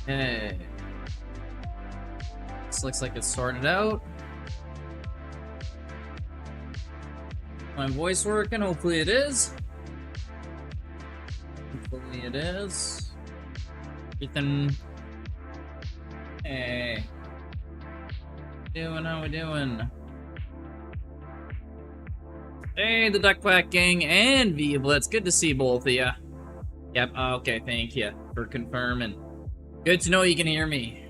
Hey. This looks like it's sorted out. My voice working? Hopefully it is. Hopefully it is. Ethan. Hey. How we doing? Hey, the Duck Quack Gang and V Blitz. Good to see both of you. Yep, okay, thank you for confirming. Good to know you can hear me.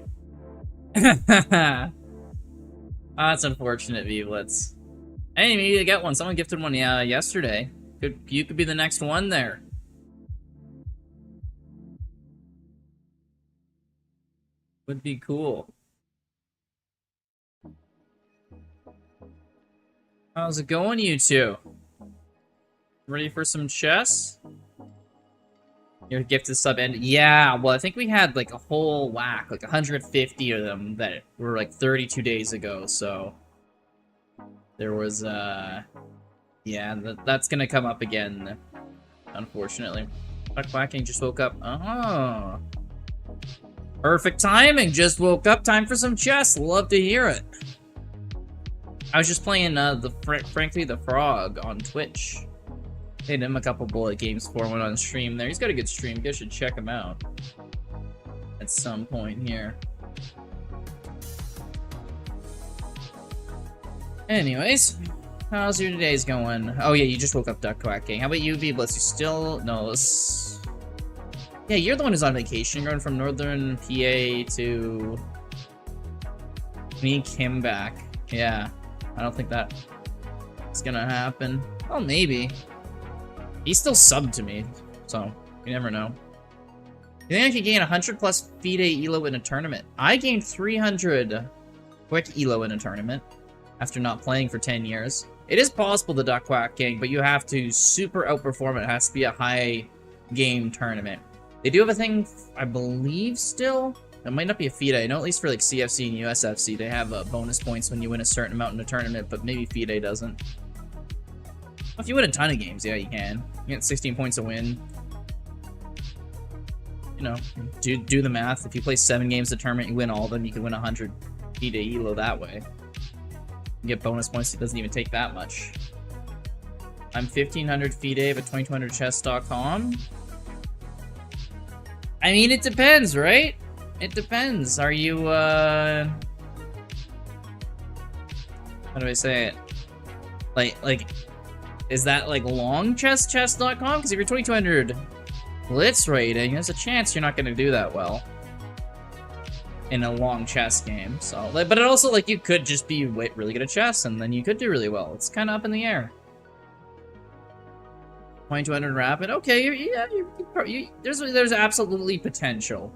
That's unfortunate, V Blitz. Hey, maybe you get one. Someone gifted one yesterday. You could be the next one there. Would be cool. How's it going, you two? Ready for some chess? Your gifted sub ended. Yeah, well, I think we had like a whole whack, like 150 of them that were like 32 days ago, so there was, yeah, that's gonna come up again, unfortunately. Duck Quacking just woke up. Oh. Perfect timing, just woke up. Time for some chess. Love to hear it. I was just playing Frankly the Frog on Twitch. Hit him a couple bullet games for one on stream there. He's got a good stream. You guys should check him out at some point here. Anyways, how's your days going? Oh yeah, you just woke up, Duck Quacking. How about you, V-Blitz? You still... No, yeah, you're the one who's on vacation, going from northern PA to... Sneak him back. Yeah, I don't think that's gonna happen. Oh, maybe. He's still subbed to me, so you never know. You think I could gain 100 plus FIDE ELO in a tournament? I gained 300 quick ELO in a tournament after not playing for 10 years. It is possible, the Duck Quack Gang, but you have to super outperform it. It has to be a high game tournament. They do have a thing, I believe, still. It might not be a FIDE. I know at least for like CFC and USFC, they have bonus points when you win a certain amount in a tournament, but maybe FIDE doesn't. If you win a ton of games, yeah, you can. You get 16 points a win. You know, do the math. If you play 7 games a tournament, you win all of them, you can win 100 FIDE ELO that way. You get bonus points, it doesn't even take that much. I'm 1500 FIDE at 2200chess.com. I mean, it depends, right? It depends. Are you, how do I say it? Like, is that like long chess.com? Because if you're 2200 Blitz rating, there's a chance you're not going to do that well in a long chess game. So, but it also, like, you could just be really good at chess, and then you could do really well. It's kind of up in the air. 2200 rapid. Okay, there's absolutely potential.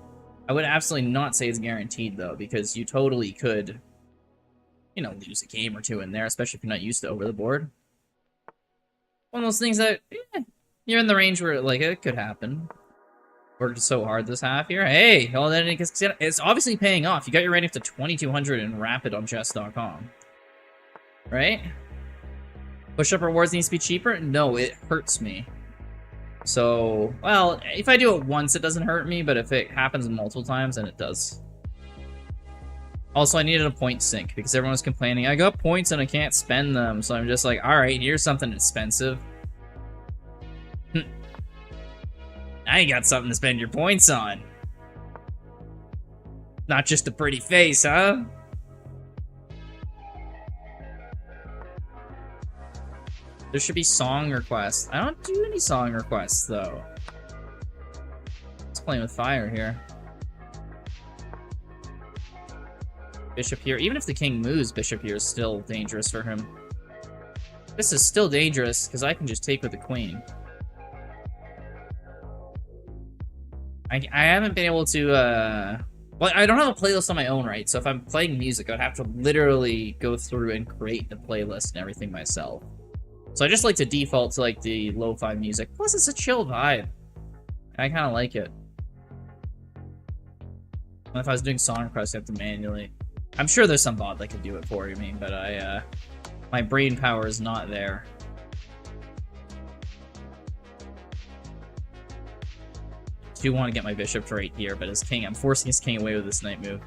I would absolutely not say it's guaranteed, though, because you totally could, you know, lose a game or two in there, especially if you're not used to over the board. One of those things that, you're in the range where, like, it could happen. Worked so hard this half year. Hey, well, then it's obviously paying off. You got your rating up to 2200 in rapid on chess.com. Right? Push-up rewards needs to be cheaper? No, it hurts me. So, well, if I do it once, it doesn't hurt me, but if it happens multiple times, then it does. Also, I needed a point sync, because everyone was complaining, I got points and I can't spend them, so I'm just like, alright, here's something expensive. Now you got something to spend your points on. Not just a pretty face, huh? There should be song requests. I don't do any song requests, though. Let's play with fire here. Bishop here. Even if the king moves, bishop here is still dangerous for him. This is still dangerous, because I can just take with the queen. I haven't been able to, well, I don't have a playlist on my own, right? So if I'm playing music, I'd have to literally go through and create the playlist and everything myself. So I just like to default to, like, the lo-fi music. Plus, it's a chill vibe. I kind of like it. And if I was doing song requests, I have to manually... I'm sure there's some bot that can do it for me, but my brain power is not there. I do want to get my bishop right here, but his king, I'm forcing his king away with this knight move.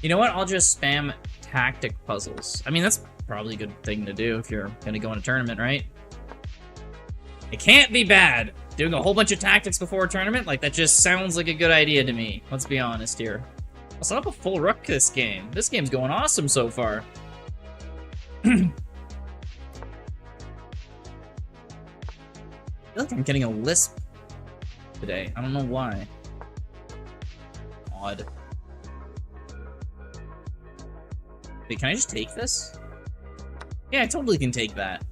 You know what? I'll just spam tactic puzzles. I mean, that's probably a good thing to do if you're going to go in a tournament, right? It can't be bad. Doing a whole bunch of tactics before a tournament? Like, that just sounds like a good idea to me. Let's be honest here. I'll set up a full rook this game. This game's going awesome so far. I feel like I'm getting a lisp today. I don't know why. Odd. Wait, can I just take this? Yeah, I totally can take that.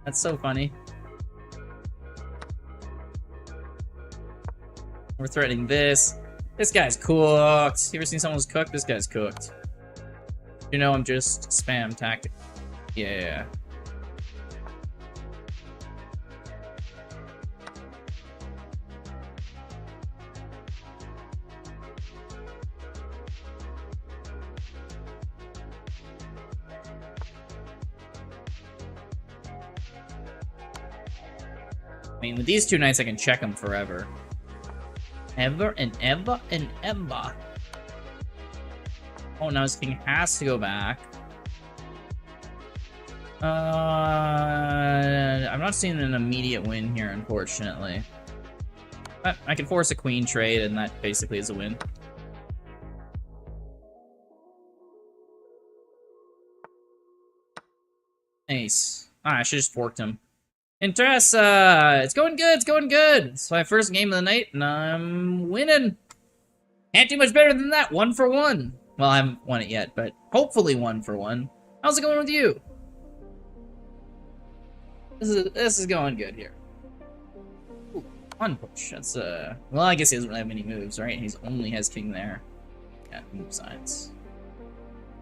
That's so funny. We're threatening this. This guy's cooked. You ever seen someone who's cooked? This guy's cooked. You know, I'm just spam tactic. Yeah. I mean, with these two knights, I can check them forever. Ever and ever and ever. Oh, now his king has to go back. I'm not seeing an immediate win here, unfortunately. But I can force a queen trade, and that basically is a win. Nice. Ah, I should have just forked him. Interessa! It's going good, it's going good! It's my first game of the night, and I'm winning! Can't do much better than that, 1 for 1. Well, I haven't won it yet, but hopefully 1 for 1. How's it going with you? This is going good here. Ooh, one push. That's well, I guess he doesn't really have many moves, right? He only has king there. Yeah, move signs.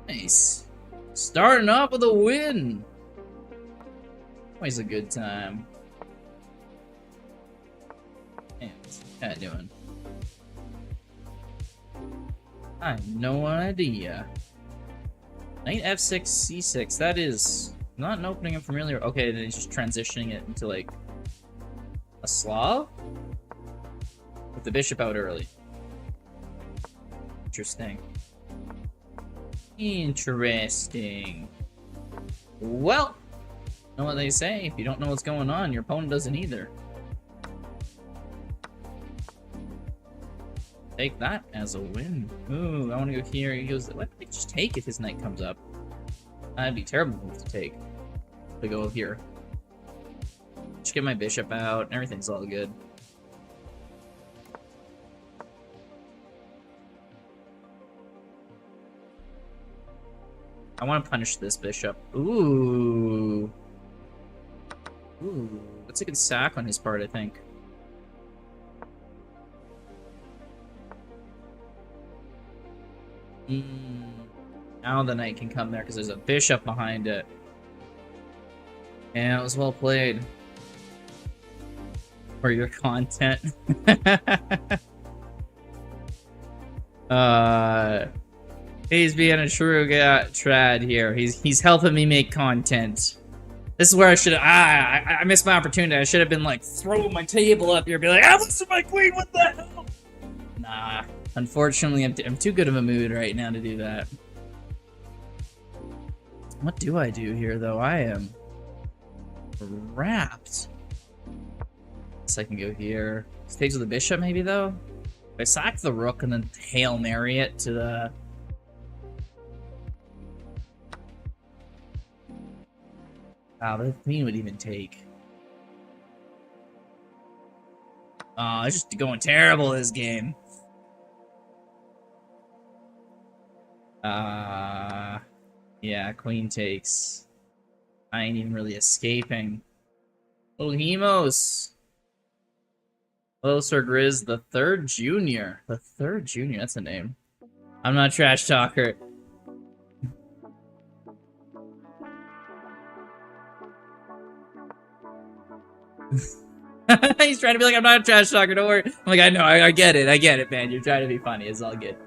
Nice. Starting off with a win. Always a good time. Man, what's that doing? I have no idea. Knight f6, c6. That is not an opening I'm familiar. Okay, then he's just transitioning it into like a Slav with the bishop out early. Interesting. Interesting. Well, you know what they say? If you don't know what's going on, your opponent doesn't either. Take that as a win. Ooh, I want to go here. He goes, let me just take if his knight comes up. That'd be a terrible move to take. To go here. Just get my bishop out, and everything's all good. I want to punish this bishop. Ooh. Ooh. That's a good sack on his part, I think. Now the knight can come there because there's a bishop behind it. Yeah, it was well played. For your content. He's being a true trad here. He's helping me make content. This is where I should have. I missed my opportunity. I should have been like throwing my table up here, be like, "Ah, listen, my queen, what the hell?" Nah. Unfortunately, I'm too good of a mood right now to do that. What do I do here, though? I am wrapped. So I can go here. This takes with the bishop, maybe, though? If I sack the rook and then Hail Mary it to the... Wow, the queen would even take. Oh, it's just going terrible this game. Yeah, queen takes. I ain't even really escaping. Little Hemos. Little Sir Grizz, the third junior. The third junior, that's a name. I'm not a trash talker. He's trying to be like, I'm not a trash talker, don't worry. I'm like, I know, I get it, man. You're trying to be funny, it's all good.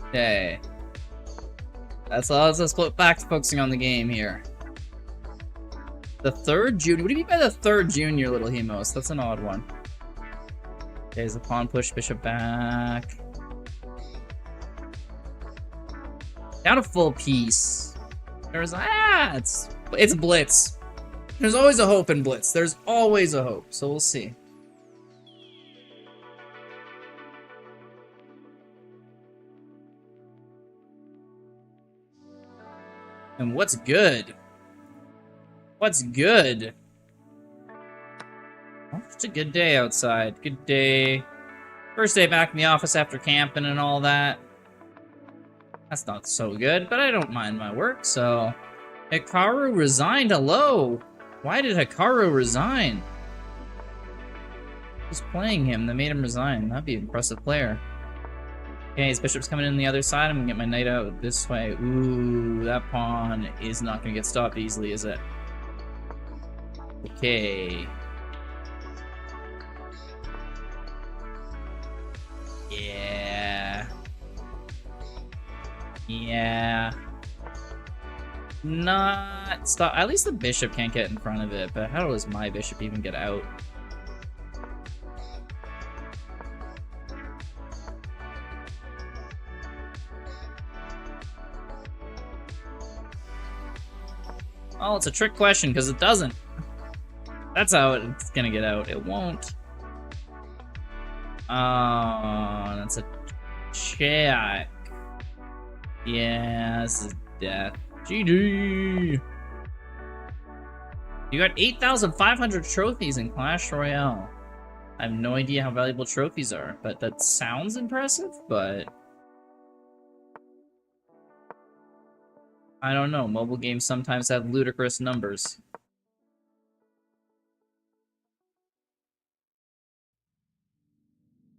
Okay. Let's flip back to focusing on the game here. The third junior? What do you mean by the third junior, Little Hemos? That's an odd one. Okay, is the pawn push, bishop back. Down a full piece. There's it's Blitz. There's always a hope in Blitz. There's always a hope. So we'll see. And what's good? What's good? Well, it's a good day outside. Good day. First day back in the office after camping and all that. That's not so good, but I don't mind my work, so... Hikaru resigned, hello! Why did Hikaru resign? Who's playing him that made him resign? That'd be an impressive player. Okay, his bishop's coming in the other side. I'm gonna get my knight out this way. Ooh, that pawn is not gonna get stopped easily, is it? Okay. Yeah. Yeah. Not stop. At least the bishop can't get in front of it, but how does my bishop even get out? Oh, it's a trick question because it doesn't. That's how it's gonna get out. It won't. Oh, that's a check. Yeah, this is death. GG. You got 8,500 trophies in Clash Royale. I have no idea how valuable trophies are, but that sounds impressive, but... I don't know, mobile games sometimes have ludicrous numbers.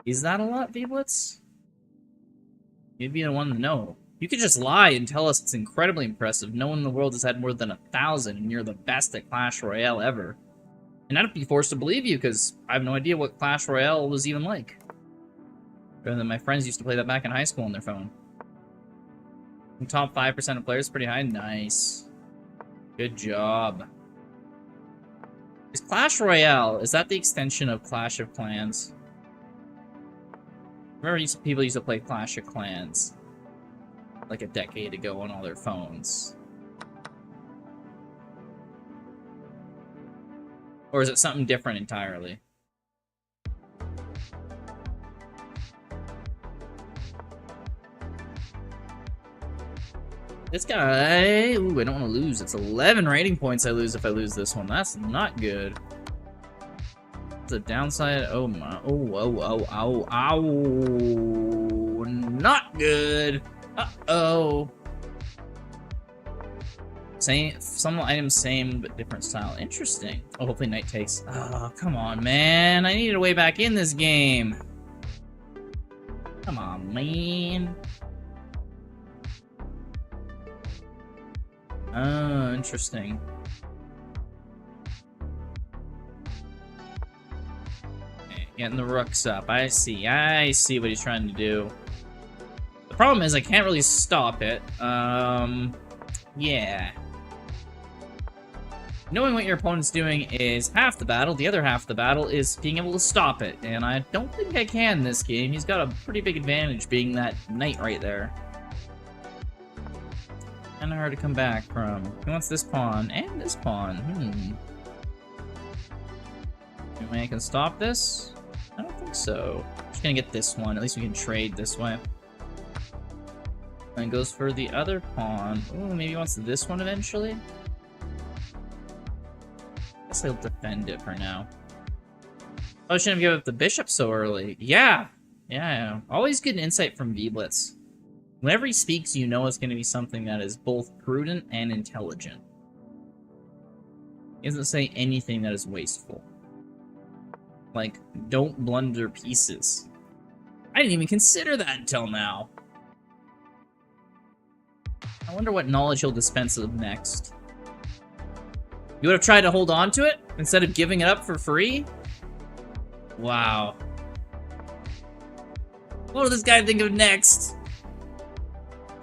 Is that a lot, V-Blitz? You'd be the one to know. You could just lie and tell us it's incredibly impressive. No one in the world has had more than 1,000, and you're the best at Clash Royale ever. And I'd be forced to believe you, because I have no idea what Clash Royale was even like. Rather than my friends used to play that back in high school on their phone. Top 5% of players, pretty high. Nice. Good job. Is Clash Royale, is that the extension of Clash of Clans? Remember people used to play Clash of Clans like a decade ago on all their phones. Or is it something different entirely? This guy... Ooh, I don't want to lose. It's 11 rating points I lose if I lose this one. That's not good. The downside... Oh, my... Oh. Not good. Uh-oh. Some items same, but different style. Interesting. Oh, hopefully knight takes... Oh, come on, man. I need a way back in this game. Come on, man. Oh, interesting. Okay, getting the rooks up. I see what he's trying to do. The problem is I can't really stop it. Yeah. Knowing what your opponent's doing is half the battle. The other half of the battle is being able to stop it. And I don't think I can this game. He's got a pretty big advantage being that knight right there. Kinda hard to come back from. He wants this pawn and this pawn. I mean, I can stop this? I don't think so. I'm just gonna get this one. At least we can trade this way. And it goes for the other pawn. Ooh, maybe he wants this one eventually? Guess he'll defend it for now. Oh, I shouldn't have given up the bishop so early. Yeah. Yeah. Always good insight from Blitz. Whenever he speaks, you know it's going to be something that is both prudent and intelligent. He doesn't say anything that is wasteful. Like, don't blunder pieces. I didn't even consider that until now. I wonder what knowledge he'll dispense of next. You would have tried to hold on to it instead of giving it up for free? Wow. What will this guy think of next?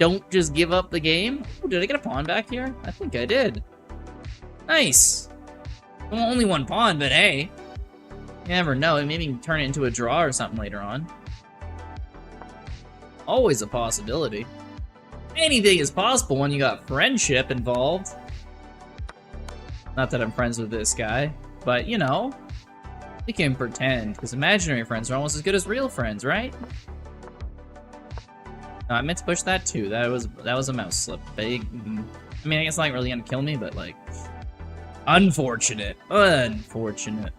Don't just give up the game? Ooh, did I get a pawn back here? I think I did. Nice. Well, only one pawn, but hey. You never know. Maybe you can turn it into a draw or something later on. Always a possibility. Anything is possible when you got friendship involved. Not that I'm friends with this guy, but you know, we can pretend, because imaginary friends are almost as good as real friends, right? No, I meant to push that too. That was a mouse slip. Big. I mean, I guess it's not really gonna kill me, but like, unfortunate. Unfortunate.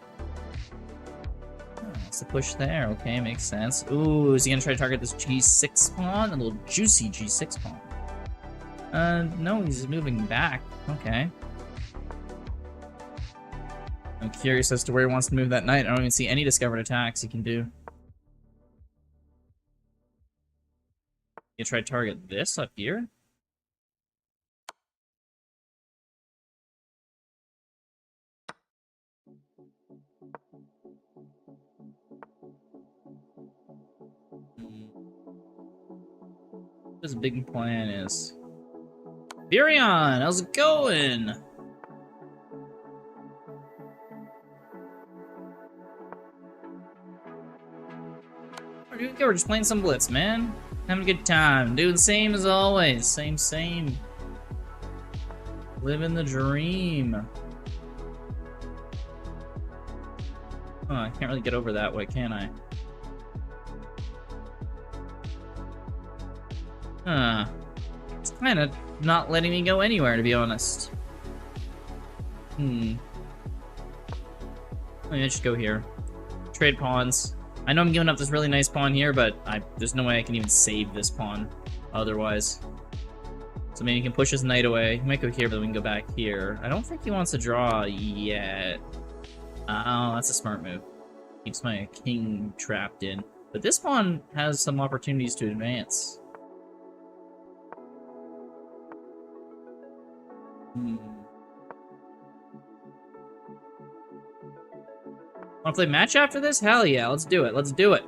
What's the push there? Okay, makes sense. Ooh, is he gonna try to target this G6 pawn? A little juicy G6 pawn. No, he's moving back. Okay. I'm curious as to where he wants to move that knight. I don't even see any discovered attacks he can do. You try to target this up here? What his big plan is. Virion, how's it going? We're just playing some Blitz, man. Having a good time. Doing the same as always. Same. Living the dream. Oh, I can't really get over that way, can I? Huh. It's kind of not letting me go anywhere, to be honest. Let me just go here. Trade pawns. I know I'm giving up this really nice pawn here, but there's no way I can even save this pawn otherwise. So maybe he can push his knight away. He might go here, but we can go back here. I don't think he wants to draw yet. Oh, that's a smart move. Keeps my king trapped in. But this pawn has some opportunities to advance. Want to play match after this? Hell yeah, let's do it. Let's do it.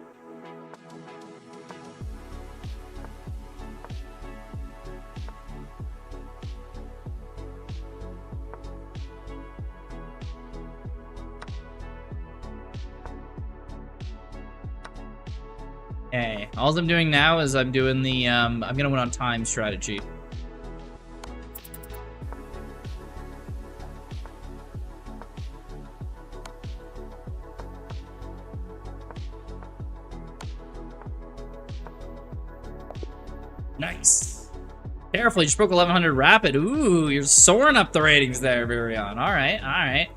Okay, all I'm doing now is I'm doing the, I'm gonna win on time strategy. Nice. Careful, you just broke 1100 rapid. Ooh, you're soaring up the ratings there, Virion. All right.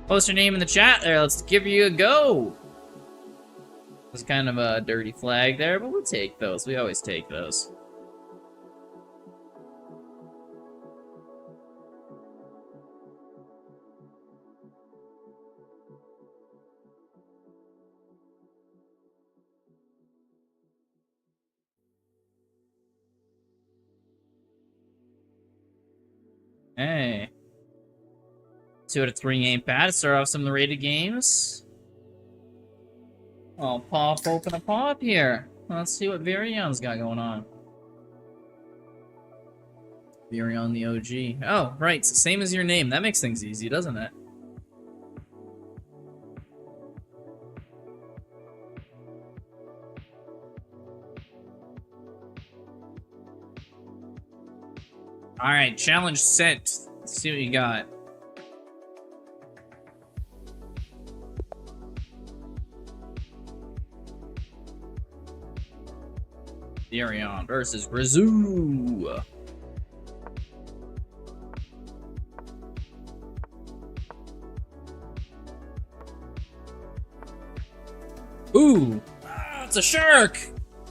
Post your name in the chat there. Let's give you a go. It's kind of a dirty flag there, but we'll take those. We always take those. Hey. 2 out of 3 ain't bad to start off some of the rated games. I'll pop open a pop here. Let's see what Virion's got going on. Virion the OG. Oh, right. Same as your name. That makes things easy, doesn't it? Alright, challenge sent. Let's see what you got. Virion versus Grizoo. Ooh! Ah, it's a shark!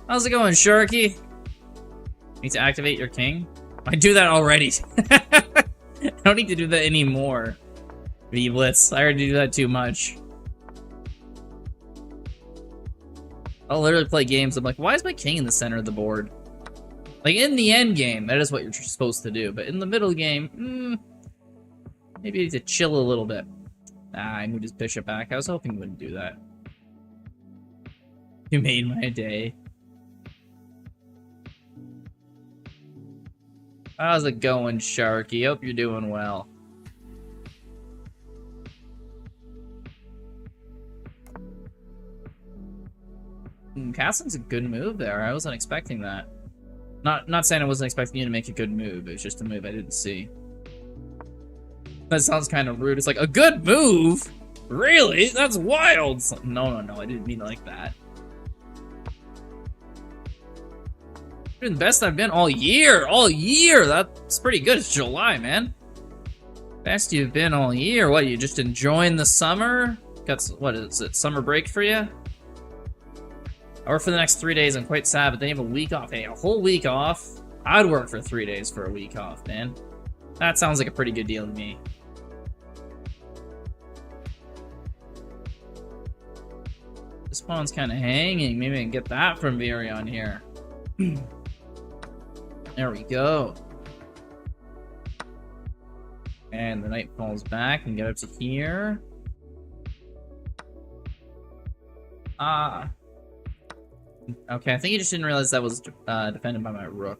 How's it going, Sharky? Need to activate your king? I do that already. I don't need to do that anymore. Blitz. I already do that too much. I'll literally play games. I'm like, why is my king in the center of the board? Like, in the end game, that is what you're supposed to do. But in the middle game, maybe you need to chill a little bit. Ah, I moved his bishop back. I was hoping he wouldn't do that. You made my day. How's it going, Sharky? Hope you're doing well. Castling's a good move there. I wasn't expecting that. Not saying I wasn't expecting you to make a good move. It was just a move I didn't see. That sounds kind of rude. It's like, a good move? Really? That's wild! No, I didn't mean it like that. You're the best I've been all year! All year! That's pretty good. It's July, man. Best you've been all year. What, you just enjoying the summer? Got, what is it, summer break for you? I work for the next 3 days. I'm quite sad, but then you have a week off. Hey, a whole week off? I'd work for 3 days for a week off, man. That sounds like a pretty good deal to me. This pawn's kind of hanging. Maybe I can get that from Virion here. There we go. And the knight falls back and get up to here. Ah. Okay, I think he just didn't realize that was defended by my rook.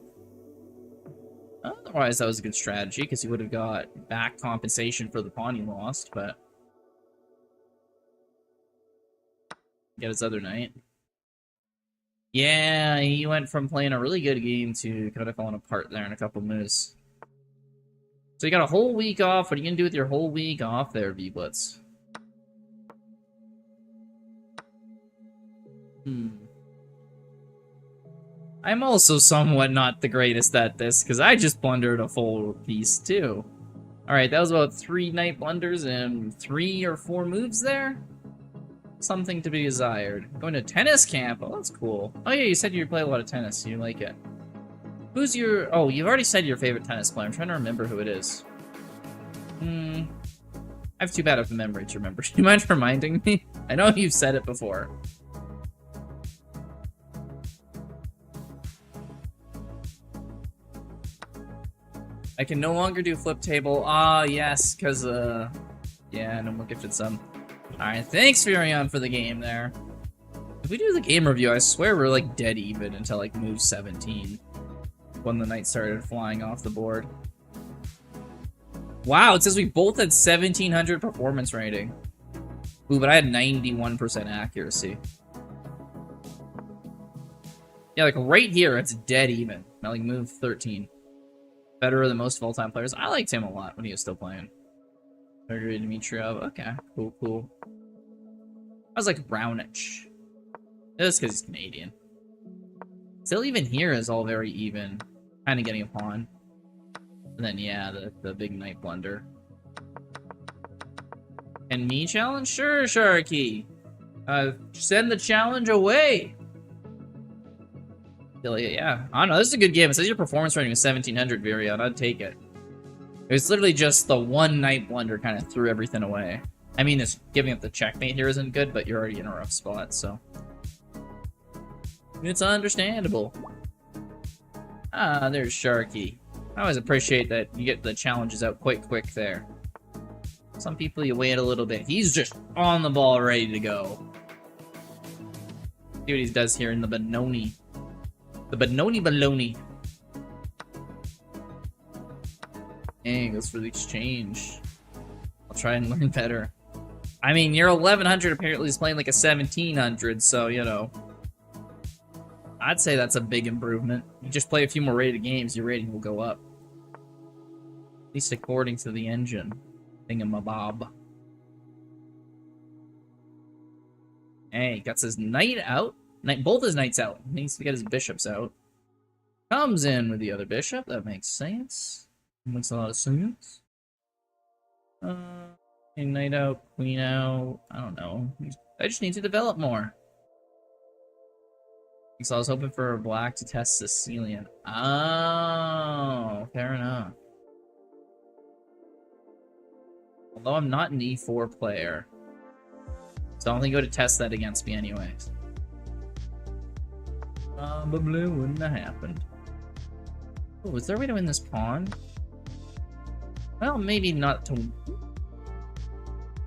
Otherwise, that was a good strategy, because he would have got back compensation for the pawn he lost, but... Get his other knight. Yeah, he went from playing a really good game to kind of falling apart there in a couple moves. So you got a whole week off. What are you going to do with your whole week off there, V-Blitz? I'm also somewhat not the greatest at this, because I just blundered a full piece, too. Alright, that was about 3 knight blunders and 3 or 4 moves there. Something to be desired. Going to tennis camp? Oh, that's cool. Oh yeah, you said you play a lot of tennis. You like it. Who's your... Oh, you've already said your favorite tennis player. I'm trying to remember who it is. I have too bad of a memory to remember. Do you mind reminding me? I know you've said it before. I can no longer do flip table. Ah, yes, because, yeah, no more gifted sub. Alright, thanks, Virion, for the game there. If we do the game review, I swear we're, like, dead even until, like, move 17. When the knight started flying off the board. Wow, it says we both had 1700 performance rating. Ooh, but I had 91% accuracy. Yeah, like, right here, it's dead even. I, like, move 13. Better than most full-time players. I liked him a lot when he was still playing. Gregory Dimitrov. Okay, cool. I was like Brownich. Just because he's Canadian. Still, even here is all very even. Kind of getting a pawn. And then, yeah, the big knight blunder. And me challenge? Sure, Sharky. Send the challenge away. Yeah, I don't know. This is a good game. It says your performance rating is 1700, Virion. I'd take it. It was literally just the one knight blunder kind of threw everything away. I mean, it's giving up the checkmate here isn't good, but you're already in a rough spot, so... It's understandable. Ah, there's Sharky. I always appreciate that you get the challenges out quite quick there. Some people, you wait a little bit. He's just on the ball, ready to go. See what he does here in the Benoni. The Benoni baloney. Dang, goes for the exchange. I'll try and learn better. I mean, your 1100 apparently is playing like a 1700, so, you know. I'd say that's a big improvement. You just play a few more rated games, your rating will go up. At least according to the engine. Thingamabob. Hey, got his knight out. Both his knights out. He needs to get his bishops out. Comes in with the other bishop. That makes sense. Makes a lot of sense. Knight out, queen out. I don't know. I just need to develop more. So I was hoping for black to test Sicilian. Oh, fair enough. Although I'm not an e4 player, so I don't think you would test that against me anyways. Probably wouldn't have happened. Oh, is there a way to win this pawn? Well, maybe not to...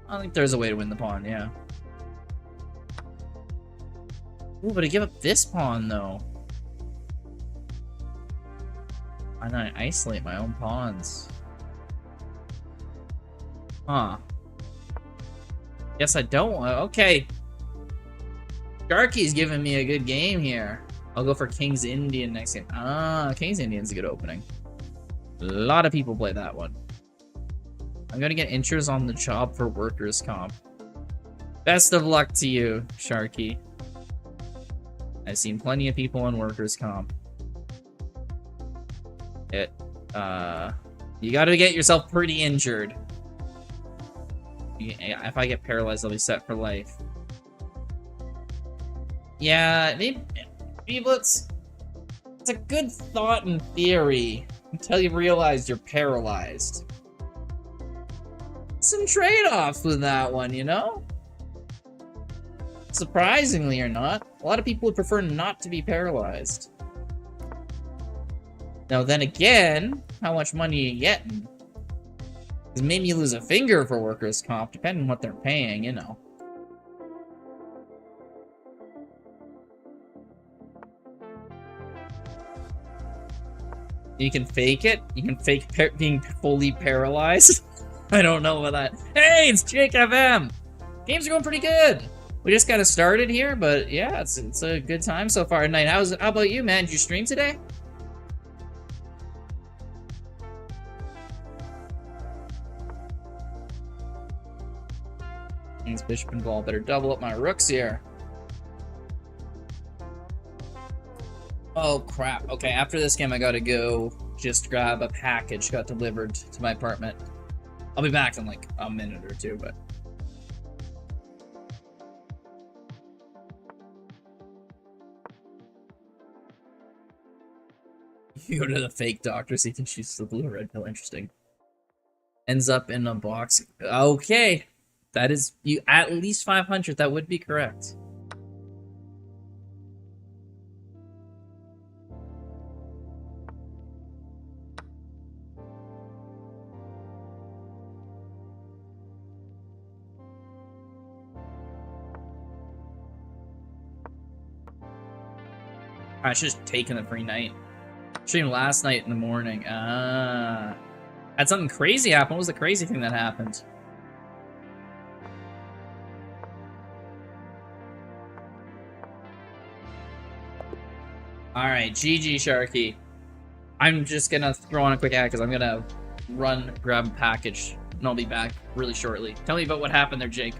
I think there's a way to win the pawn, yeah. Ooh, but I give up this pawn, though. Why not isolate my own pawns? Huh. Guess I don't want... Okay. Sharky's giving me a good game here. I'll go for King's Indian next game. Ah, King's Indian's a good opening. A lot of people play that one. I'm gonna get interest on the job for workers' comp. Best of luck to you, Sharky. I've seen plenty of people on workers' comp. You gotta get yourself pretty injured. If I get paralyzed, I'll be set for life. Yeah, maybe Blitz. It's a good thought in theory until you realize you're paralyzed. Some trade-offs with that one, you know? Surprisingly or not, a lot of people would prefer not to be paralyzed. Now then again, how much money are you getting? Because maybe you lose a finger for workers' comp, depending on what they're paying, you know. You can fake it? You can fake being fully paralyzed? I don't know about that. Hey, it's Jake FM! Games are going pretty good! We just got started here, but yeah, it's a good time so far at night. How about you, man? Did you stream today? King's bishop and ball. Better double up my rooks here. Oh, crap. Okay, after this game, I gotta go just grab a package got delivered to my apartment. I'll be back in like a minute or two, but... You go to the fake doctor, so you can choose the blue or red pill. Interesting. Ends up in a box. Okay. That is you at least 500. That would be correct. I should have taken the free night. Streamed last night in the morning. Had something crazy happen. What was the crazy thing that happened? Alright, GG Sharky. I'm just gonna throw on a quick ad because I'm gonna run, grab a package, and I'll be back really shortly. Tell me about what happened there, Jake.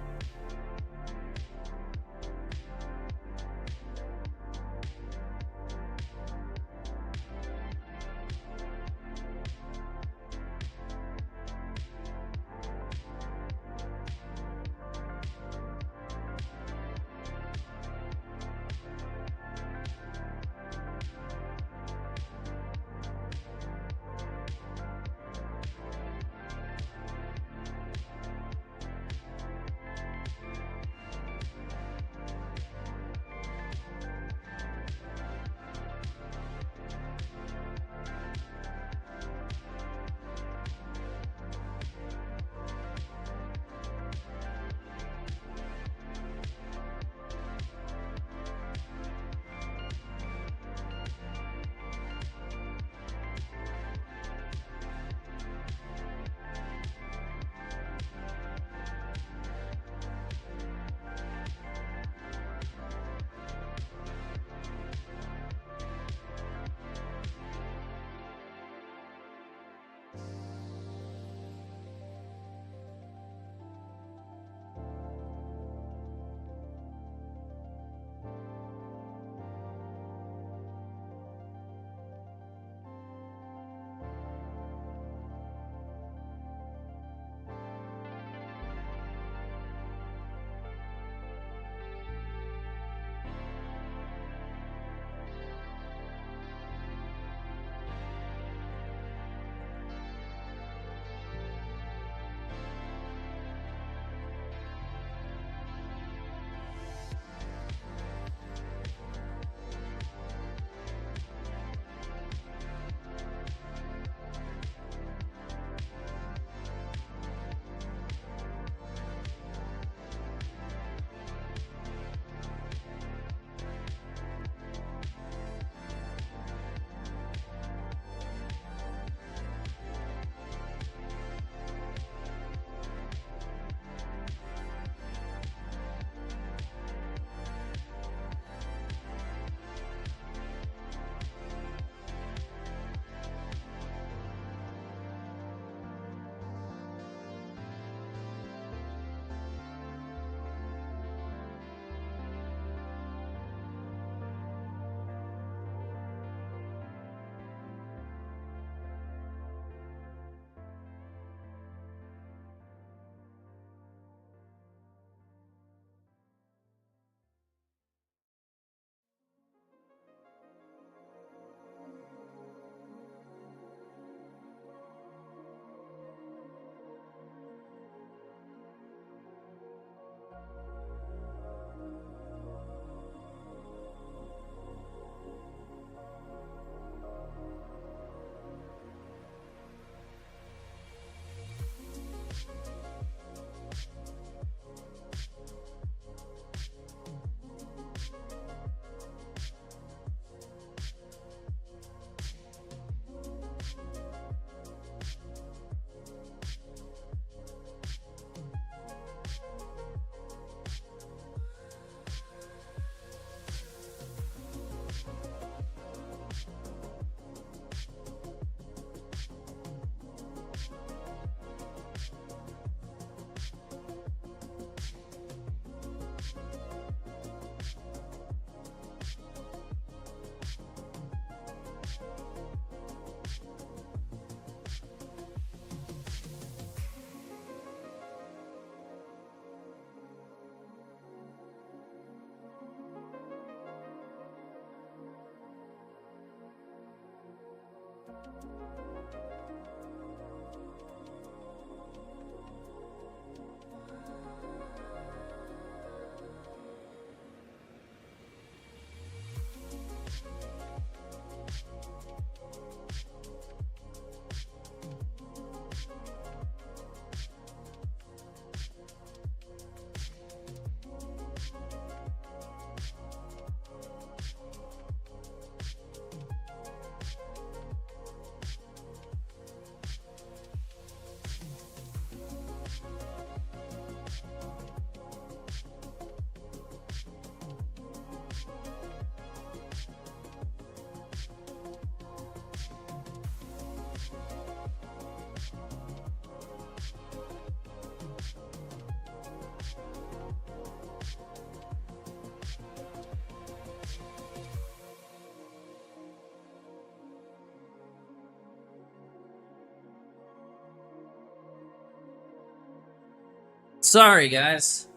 Sorry, guys.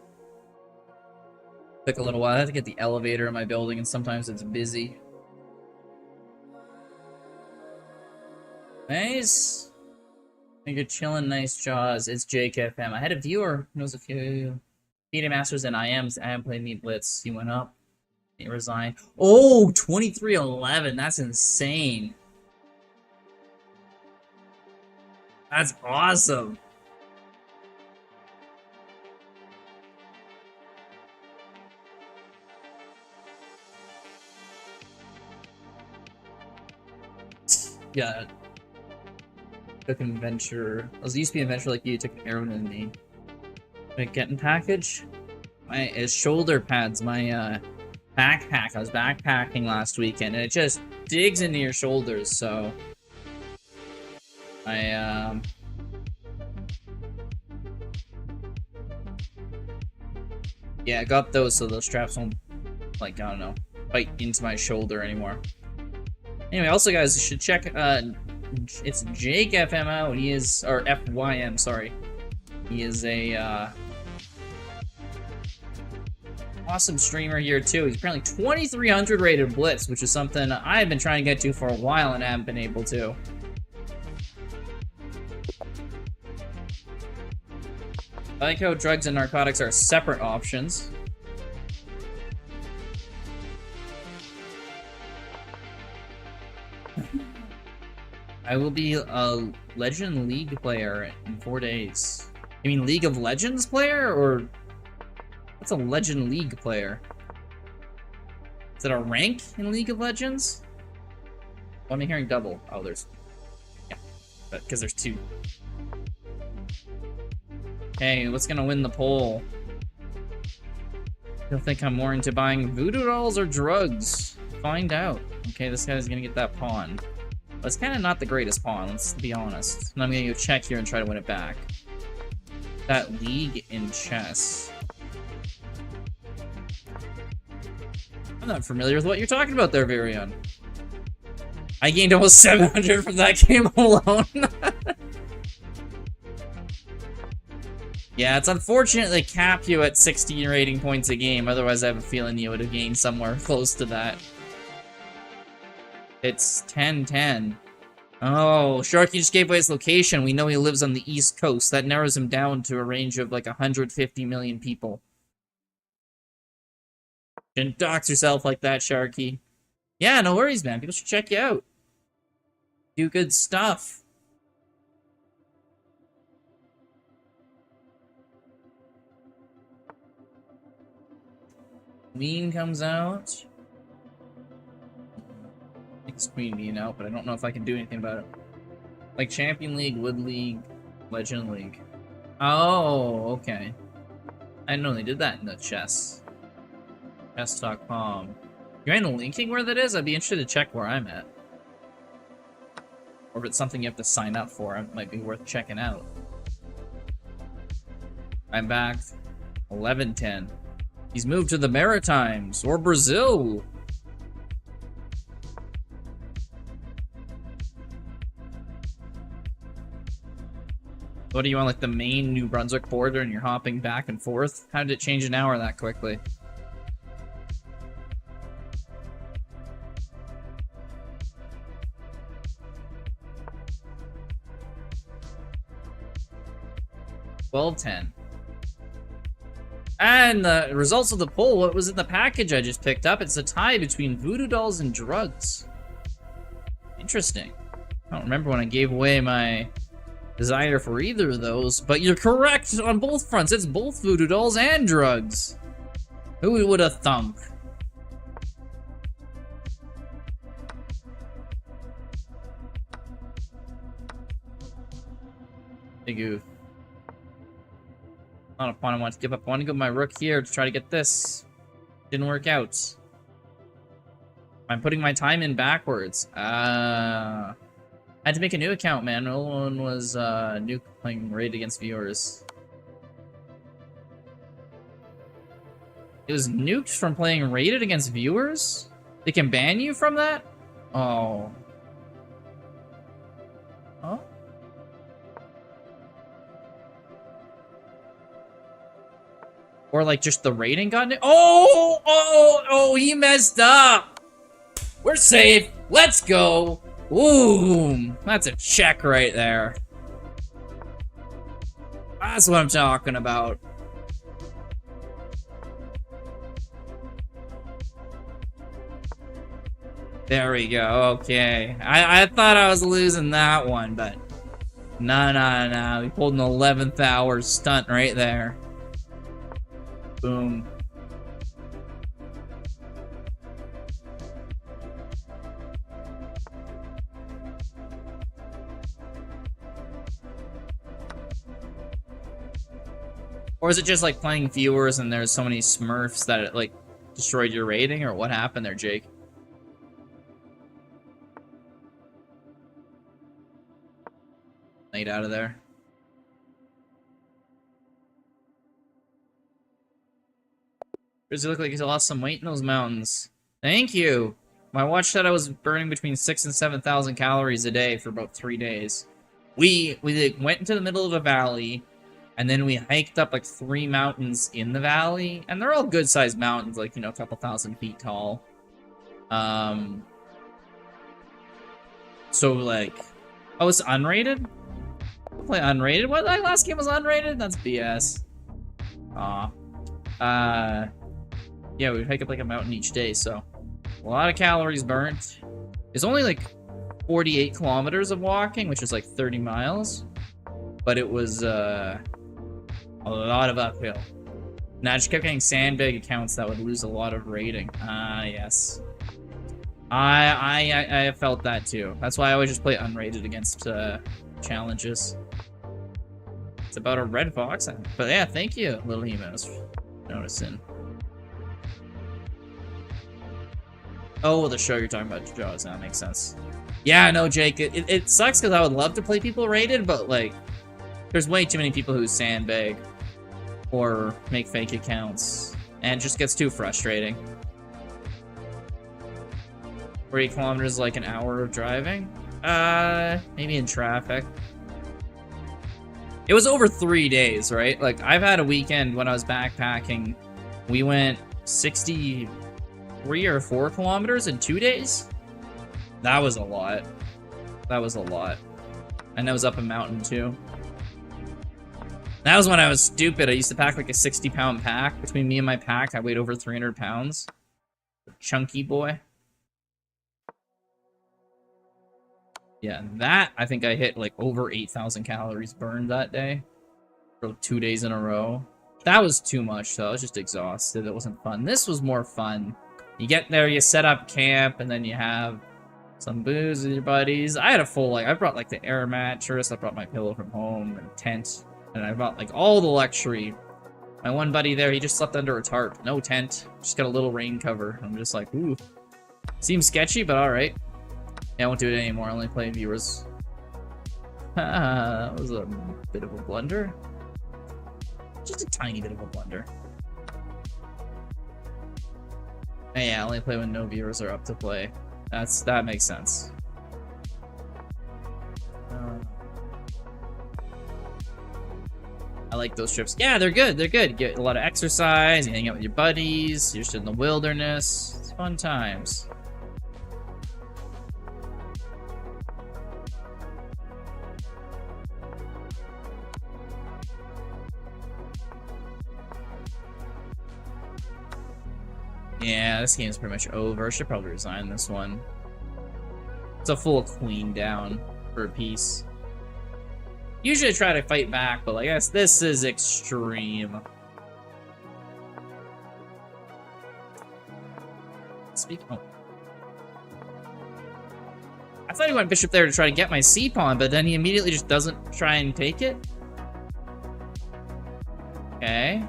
Took a little while. I had to get the elevator in my building, and sometimes it's busy. Nice. I think you're chilling. Nice jaws. It's Jake FM. I had a viewer who knows a few Media Masters and I am playing me Blitz. He went up. He resigned. Oh, 23-11. That's insane. That's awesome. Yeah. Took an adventure. I used to be an adventure like you. Took an arrow in me. Like getting package. My shoulder pads. My backpack. I was backpacking last weekend, and it just digs into your shoulders. So I yeah, I got those so those straps won't, like, I don't know, bite into my shoulder anymore. Anyway, also guys, you should check, it's Jake FM out. He is, or FYM, sorry. He is a, awesome streamer here too. He's apparently 2300 rated Blitz, which is something I've been trying to get to for a while and haven't been able to. I like how drugs and narcotics are separate options. I will be a Legend League player in 4 days. You mean League of Legends player, or what's a Legend League player? Is it a rank in League of Legends? Oh, I'm hearing double. Oh, there's, yeah, but because there's two. Hey, what's gonna win the poll? You'll think I'm more into buying voodoo dolls or drugs? Find out. Okay, this guy's gonna get that pawn. But it's kind of not the greatest pawn, let's be honest. And I'm gonna go check here and try to win it back. That league in chess. I'm not familiar with what you're talking about there, Virion. I gained almost 700 from that game alone. Yeah, it's unfortunate they cap you at 16 rating points a game, otherwise I have a feeling you would have gained somewhere close to that. It's 10-10. Oh, Sharky just gave away his location. We know he lives on the East Coast. That narrows him down to a range of like 150 million people. Didn't dox yourself like that, Sharky. Yeah, no worries, man. People should check you out. Do good stuff. Queen comes out. It's Queen being out, but I don't know if I can do anything about it. Like Champion League, Wood League, Legend League. Oh, okay. I didn't know they did that in the chess. Chess.com. You ain't linking where that is? I'd be interested to check where I'm at. Or if it's something you have to sign up for, it might be worth checking out. I'm back. 11-10. He's moved to the Maritimes or Brazil. What do you want, like the main New Brunswick border and you're hopping back and forth? How did it change an hour that quickly? 12-10. And the results of the poll, what was in the package I just picked up? It's a tie between voodoo dolls and drugs. Interesting. I don't remember when I gave away my desire for either of those, but you're correct on both fronts. It's both voodoo dolls and drugs. Who would have thunk? Big oof. Not a pawn I want to give up. I want to go my rook here to try to get this. Didn't work out. I'm putting my time in backwards. I had to make a new account, man. No one was new playing Raid against viewers. It was nuked from playing Raided against viewers? They can ban you from that? Oh. Huh? Or like just the rating got it? Oh, he messed up. We're safe. Let's go. Ooh, that's a check right there. That's what I'm talking about. There we go. Okay. I thought I was losing that one, but no. We pulled an 11th hour stunt right there. Boom. Or is it just like playing viewers and there's so many smurfs that it like destroyed your rating, or what happened there, Jake? Get out of there. Does it look like he's lost some weight in those mountains? Thank you. My watch said I was burning between 6,000 and 7,000 calories a day for about 3 days. We like, went into the middle of a valley, and then we hiked up like 3 mountains in the valley, and they're all good-sized mountains, like, you know, a couple thousand feet tall. So like, oh, it's unrated? I'll play unrated? What? That last game was unrated? That's BS. Aw. Yeah, we hike up like a mountain each day, so a lot of calories burnt. It's only like 48 kilometers of walking, which is like 30 miles, but it was a lot of uphill. And I just kept getting sandbag accounts that would lose a lot of rating. Yes. I felt that too. That's why I always just play unrated against challenges. It's about a red fox, but yeah, thank you, Little Hemos, for noticing. Oh, the show you're talking about, Jaws. That makes sense. Yeah, no, Jake. It sucks because I would love to play people rated, but like, there's way too many people who sandbag or make fake accounts, and it just gets too frustrating. 40 kilometers is like an hour of driving. Maybe in traffic. It was over 3 days, right? Like, I've had a weekend when I was backpacking. We went 63 or 4 kilometers in 2 days. That was a lot. That was a lot. And that was up a mountain too. That was when I was stupid. I used to pack like a 60-pound pack. Between me and my pack, I weighed over 300 pounds. Chunky boy. Yeah, that, I think I hit like over 8,000 calories burned that day. For 2 days in a row. That was too much though. I was just exhausted. It wasn't fun. This was more fun. You get there, you set up camp, and then you have some booze with your buddies. I had a full, like, I brought like the air mattress, I brought my pillow from home, and tent, and I brought like all the luxury. My one buddy there, he just slept under a tarp. No tent, just got a little rain cover. I'm just like, ooh. Seems sketchy, but alright. Yeah, I won't do it anymore, I only play viewers. That was a bit of a blunder. Just a tiny bit of a blunder. Yeah, I only play when no viewers are up to play. That makes sense. I like those trips. Yeah, they're good. They're good. You get a lot of exercise. You hang out with your buddies. You're just in the wilderness. It's fun times. Yeah, this game's pretty much over. I should probably resign this one. It's a full queen down for a piece. Usually I try to fight back, but I guess this is extreme. Oh. I thought he went bishop there to try to get my c-pawn, but then he immediately just doesn't try and take it. Okay.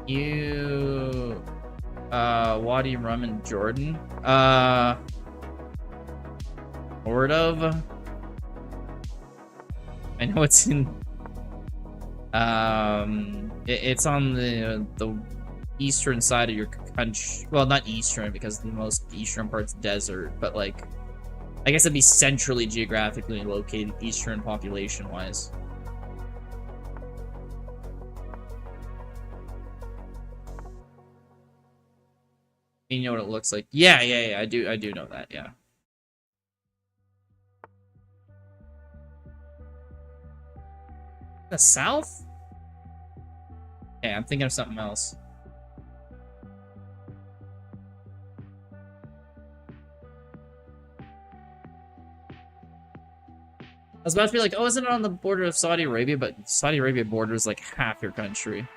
You... Wadi Rum and Jordan? Sort of. I know it's in... it's on the eastern side of your country. Well, not eastern, because the most eastern part's desert, but like, I guess it'd be centrally geographically located, eastern population-wise. You know what it looks like? Yeah, I do know that, yeah. The south? Okay, I'm thinking of something else. I was about to be like, oh, isn't it on the border of Saudi Arabia? But Saudi Arabia borders like half your country.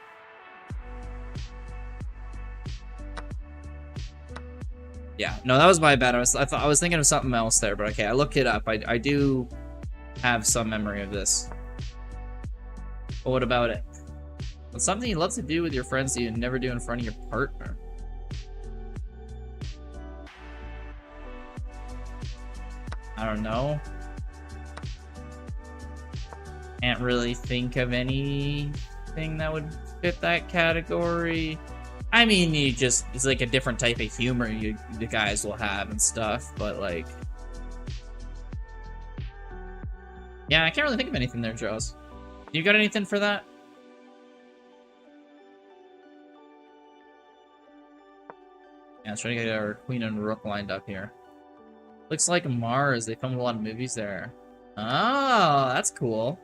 Yeah, no, that was my bad. I was thinking of something else there, but okay, I looked it up. I do have some memory of this. But what about it? What's something you love to do with your friends that you never do in front of your partner? I don't know. Can't really think of anything that would fit that category. I mean, it's like a different type of humor the guys will have and stuff, but like... Yeah, I can't really think of anything there, Jaws. You got anything for that? Yeah, let's try to get our queen and rook lined up here. Looks like Mars. They filmed a lot of movies there. Oh, that's cool.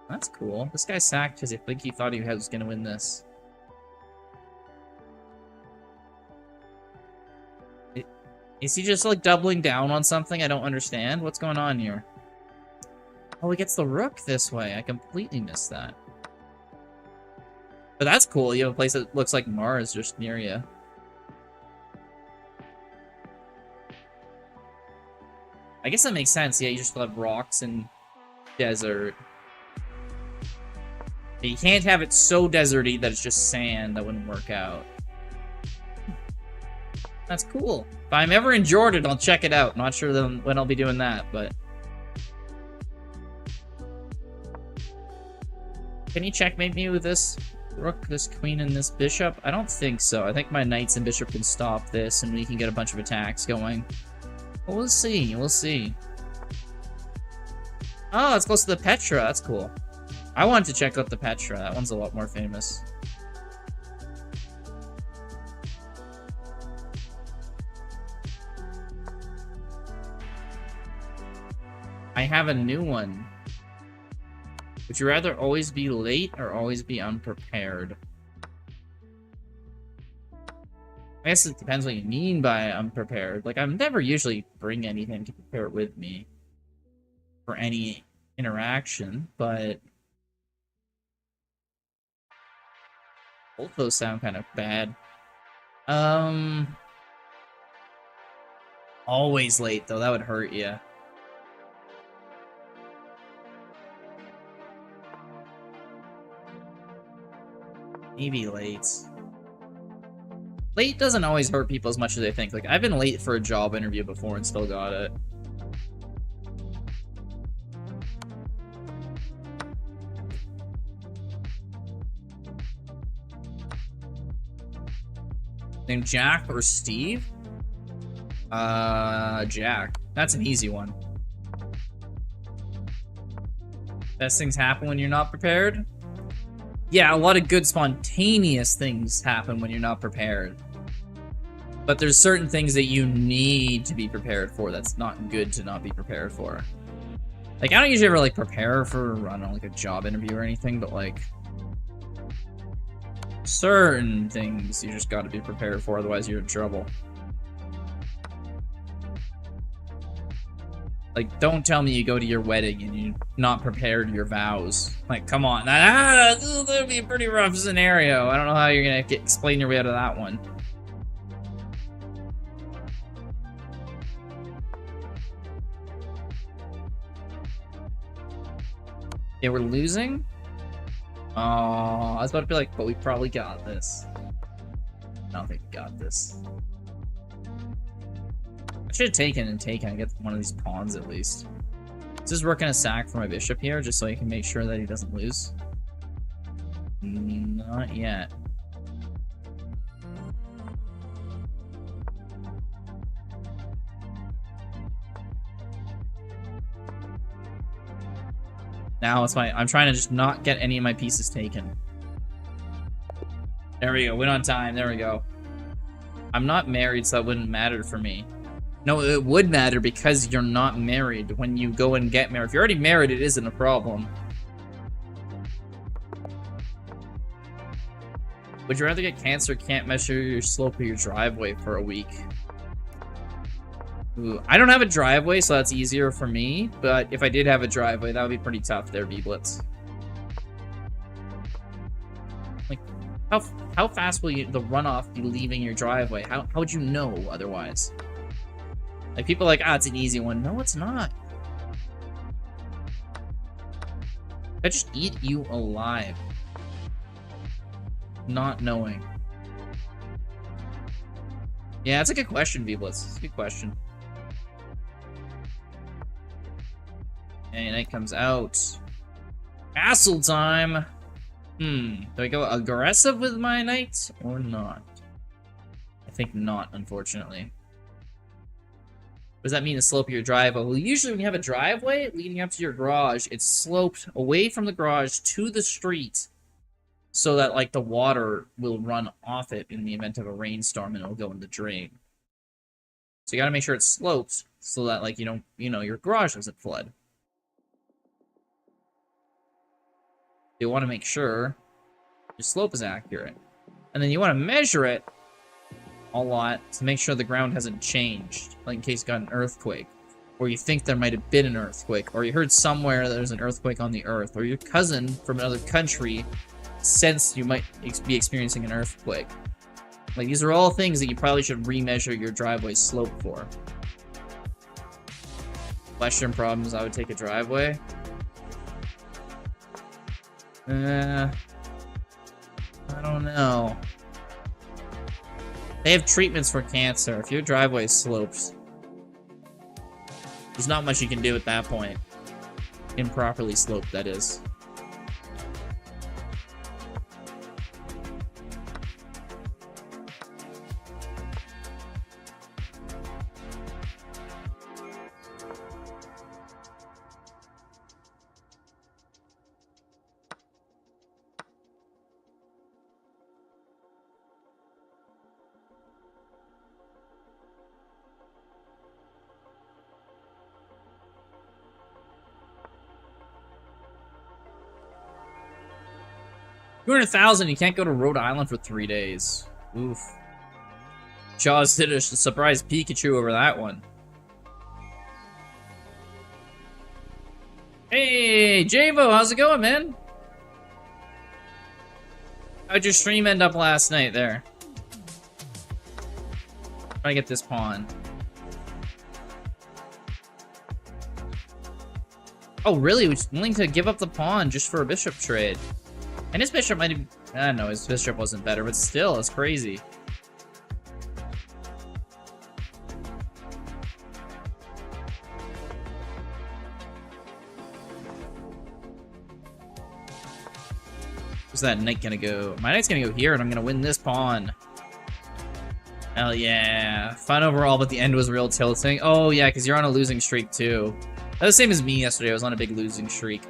That's cool. This guy sacked because I think he thought he was going to win this. Is he just like doubling down on something? I don't understand. What's going on here? Oh, he gets the rook this way. I completely missed that. But that's cool. You have a place that looks like Mars just near you. I guess that makes sense. Yeah, you just have rocks and desert. You can't have it so deserty that it's just sand. That wouldn't work out. That's cool. If I'm ever in Jordan, I'll check it out. Not sure when I'll be doing that, but... Can you checkmate me with this rook, this queen, and this bishop? I don't think so. I think my knights and bishop can stop this, and we can get a bunch of attacks going. Well, we'll see. We'll see. Oh, it's close to the Petra. That's cool. I wanted to check out the Petra. That one's a lot more famous. I have a new one. Would you rather always be late or always be unprepared? I guess it depends what you mean by unprepared. Like, I'm never usually bring anything to prepare with me for any interaction, but both those sound kind of bad. Always late, though. That would hurt you. Maybe late. Late doesn't always hurt people as much as they think. Like, I've been late for a job interview before and still got it. Name Jack or Steve? Jack. That's an easy one. Best things happen when you're not prepared? Yeah, a lot of good spontaneous things happen when you're not prepared. But there's certain things that you need to be prepared for that's not good to not be prepared for. Like, I don't usually ever, like, prepare for, I don't know, like, a job interview or anything, but, like, Certain things you just gotta be prepared for, otherwise you're in trouble. Like, don't tell me you go to your wedding and you're not prepared your vows. Like, come on. That would be a pretty rough scenario. I don't know how you're gonna explain your way out of that one. Yeah, we're losing? Oh, I was about to be like, but we probably got this. I don't think we got this. I should have taken and get one of these pawns at least. Is this working a sack for my bishop here, just so I can make sure that he doesn't lose? Not yet. Now it's my. I'm trying to just not get any of my pieces taken. There we go. Win on time. There we go. I'm not married, so that wouldn't matter for me. No, it would matter because you're not married when you go and get married. If you're already married, it isn't a problem. Would you rather get cancer, can't measure your slope of your driveway for a week? Ooh, I don't have a driveway, so that's easier for me. But if I did have a driveway, that would be pretty tough there, Blitz. Like, how fast will the runoff be leaving your driveway? How would you know otherwise? Like, people are like, it's an easy one. No, it's not. I just eat you alive. Not knowing. Yeah, that's a good question, V-Blitz. It's a good question. And it comes out. Castle time! Do I go aggressive with my knights or not? I think not, unfortunately. What does that mean, the slope of your driveway? Well, usually when you have a driveway leading up to your garage, it's sloped away from the garage to the street so that, like, the water will run off it in the event of a rainstorm and it'll go in the drain. So you gotta make sure it's sloped so that, like, your garage doesn't flood. You want to make sure your slope is accurate. And then you want to measure it a lot to make sure the ground hasn't changed, like in case you got an earthquake, or you think there might have been an earthquake, or you heard somewhere there's an earthquake on the earth, or your cousin from another country sensed you might be experiencing an earthquake. Like, these are all things that you probably should remeasure your driveway slope for. Western problems, I would take a driveway. I don't know. They have treatments for cancer. If your driveway slopes, there's not much you can do at that point. Improperly sloped, that is. $200,000, you can't go to Rhode Island for 3 days. Oof. Jaws did a surprise Pikachu over that one. Hey, Javo, how's it going, man? How'd your stream end up last night there? Try to get this pawn. Oh, really? He's willing to give up the pawn just for a bishop trade. And his bishop might have... I don't know, his bishop wasn't better, but still, it's crazy. Where's that knight gonna go? My knight's gonna go here, and I'm gonna win this pawn. Hell yeah. Fun overall, but the end was real tilting. Oh, yeah, because you're on a losing streak, too. That was the same as me yesterday. I was on a big losing streak.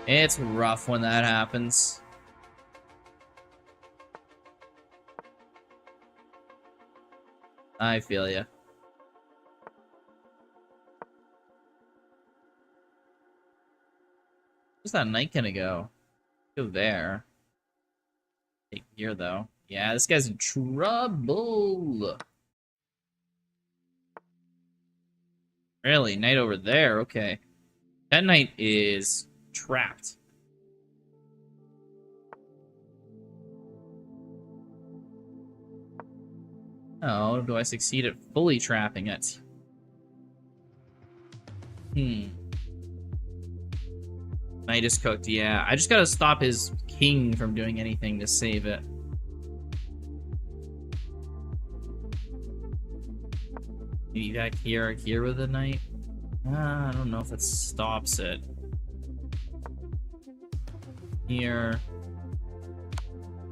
It's rough when that happens. I feel ya. Where's that knight gonna go? Go there. Take here, though. Yeah, this guy's in trouble. Really? Knight over there? Okay. That knight is trapped. Oh, do I succeed at fully trapping it? Knight is cooked, yeah. I just gotta stop his king from doing anything to save it. Maybe back here with the knight? I don't know if that stops it. Here.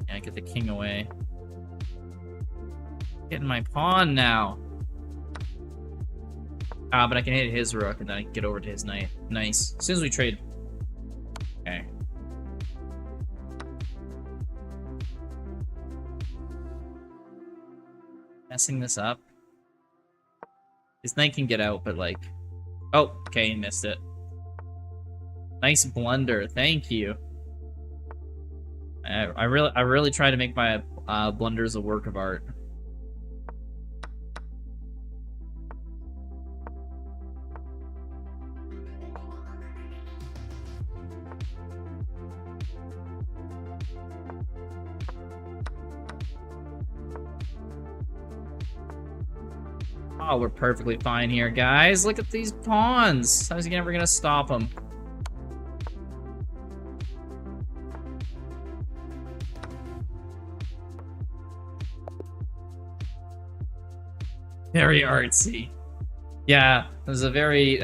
Yeah, get the king away. Getting my pawn now. But I can hit his rook and then I can get over to his knight. Nice. As soon as we trade. Okay. Messing this up. His knight can get out, but like... Oh, okay, he missed it. Nice blunder, thank you. I really try to make my blunders a work of art. Oh, we're perfectly fine here, guys. Look at these pawns. How's he ever gonna stop them? Very artsy. Yeah, that was a very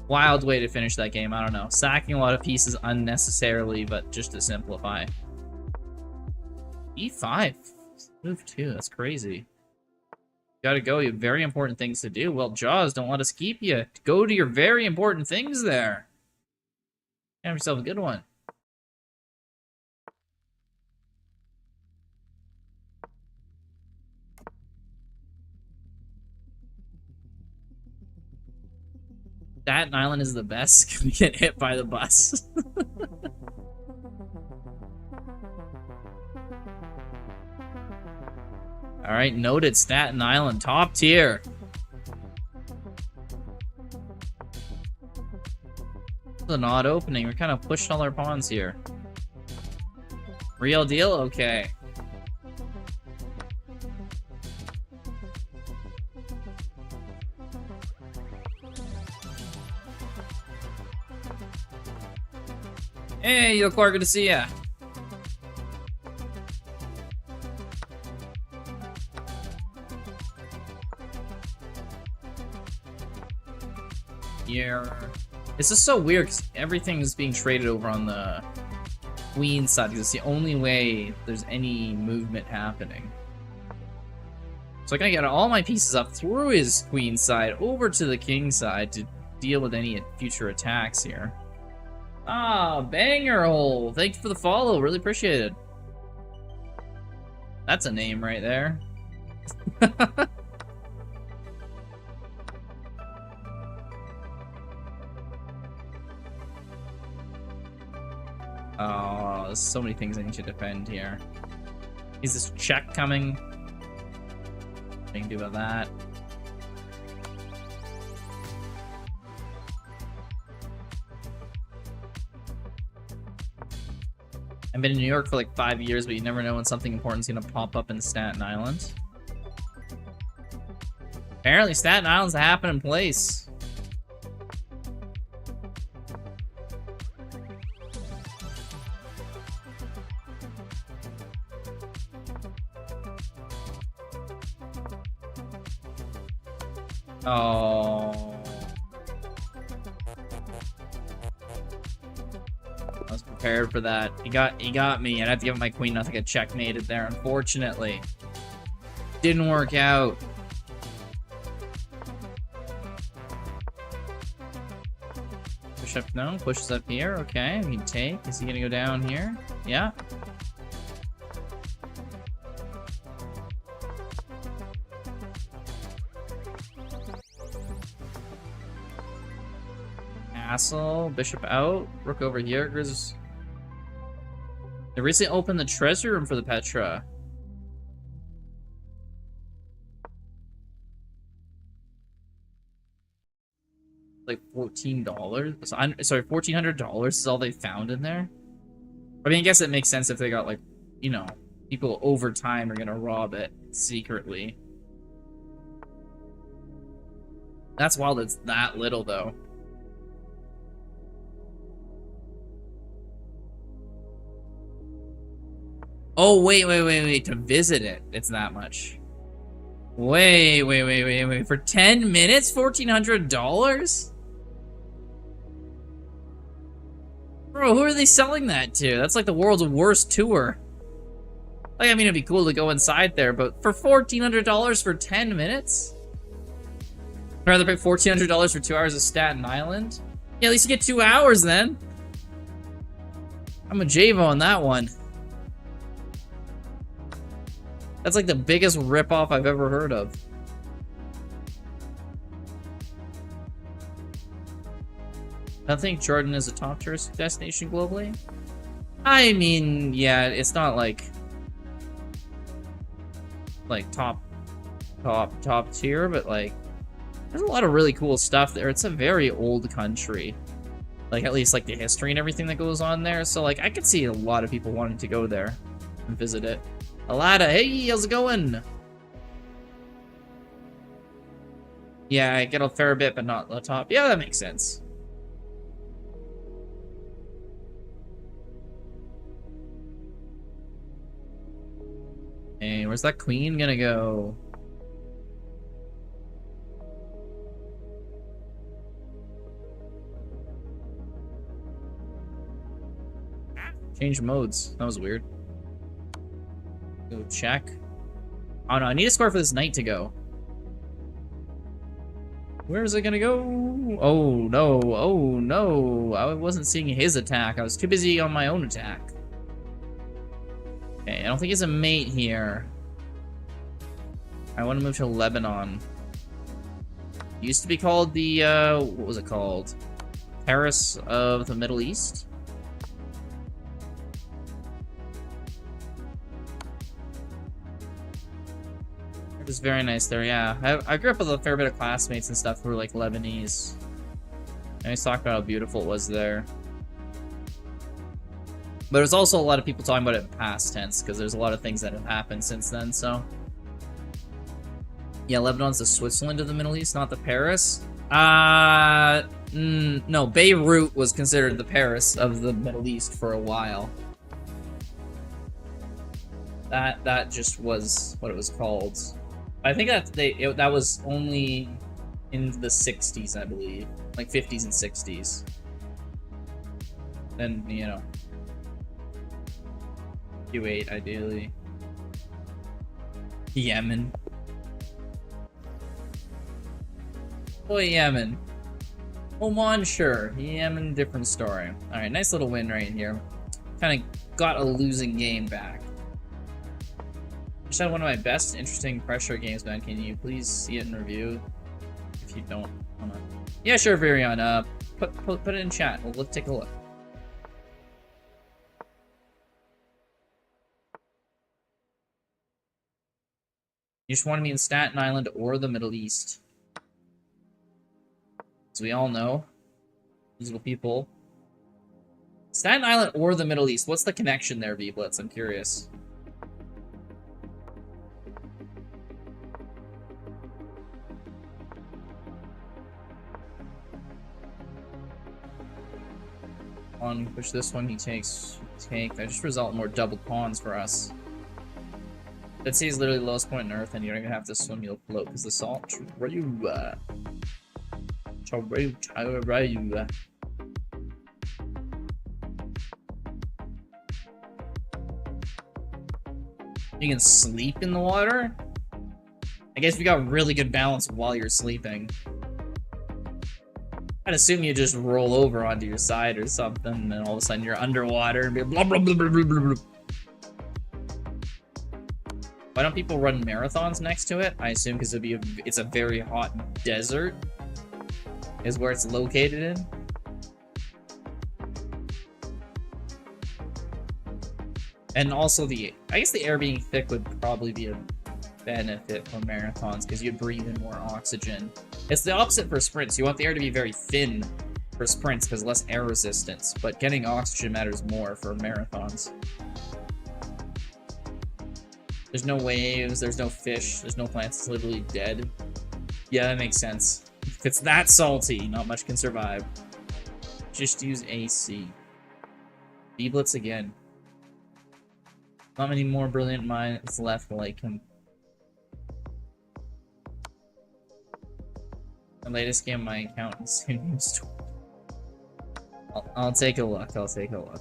wild way to finish that game. I don't know. Sacking a lot of pieces unnecessarily, but just to simplify. E5. Move 2, that's crazy. Gotta go, you have very important things to do. Well, Jaws, don't let us keep you. Go to your very important things there. Have yourself a good one. Staten Island is the best. We get hit by the bus. Alright, noted. Staten Island, top tier. This is an odd opening. We're kind of pushing all our pawns here. Real deal? Okay. Hey, you look good to see ya. Here. This is so weird because everything is being traded over on the queen side because it's the only way there's any movement happening. So I gotta get all my pieces up through his queen side over to the king side to deal with any future attacks here. Ah, banger hole. Thank you for the follow. Really appreciate it. That's a name right there. Oh, there's so many things I need to defend here. Is this check coming? What can do about that? I've been in New York for like 5 years, but you never know when something important is gonna pop up in Staten Island. Apparently, Staten Island's a happening place. Oh. I was prepared for that. He got me. I'd have to give my queen nothing. I checkmated there, unfortunately. Didn't work out. Push up, no, pushes up here, okay. We can take. Is he gonna go down here? Yeah. Castle, bishop out, rook over here. They recently opened the treasure room for the Petra. Like $14. Sorry, $1,400 is all they found in there. I mean, I guess it makes sense if they got, like, you know, people over time are gonna rob it secretly. That's wild. It's that little, though. Oh, wait. To visit it, it's that much. Wait. For 10 minutes, $1,400? Bro, who are they selling that to? That's like the world's worst tour. Like, I mean, it'd be cool to go inside there, but for $1,400 for 10 minutes? I'd rather pay $1,400 for 2 hours of Staten Island? Yeah, at least you get 2 hours then. I'm a Javo on that one. That's like the biggest ripoff I've ever heard of. I think Jordan is a top tourist destination globally. I mean, yeah, it's not like top tier, but like there's a lot of really cool stuff there. It's a very old country. Like, at least like the history and everything that goes on there. So like I could see a lot of people wanting to go there and visit it. Alada, hey, how's it going? Yeah, I get a fair bit, but not the top. Yeah, that makes sense. Hey, where's that queen gonna go? Change modes. That was weird. Go check. Oh no, I need a score for this knight to go. Where is it gonna go? Oh no. I wasn't seeing his attack. I was too busy on my own attack. Okay, I don't think he's a mate here. I want to move to Lebanon. It used to be called the, what was it called? Paris of the Middle East? It was very nice there, yeah. I grew up with a fair bit of classmates and stuff who were, like, Lebanese. I always talked about how beautiful it was there. But there's also a lot of people talking about it in past tense, because there's a lot of things that have happened since then, so... Yeah, Lebanon's the Switzerland of the Middle East, not the Paris. No, Beirut was considered the Paris of the Middle East for a while. That just was what it was called. I think that was only in the 60s, I believe. Like 50s and 60s. Then, you know... Kuwait, ideally. Yemen. Oh, Yemen. Oman, sure. Yemen, different story. Alright, nice little win right here. Kind of got a losing game back. Just had one of my best interesting pressure games, man. Can you please see it in review? If you don't wanna... Yeah, sure, Virion. Put it in chat. Let's take a look. You just want to be in Staten Island or the Middle East. As we all know, these little people. Staten Island or the Middle East. What's the connection there, V-Blitz? I'm curious. On push this one, he takes. Take. That just result in more double pawns for us. That sea is literally the lowest point on Earth, and you don't even have to swim, you'll float, because the salt... You can sleep in the water? I guess we got really good balance while you're sleeping. I'd assume you just roll over onto your side or something, and then all of a sudden you're underwater and be blah blah blah blah blah blah blah. Why don't people run marathons next to it? I assume because it's a very hot desert is where it's located in. And also I guess the air being thick would probably be a benefit for marathons because you'd breathe in more oxygen. It's the opposite for sprints. You want the air to be very thin for sprints because less air resistance, but getting oxygen matters more for marathons. There's no waves, there's no fish, there's no plants, it's literally dead. Yeah, that makes sense. If it's that salty, not much can survive. Just use AC. Blitz again. Not many more brilliant minds left like him. The latest game on my account is I'll take a look, I'll take a look.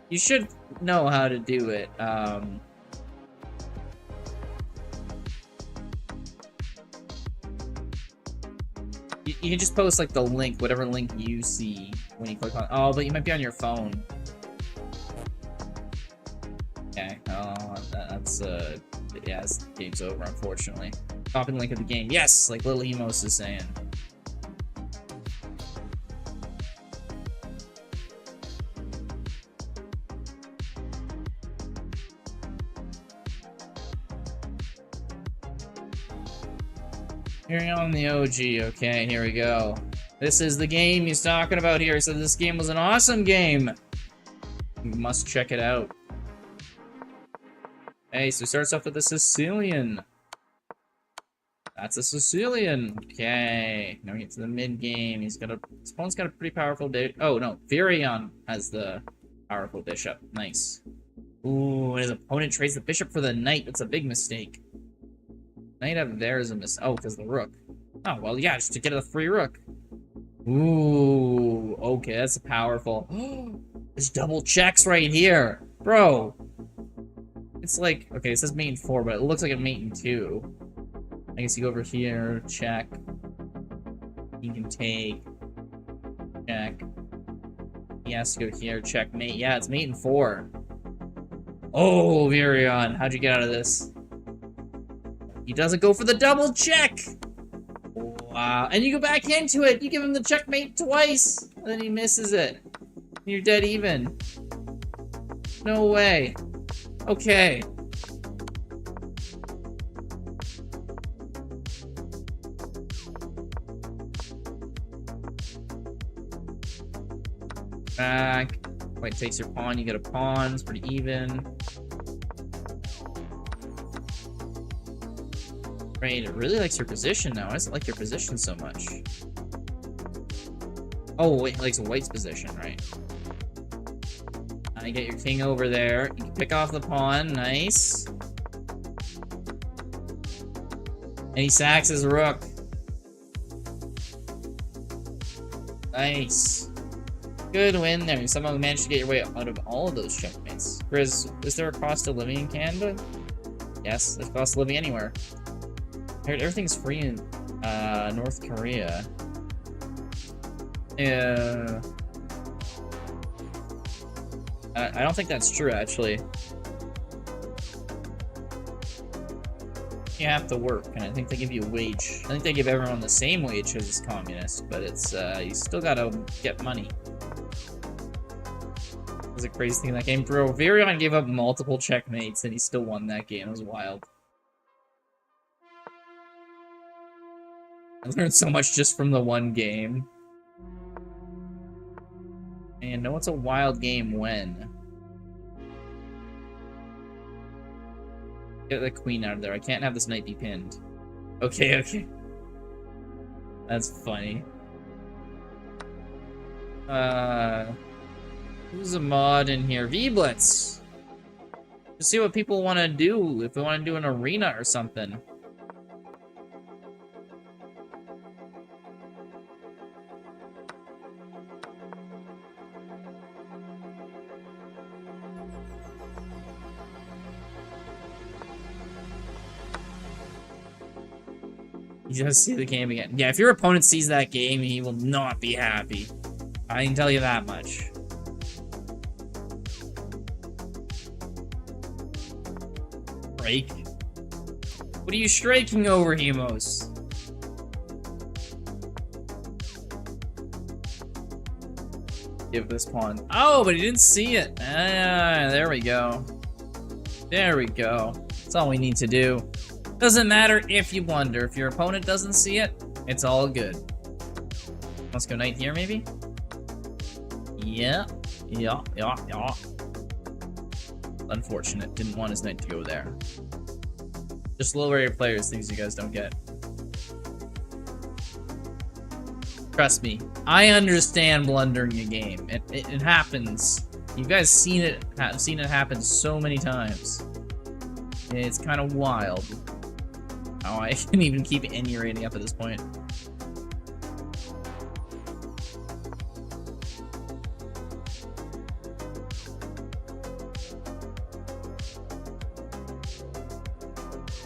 You should know how to do it. You can just post like the link, whatever link you see when you click on. Oh, but you might be on your phone. Okay. Oh, that's yeah, this game's over, unfortunately. Copy the link of the game. Yes, like Little Emos is saying. Here on the OG, okay, here we go. This is the game he's talking about here. He said this game was an awesome game. You must check it out. Hey, so it starts off with the Sicilian. That's a Sicilian. Okay, now we get to the mid-game. His opponent's got a pretty powerful oh no, Virion has the powerful bishop. Nice. Ooh, his opponent trades the bishop for the knight. That's a big mistake. Knight up there is a oh, because the rook. Oh, well, yeah, just to get a free rook. Ooh, okay, that's powerful. There's double checks right here. Bro. It's like, okay, it says mate in 4, but it looks like a mate in 2. I guess you go over here, check. You can take. Check. He has to go here, checkmate. Yeah, it's mate in 4. Oh, Virion, how'd you get out of this? He doesn't go for the double check! Wow, and you go back into it! You give him the checkmate twice! And then he misses it. You're dead even. No way. Okay. Back. White takes your pawn, you get a pawn. It's pretty even. Great, it really likes your position now. Why does it like your position so much? Oh, wait, it likes White's position, right? Now you get your king over there. You can pick off the pawn. Nice. And he sacks his rook. Nice. Good win there. You somehow managed to get your way out of all of those checkmates. Chris, is there a cost of living in Canada? Yes, there's a cost of living anywhere. Everything's free in North Korea. I don't think that's true, actually. You have to work, and I think they give you a wage. I think they give everyone the same wage because it's communist, but it's you still gotta get money. It was a crazy thing in that game. Bro, Virion gave up multiple checkmates, and he still won that game. It was wild. I learned so much just from the one game. And know it's a wild game when. Get the queen out of there. I can't have this knight be pinned. Okay, okay. That's funny. Who's a mod in here? V-Blitz! To see what people want to do, if they want to do an arena or something. You just see the game again. Yeah, if your opponent sees that game, he will not be happy. I can tell you that much. Strike? What are you striking over, Hemos? give this pawn. Oh, but he didn't see it. Ah, there we go. There we go. That's all we need to do. Doesn't matter if you blunder. If your opponent doesn't see it, it's all good. Let's go knight here, maybe? Yeah. Unfortunate. Didn't want his knight to go there. Just low rate players, things you guys don't get. Trust me, I understand blundering a game. It happens. You guys have seen it happen so many times. It's kind of wild. Oh, I can even keep any rating up at this point.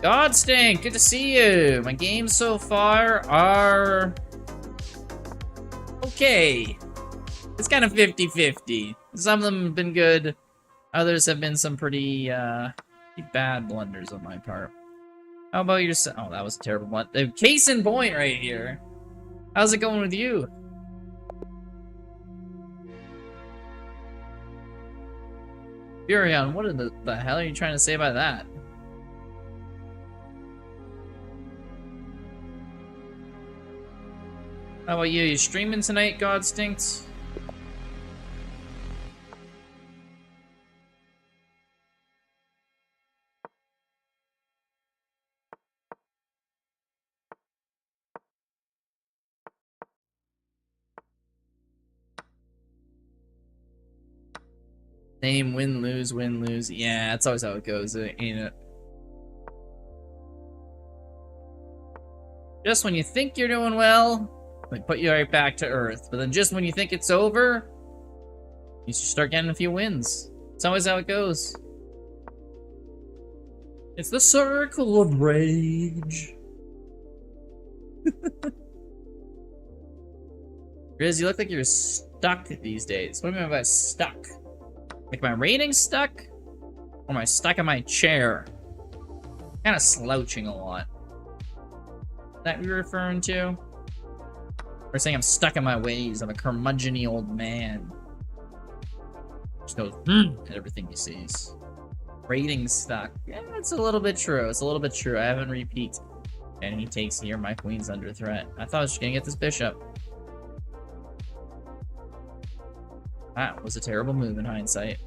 Godstink, good to see you. My games so far are okay. It's kind of 50-50. Some of them have been good. Others have been some pretty bad blunders on my part. How about yourself? Oh, that was a terrible one. The case in point right here. How's it going with you? Furion, what the hell are you trying to say about that? How about you? You streaming tonight, Godstinct? Same, win, lose, win, lose. Yeah, that's always how it goes, ain't it? Just when you think you're doing well, they put you right back to earth. But then just when you think it's over, you start getting a few wins. It's always how it goes. It's the circle of rage. Riz, you look like you're stuck these days. What do you mean by stuck? Like my rating stuck? Or am I stuck in my chair? Kind of slouching a lot. That you're referring to? Or saying I'm stuck in my ways. I'm a curmudgeon-y old man. Just goes at everything he sees. Rating stuck. Yeah, it's a little bit true. It's a little bit true. I haven't repeat. And he takes here. My queen's under threat. I thought I was just gonna get this bishop. That was a terrible move in hindsight.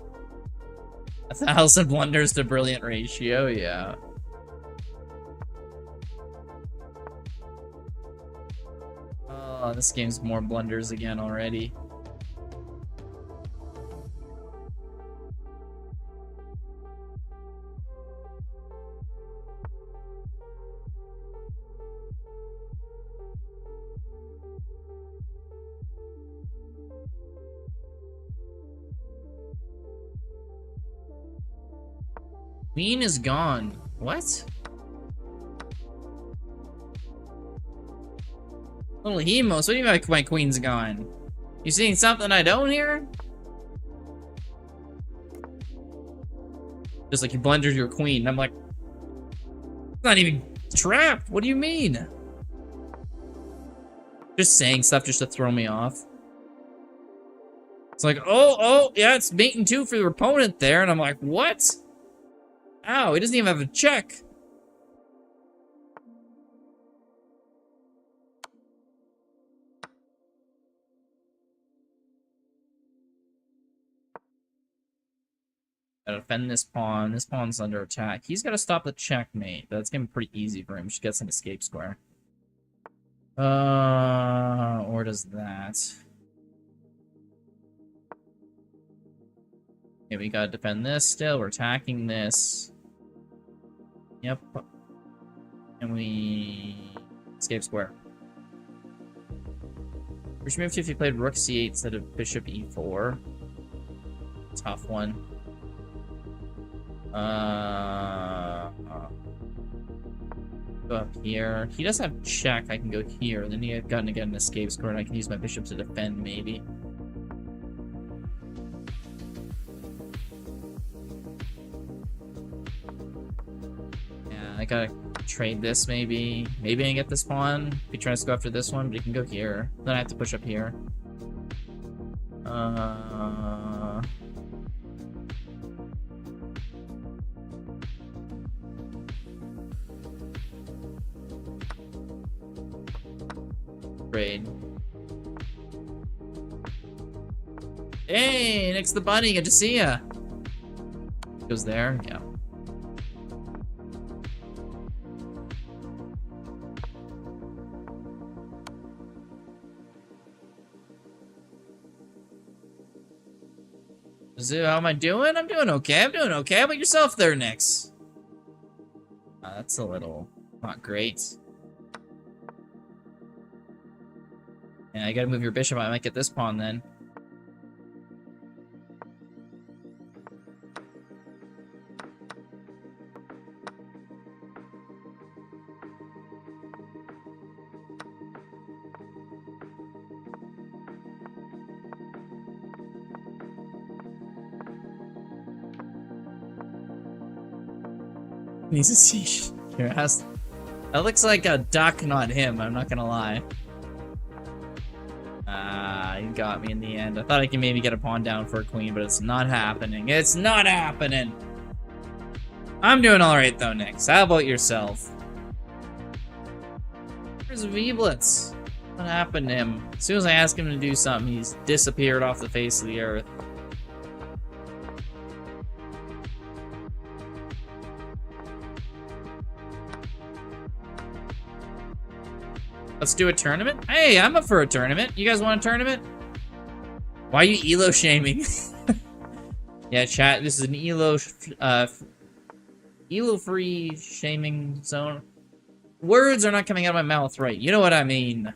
1,000 blunders to brilliant ratio, yeah. Oh, this game's more blunders again already. Queen is gone. What? Little Hemos, what do you mean my queen's gone? You seeing something I don't hear? Just like you blundered your queen. I'm like, it's not even trapped. What do you mean? Just saying stuff just to throw me off. It's like, oh, yeah, it's mate and 2 for your opponent there. And I'm like, what? Ow, he doesn't even have a check. Gotta defend this pawn. This pawn's under attack. He's gotta stop the checkmate. That's gonna be pretty easy for him. She gets an escape square. Or does that. Okay, we gotta defend this still. We're attacking this. Yep. And we escape square. Which move if you played rook c8 instead of bishop e4? Tough one. Go up here. He does have check. I can go here. Then he had gotten to get an escape square, and I can use my bishop to defend, maybe. Yeah, I gotta trade this, maybe. Maybe I can get this pawn. If he tries to go after this one, but he can go here. Then I have to push up here. Trade. Hey, next to the bunny. Good to see ya. Goes there. Yeah. So how am I doing? I'm doing okay. I'm doing okay. How about yourself there, Nix? That's a little not great. Yeah, I gotta move your bishop. I might get this pawn then. Needs to see your ass. That looks like a duck, not him. I'm not gonna lie. He got me in the end. I thought I could maybe get a pawn down for a queen, but it's not happening. It's not happening. I'm doing all right though, Nix. How about yourself? Where's Blitz? What happened to him? As soon as I ask him to do something, he's disappeared off the face of the earth. Let's do a tournament? Hey, I'm up for a tournament. You guys want a tournament? Why are you elo shaming? Yeah, chat, this is an elo-free shaming zone. Words are not coming out of my mouth right. You know what I mean.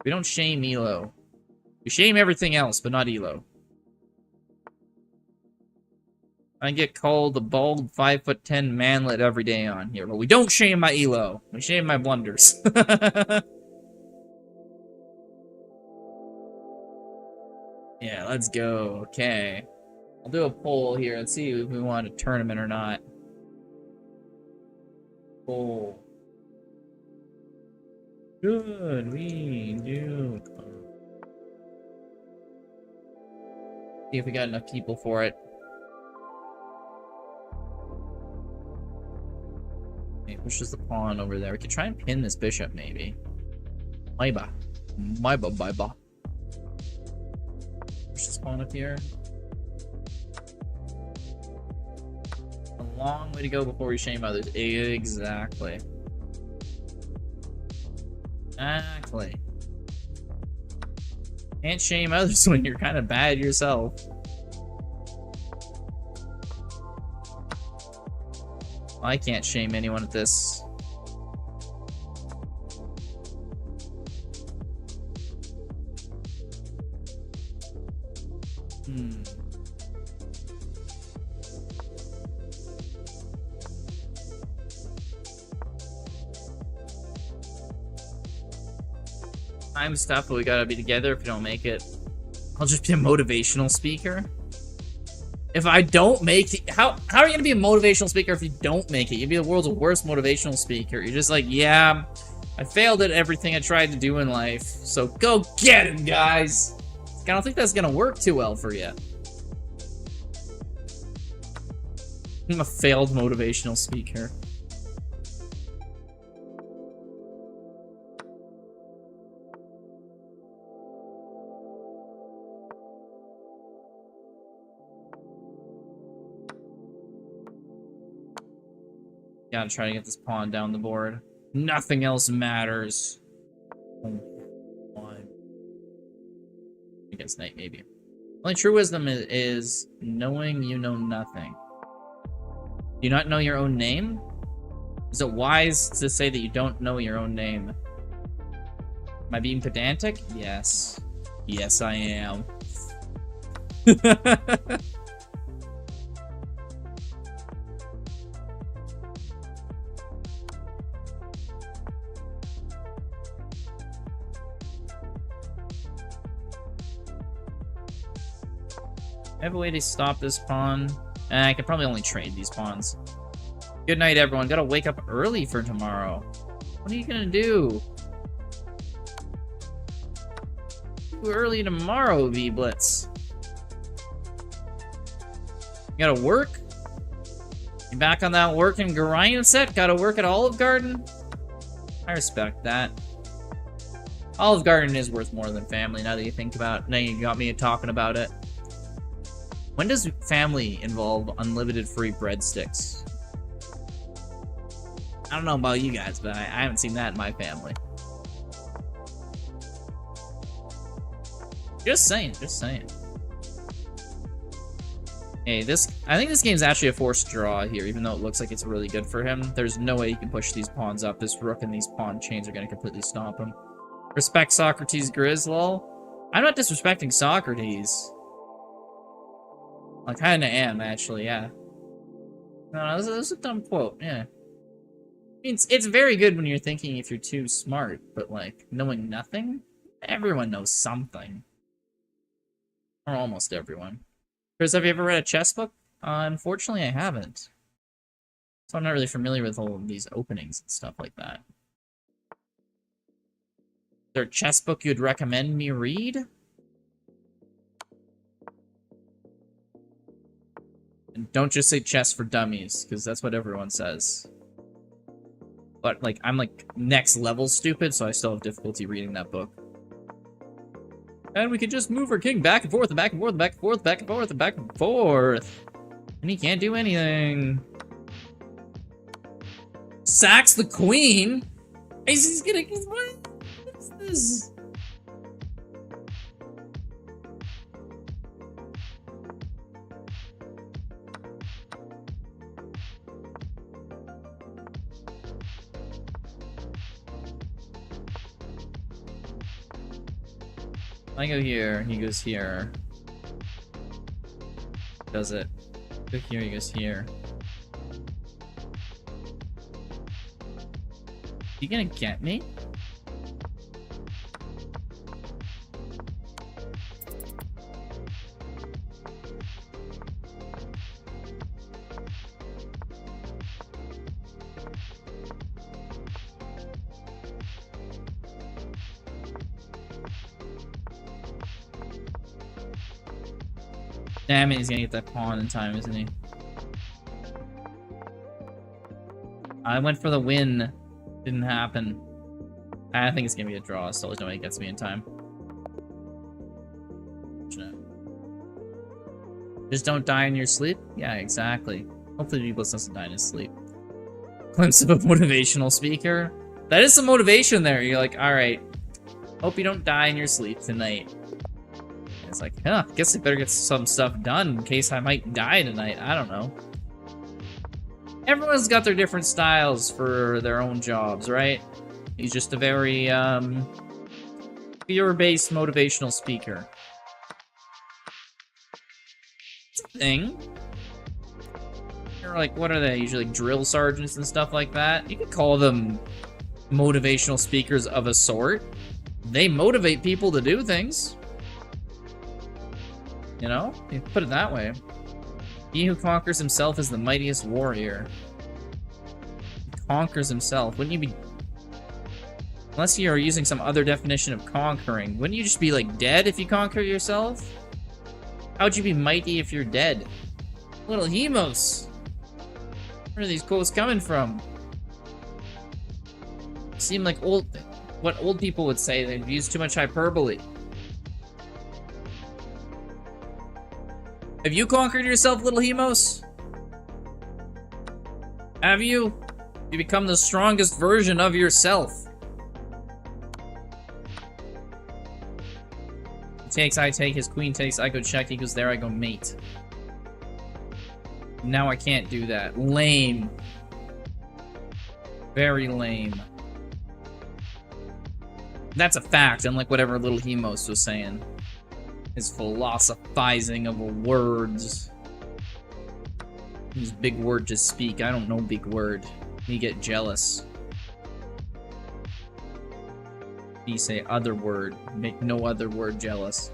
We don't shame elo. We shame everything else, but not elo. I get called the bald 5'10" manlet every day on here, but we don't shame my elo. We shame my blunders. Yeah, let's go. Okay. I'll do a poll here and see if we want a tournament or not. Poll. Good, we do. See if we got enough people for it. Okay, pushes the pawn over there. We could try and pin this bishop, maybe. Maiba. Maiba. Push this pawn up here. A long way to go before we shame others. Exactly. Exactly. Can't shame others when you're kind of bad yourself. I can't shame anyone at this. Time stuff, but we gotta be together if we don't make it. I'll just be a motivational speaker. If I don't make it, how are you gonna be a motivational speaker if you don't make it? You'd be the world's worst motivational speaker. You're just like, yeah, I failed at everything I tried to do in life, so go get him, guys. I don't think that's gonna work too well for you. I'm a failed motivational speaker. Gotta try to get this pawn down the board. Nothing else matters. One. I guess knight, maybe. Only true wisdom is knowing you know nothing. Do you not know your own name? Is it wise to say that you don't know your own name? Am I being pedantic? Yes. Yes, I am. I have a way to stop this pawn. I could probably only trade these pawns. Good night, everyone. Gotta wake up early for tomorrow. What are you gonna do? too early tomorrow, V-Blitz. You gotta work? You back on that work and grind set? Gotta work at Olive Garden? I respect that. Olive Garden is worth more than family, now that you think about it. Now you got me talking about it. When does family involve unlimited free breadsticks? I don't know about you guys, but I haven't seen that in my family. Just saying, just saying. Hey, I think this game's actually a forced draw here, even though it looks like it's really good for him. There's no way he can push these pawns up. This rook and these pawn chains are going to completely stomp him. Respect Socrates Grizz, lol. I'm not disrespecting Socrates. I kinda am, actually, yeah. No, this is a dumb quote, yeah. I mean, it's very good when you're thinking if you're too smart, but, like, knowing nothing? Everyone knows something. Or almost everyone. Chris, have you ever read a chess book? Unfortunately, I haven't. So I'm not really familiar with all of these openings and stuff like that. Is there a chess book you'd recommend me read? And don't just say chess for dummies, because that's what everyone says. But, like, I'm, like, next level stupid, so I still have difficulty reading that book. And we can just move our king back and forth and back and forth and back and forth, back and forth and back and forth. And he can't do anything. Sacks the queen? He's gonna... What is this? I go here, he goes here. Does it. Go here, he goes here. You gonna get me? Damn it, he's gonna get that pawn in time, isn't he? I went for the win. Didn't happen. I think it's gonna be a draw, so there's no way it gets me in time. Just don't die in your sleep? Yeah, exactly. Hopefully people doesn't die in his sleep. Glimpse of a motivational speaker. That is some motivation there. You're like, alright. Hope you don't die in your sleep tonight. It's like, huh, guess I better get some stuff done in case I might die tonight. I don't know. Everyone's got their different styles for their own jobs, right? He's just a very, fear-based motivational speaker. It's a thing. They're like, what are they? Usually like drill sergeants and stuff like that. You could call them motivational speakers of a sort. They motivate people to do things. You know? You put it that way. He who conquers himself is the mightiest warrior. He conquers himself. Wouldn't you be... Unless you are using some other definition of conquering, wouldn't you just be, like, dead if you conquer yourself? How would you be mighty if you're dead? Little Hemos! Where are these quotes coming from? Seem like what old people would say. They'd use too much hyperbole. Have you conquered yourself, little Hemos? Have you? You become the strongest version of yourself. He takes, I take, his queen takes, I go check, he goes there, I go mate. Now I can't do that. Lame. Very lame. That's a fact, unlike whatever little Hemos was saying. His philosophizing of words. Use big word to speak. I don't know big word. You get jealous. You say other word. Make no other word jealous.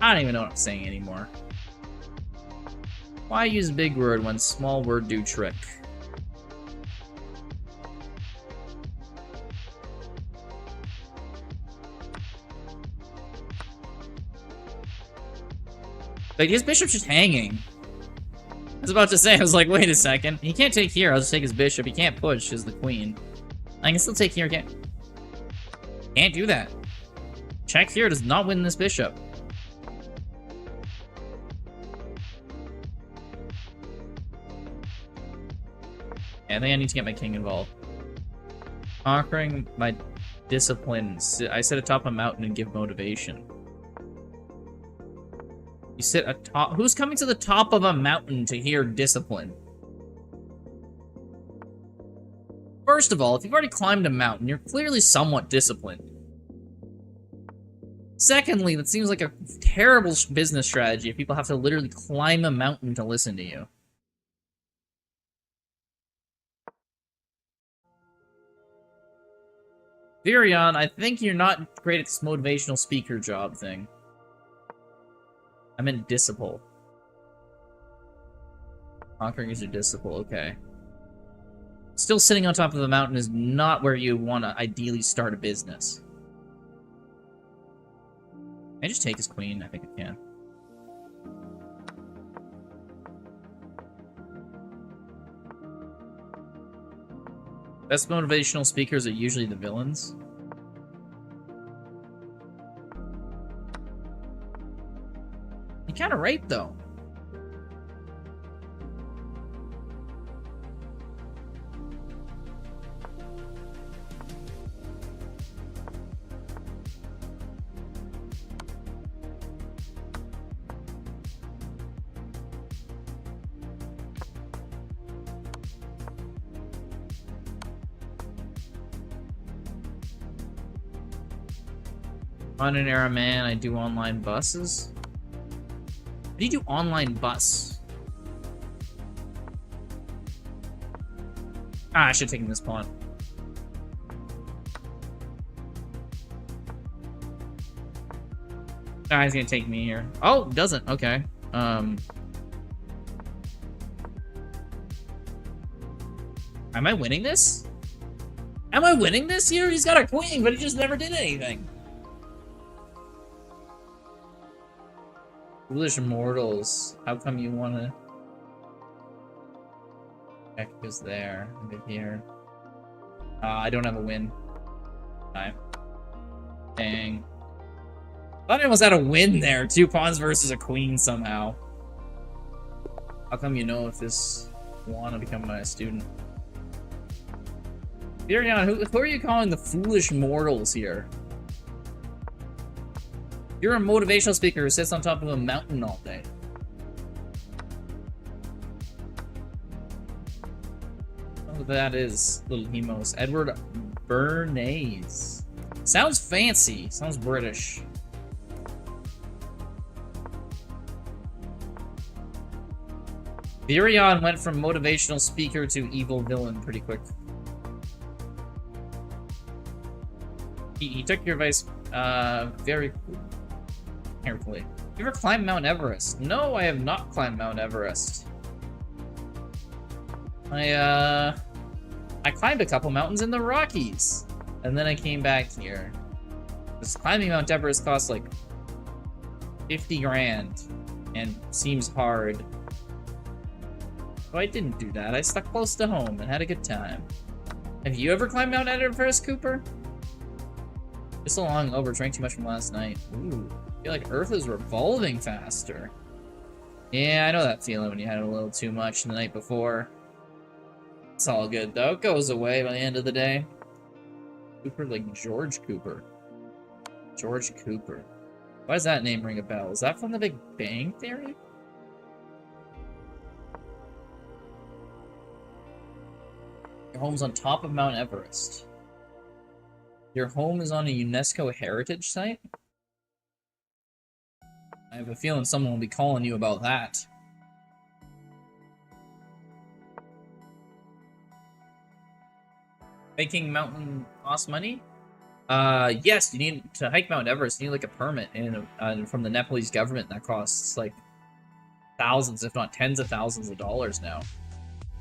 I don't even know what I'm saying anymore. Why use big word when small word do trick? Like, his bishop's just hanging. I was about to say, I was like, wait a second. He can't take here, I'll just take his bishop. He can't push as the queen. I can still take here, can't do that. Check here does not win this bishop. Yeah, I think I need to get my king involved. Conquering my discipline. I sit atop a mountain and give motivation. You sit atop... Who's coming to the top of a mountain to hear discipline? First of all, if you've already climbed a mountain, you're clearly somewhat disciplined. Secondly, that seems like a terrible business strategy if people have to literally climb a mountain to listen to you. Virion, I think you're not great at this motivational speaker job thing. I meant disciple. Conquering is your disciple, okay. Still sitting on top of the mountain is not where you want to ideally start a business. Can I just take his queen? I think I can. Best motivational speakers are usually the villains. You're kind of right, though. On an era, man, I do online buses. How do you do online bus? Ah, I should have taken this pawn. Ah, he's gonna take me here. Oh, doesn't. Okay. Am I winning this? Am I winning this here? He's got a queen, but he just never did anything. Foolish mortals. How come you wanna... Heck is there. Move here. I don't have a win. Time. Dang. Thought I almost had a win there. 2 pawns versus a queen somehow. How come you know if this wanna become my student? Virion, who are you calling the foolish mortals here? You're a motivational speaker who sits on top of a mountain all day. Oh, that is little Hemos. Edward Bernays. Sounds fancy. Sounds British. Virion went from motivational speaker to evil villain pretty quick. He took your advice very carefully. You ever climbed Mount Everest? No, I have not climbed Mount Everest. I climbed a couple mountains in the Rockies, and then I came back here. Because climbing Mount Everest costs like 50 grand, and seems hard. So I didn't do that. I stuck close to home and had a good time. Have you ever climbed Mount Everest, Cooper? Just so long over, drank too much from last night. Ooh, I feel like Earth is revolving faster. Yeah, I know that feeling when you had a little too much the night before. It's all good though, it goes away by the end of the day. Cooper like George Cooper. George Cooper. Why does that name ring a bell? Is that from the Big Bang Theory? Your home's on top of Mount Everest. Your home is on a UNESCO heritage site? I have a feeling someone will be calling you about that. Hiking mountain costs money? Yes, you need to hike Mount Everest, you need like a permit and from the Nepalese government that costs like thousands, if not tens of thousands of dollars now.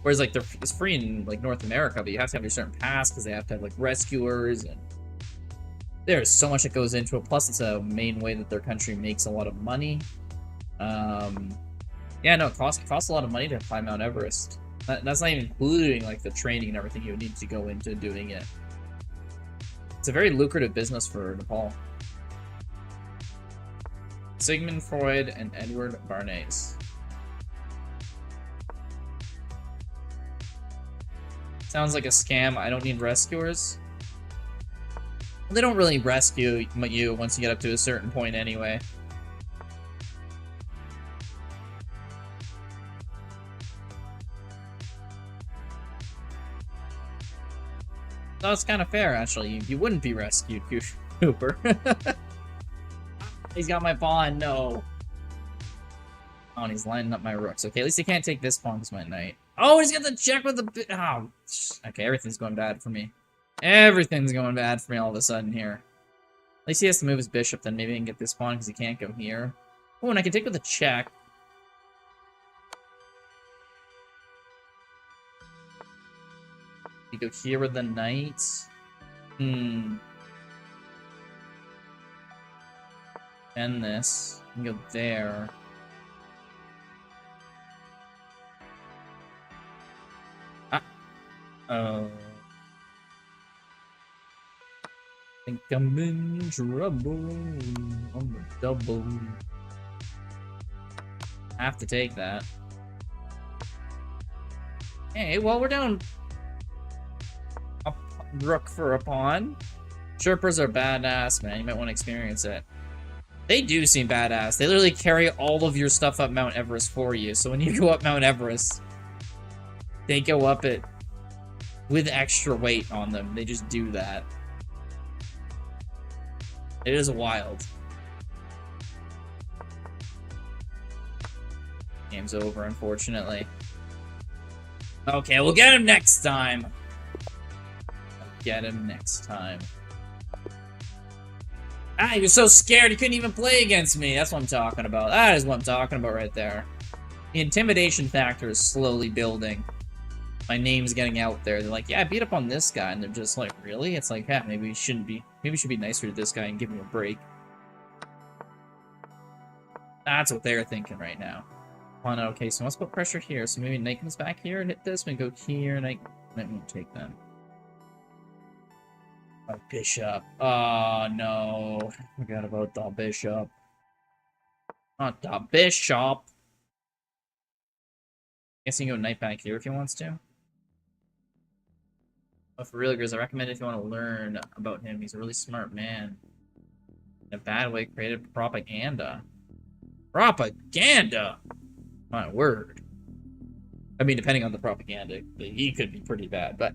Whereas like it's free in like North America, but you have to have your certain pass because they have to have like rescuers and there's so much that goes into it. Plus, it's a main way that their country makes a lot of money. Yeah, no, it costs a lot of money to climb Mount Everest. That's not even including like the training and everything you would need to go into doing it. It's a very lucrative business for Nepal. Sigmund Freud and Edward Bernays. Sounds like a scam. I don't need rescuers. They don't really rescue you once you get up to a certain point anyway. So it's kind of fair, actually. You wouldn't be rescued, Cooper. He's got my pawn, no. Oh, and he's lining up my rooks. Okay, at least he can't take this pawn because my knight. Oh, he's got the check with the... Oh, okay, everything's going bad for me. Everything's going bad for me all of a sudden here. At least he has to move his bishop, then maybe I can get this pawn because he can't go here. Oh, and I can take with a check. You go here with the knight. And this. You can go there. Oh. Think I'm in trouble on the double. I have to take that. Hey, well, we're down a rook for a pawn. Sherpas are badass, man. You might want to experience it. They do seem badass. They literally carry all of your stuff up Mount Everest for you. So when you go up Mount Everest, they go up it with extra weight on them. They just do that. It is wild. Game's over, unfortunately. Okay, we'll get him next time. Get him next time. Ah, he was so scared he couldn't even play against me. That's what I'm talking about. That is what I'm talking about right there. The intimidation factor is slowly building. My name's getting out there. They're like, yeah, I beat up on this guy. And they're just like, really? It's like, yeah, maybe we shouldn't be. Maybe we should be nicer to this guy and give him a break. That's what they're thinking right now. Oh, no, okay, so let's put pressure here. So maybe knight comes back here and hit this. We go here, and knight won't take them. Oh, bishop. Oh, no. Forgot about the bishop. Not the bishop. Guess you can go knight back here if he wants to. But for real, guys, I recommend if you want to learn about him. He's a really smart man. In a bad way, created propaganda. Propaganda! My word. I mean, depending on the propaganda, he could be pretty bad, but...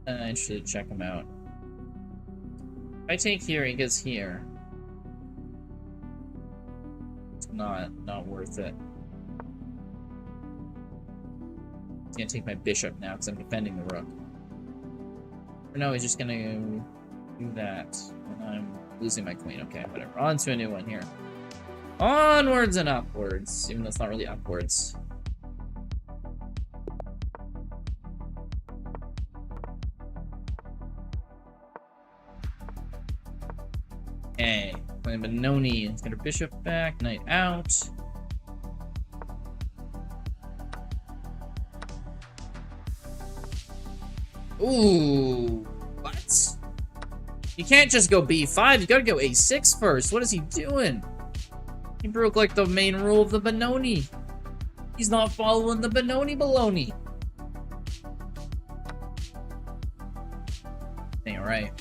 interested to check him out. If I take here, he goes here. It's not worth it. He's gonna take my bishop now because I'm defending the rook. Or no, he's just gonna do that. And I'm losing my queen. Okay, whatever. On to a new one here. Onwards and upwards. Even though it's not really upwards. Okay. Playing Benoni. Let's get her bishop back. Knight out. Ooh. What? You can't just go b5. You gotta go a6 first. What is he doing? He broke like the main rule of the Benoni. He's not following the Benoni baloney. Ain't right.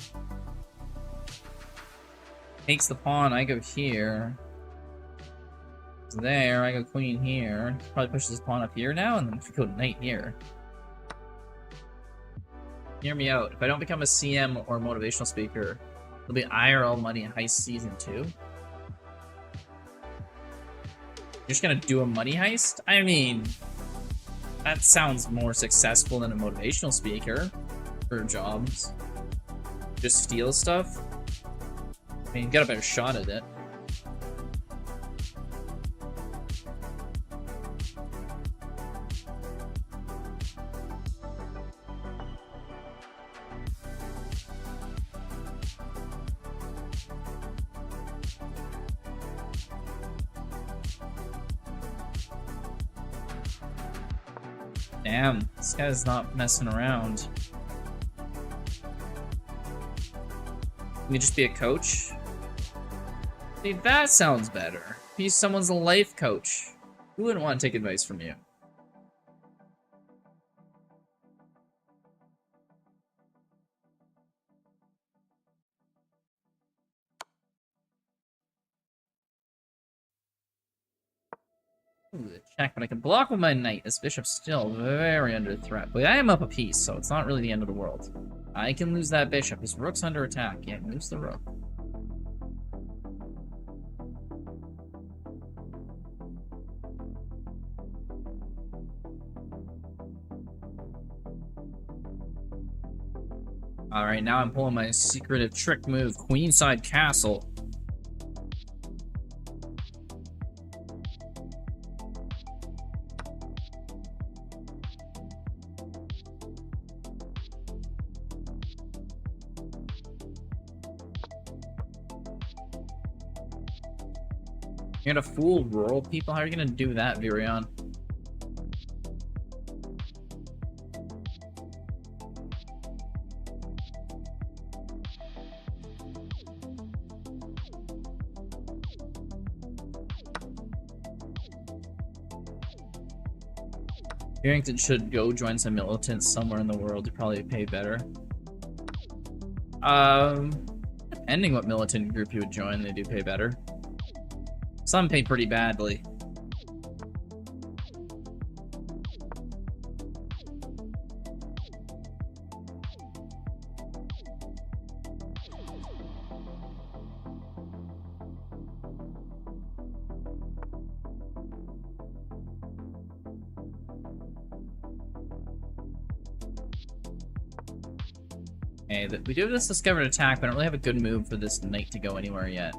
Takes the pawn. I go here. It's there. I go queen here. Probably pushes his pawn up here now, and then go knight here. Hear me out. If I don't become a CM or motivational speaker, there'll be IRL money in Heist Season 2. You're just gonna do a money heist? I mean, that sounds more successful than a motivational speaker for jobs. Just steal stuff? I mean, you got a better shot at it. Damn, this guy's not messing around. Can we just be a coach? See, that sounds better. He's someone's a life coach. Who wouldn't want to take advice from you? Ooh, check, but I can block with my knight. This bishop's still very under threat. But I am up a piece, so it's not really the end of the world. I can lose that bishop. His rook's under attack. Yeah, lose the rook. Alright, now I'm pulling my secretive trick move, Queenside Castle. You're gonna fool rural people? How are you gonna do that, Virion? Harrington should go join some militants somewhere in the world to probably pay better. Depending what militant group you would join, they do pay better. Some pay pretty badly. Okay, we do have this discovered attack, but I don't really have a good move for this knight to go anywhere yet.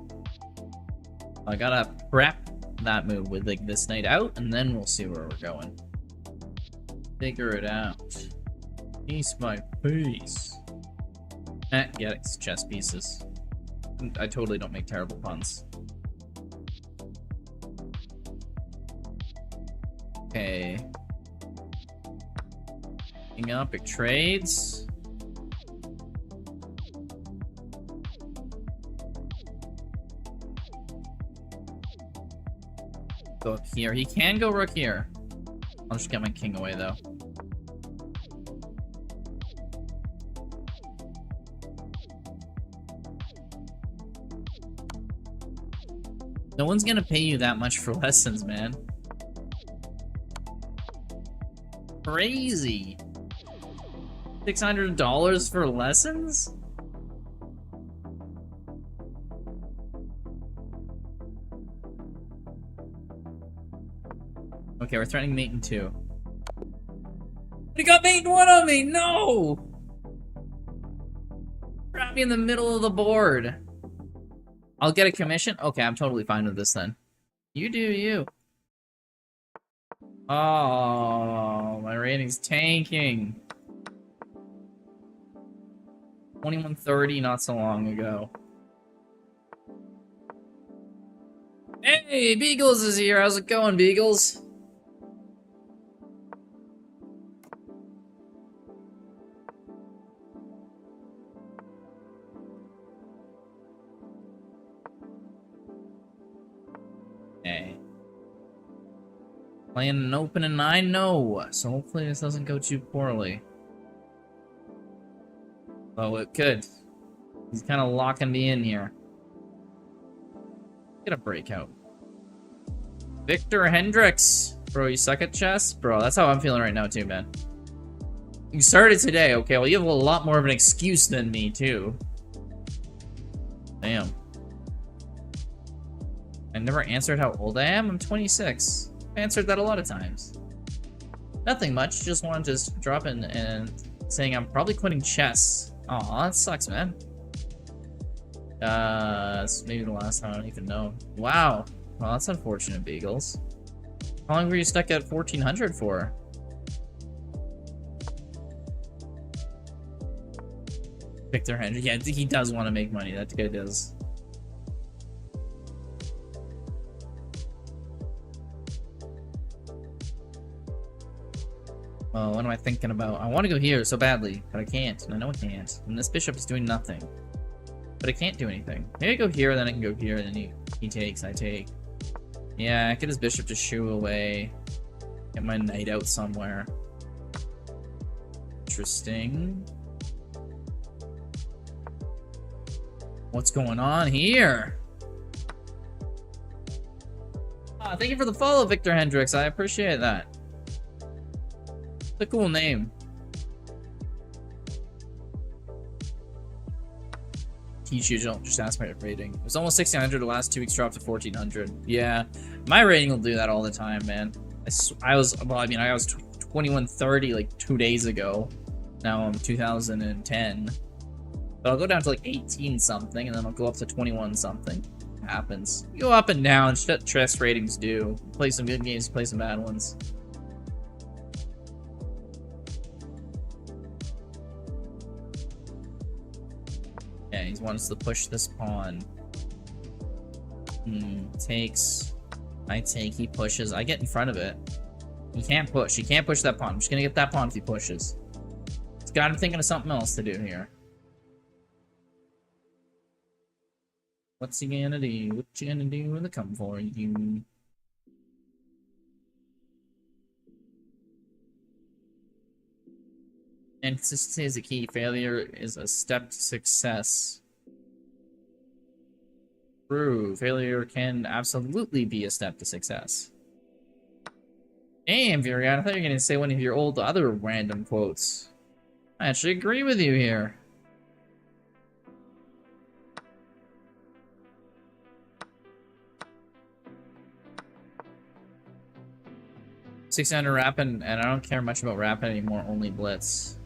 I gotta prep that move with like this knight out, and then we'll see where we're going. Figure it out. Piece by piece. Get it, chess pieces. I totally don't make terrible puns. Okay. King up, big trades. Go up here. He can go rook here. I'll just get my king away, though. No one's gonna pay you that much for lessons, man. Crazy. $600 for lessons? Okay, we're threatening mate in 2. But he got mate in 1 on me! No! Grab me in the middle of the board. I'll get a commission? Okay, I'm totally fine with this then. You do you. Oh, my rating's tanking. 2130 not so long ago. Hey, Beagles is here. How's it going, Beagles? Okay. Playing an open and 9? No. So hopefully this doesn't go too poorly. Oh, it could. He's kind of locking me in here. Get a breakout. Victor Hendricks. Bro, you suck at chess? Bro, that's how I'm feeling right now too, man. You started today, okay? Well, you have a lot more of an excuse than me, too. Damn. I never answered how old I am. I'm 26. I answered that a lot of times. Nothing much. Just wanted to drop in and saying I'm probably quitting chess. Aw, that sucks, man. It's maybe the last time. I don't even know. Wow. Well, that's unfortunate, Beagles. How long were you stuck at 1400 for? Victor Henry. Yeah, he does want to make money. That guy does. Oh, what am I thinking about? I want to go here so badly, but I can't, and I know I can't. And this bishop is doing nothing. But I can't do anything. Maybe I go here, then I can go here, and then he takes, I take. Yeah, I get his bishop to shoo away. Get my knight out somewhere. Interesting. What's going on here? Thank you for the follow, Victor Hendricks. I appreciate that. It's a cool name. Teach you, don't just ask my rating. It was almost 1600 the last 2 weeks, dropped to 1400. Yeah, my rating will do that all the time, man. I was 2130 like 2 days ago. Now I'm 2010. But I'll go down to like 18 something, and then I'll go up to 21 something. It happens. You go up and down, chess ratings do. Play some good games, play some bad ones. Yeah, he wants to push this pawn. Takes. I take, he pushes. I get in front of it. He can't push. He can't push that pawn. I'm just gonna get that pawn if he pushes. It's got him thinking of something else to do here. What's he gonna do? What you gonna do when they come for you? And consistency is a key. Failure is a step to success. True. Failure can absolutely be a step to success. Damn, Virion, I thought you were going to say one of your old other random quotes. I actually agree with you here. $600 rapping, and I don't care much about rapping anymore, only Blitz.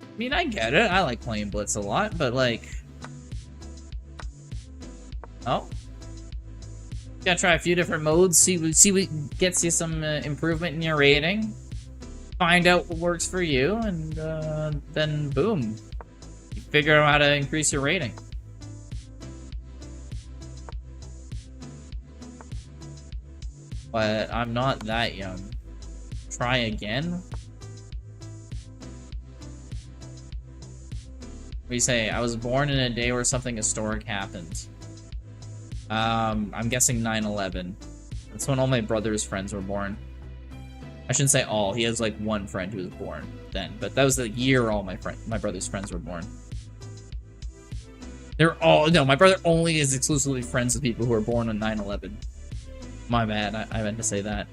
I mean, I get it. I like playing Blitz a lot, but like... Oh? Gotta try a few different modes, see what gets you some improvement in your rating. Find out what works for you, and then boom. You figure out how to increase your rating. But I'm not that young. Try again? What do you say? I was born in a day where something historic happened. I'm guessing 9/11. That's when all my brother's friends were born. I shouldn't say all. He has like one friend who was born then, but that was the year all my brother's friends were born. They're all no. My brother only is exclusively friends with people who were born on 9/11. My bad. I meant to say that.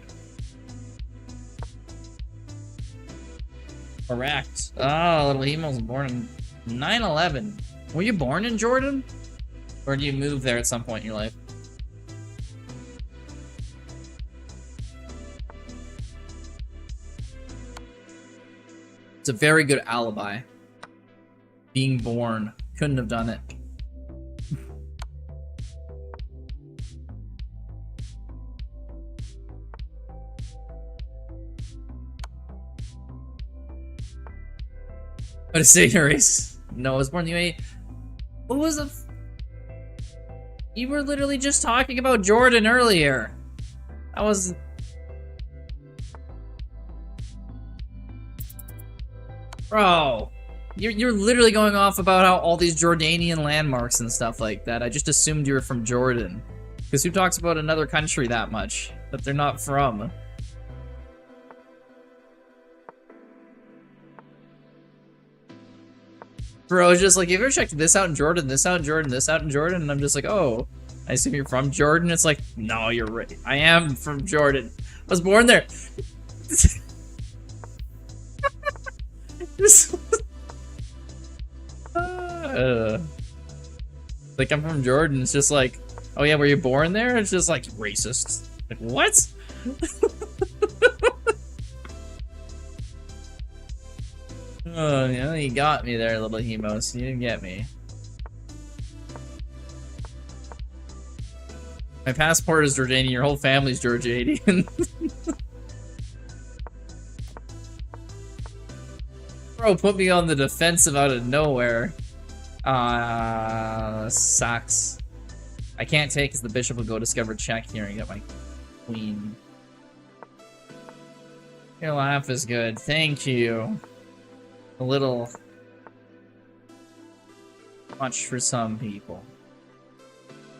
Correct. Oh, little emo was born on 9/11. Were you born in Jordan? Or do you move there at some point in your life? It's a very good alibi. Being born. Couldn't have done it. What a senior race. No, I was born in the UAE. What was the... You were literally just talking about Jordan earlier. That was... Bro. You're literally going off about how all these Jordanian landmarks and stuff like that. I just assumed you were from Jordan. Because who talks about another country that much that they're not from? Bro, it's just like, have you ever checked this out in Jordan, this out in Jordan, this out in Jordan? And I'm just like, oh, I assume you're from Jordan. It's like, no, you're right. I am from Jordan. I was born there. Like, I'm from Jordan. It's just like, oh yeah, were you born there? It's just like, racist. Like, what? Oh, yeah, you got me there, little Hemos. You didn't get me. My passport is Jordanian. Your whole family's Jordanian. Bro, put me on the defensive out of nowhere. Sucks. I can't take because the bishop will go discover check here and get my queen. Your laugh is good. Thank you. A little much for some people.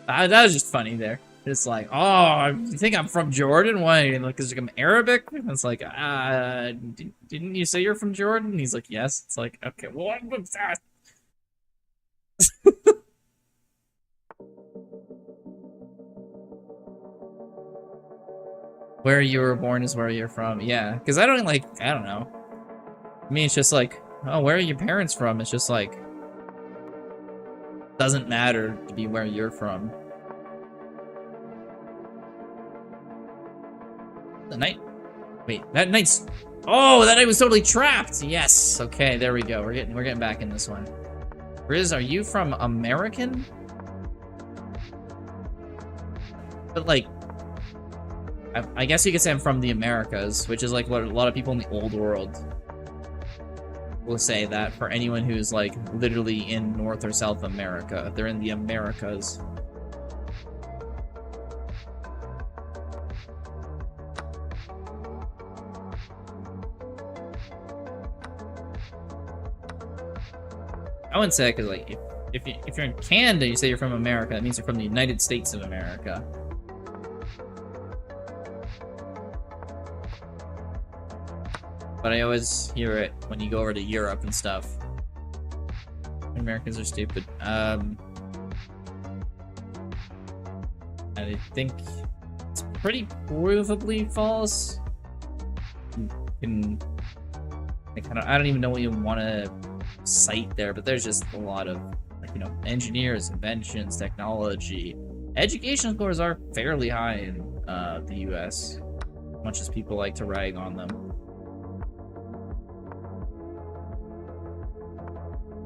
That was just funny there. It's like, oh, you think I'm from Jordan? Why? Because I'm Arabic? And it's like, didn't you say you're from Jordan? And he's like, yes. It's like, okay, well, what's that? Where you were born is where you're from. Yeah, because I don't know. I mean, it's just like, oh, where are your parents from? It's just like, doesn't matter to be where you're from. The knight? Wait, that knight's... Oh, that knight was totally trapped! Yes! Okay, there we go. We're getting back in this one. Riz, are you from American? But, like... I guess you could say I'm from the Americas, which is, like, what a lot of people in the old world will say that for anyone who's, like, literally in North or South America. They're in the Americas. I wouldn't say it because, like, if you're in Canada, you say you're from America, that means you're from the United States of America. But I always hear it when you go over to Europe and stuff. Americans are stupid. I think it's pretty provably false. I don't even know what you want to cite there, but there's just a lot of, like, you know, engineers, inventions, technology. Education scores are fairly high in the US, much as people like to rag on them.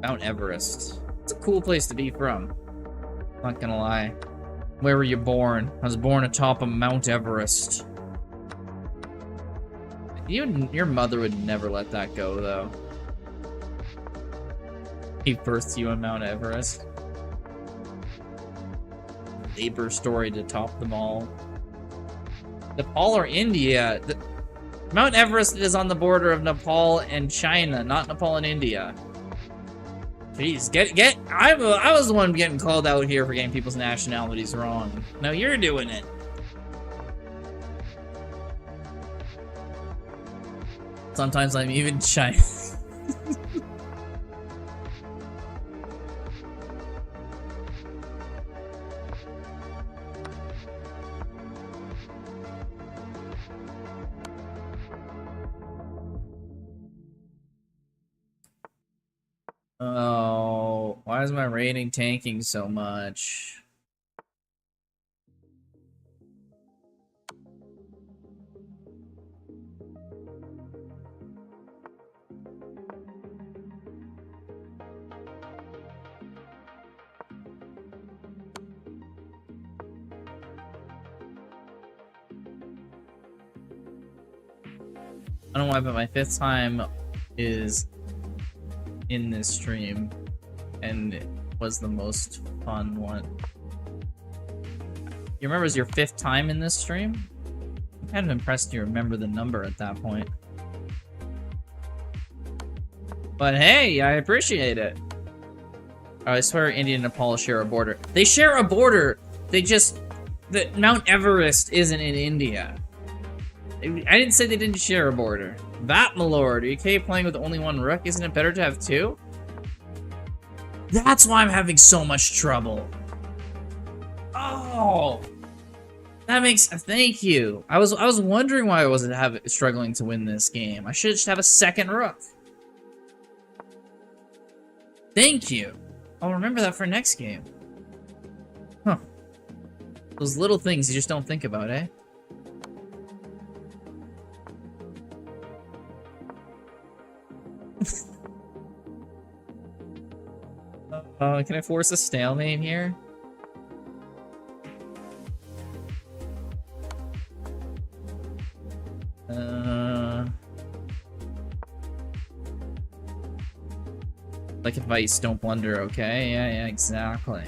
Mount Everest. It's a cool place to be from. Not gonna lie. Where were you born? I was born atop of Mount Everest. Your mother would never let that go, though. He birthed you on Mount Everest. Labor story to top them all. Nepal or India? Mount Everest is on the border of Nepal and China, not Nepal and India. Jeez, I was the one getting called out here for getting people's nationalities wrong. Now you're doing it. Sometimes I'm even Chinese. Oh, why is my rating tanking so much? I don't know why, but my 5th time is in this stream, and it was the most fun one. You remember it was your 5th time in this stream? I'm kind of impressed you remember the number at that point. But hey, I appreciate it. I swear India and Nepal share a border. They share a border! That Mount Everest isn't in India. I didn't say they didn't share a border. That, my lord, are you okay playing with only one rook? Isn't it better to have 2? That's why I'm having so much trouble. Oh, that makes. Thank you. I was wondering why I wasn't struggling to win this game. I should just have a 2nd rook. Thank you. I'll remember that for next game. Huh. Those little things you just don't think about, eh? Can I force a stalemate here? Like advice, don't blunder, okay? Yeah, exactly.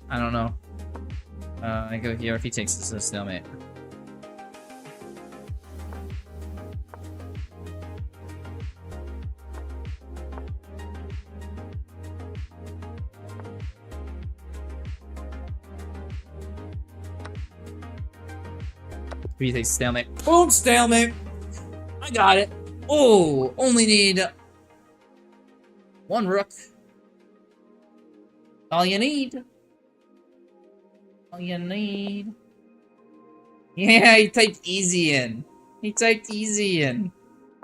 I don't know. I go here if he takes this as a stalemate. If he takes stalemate. Boom! Stalemate! I got it! Oh! Only need one rook. All you need. All you need. Yeah, he typed easy in. He typed easy in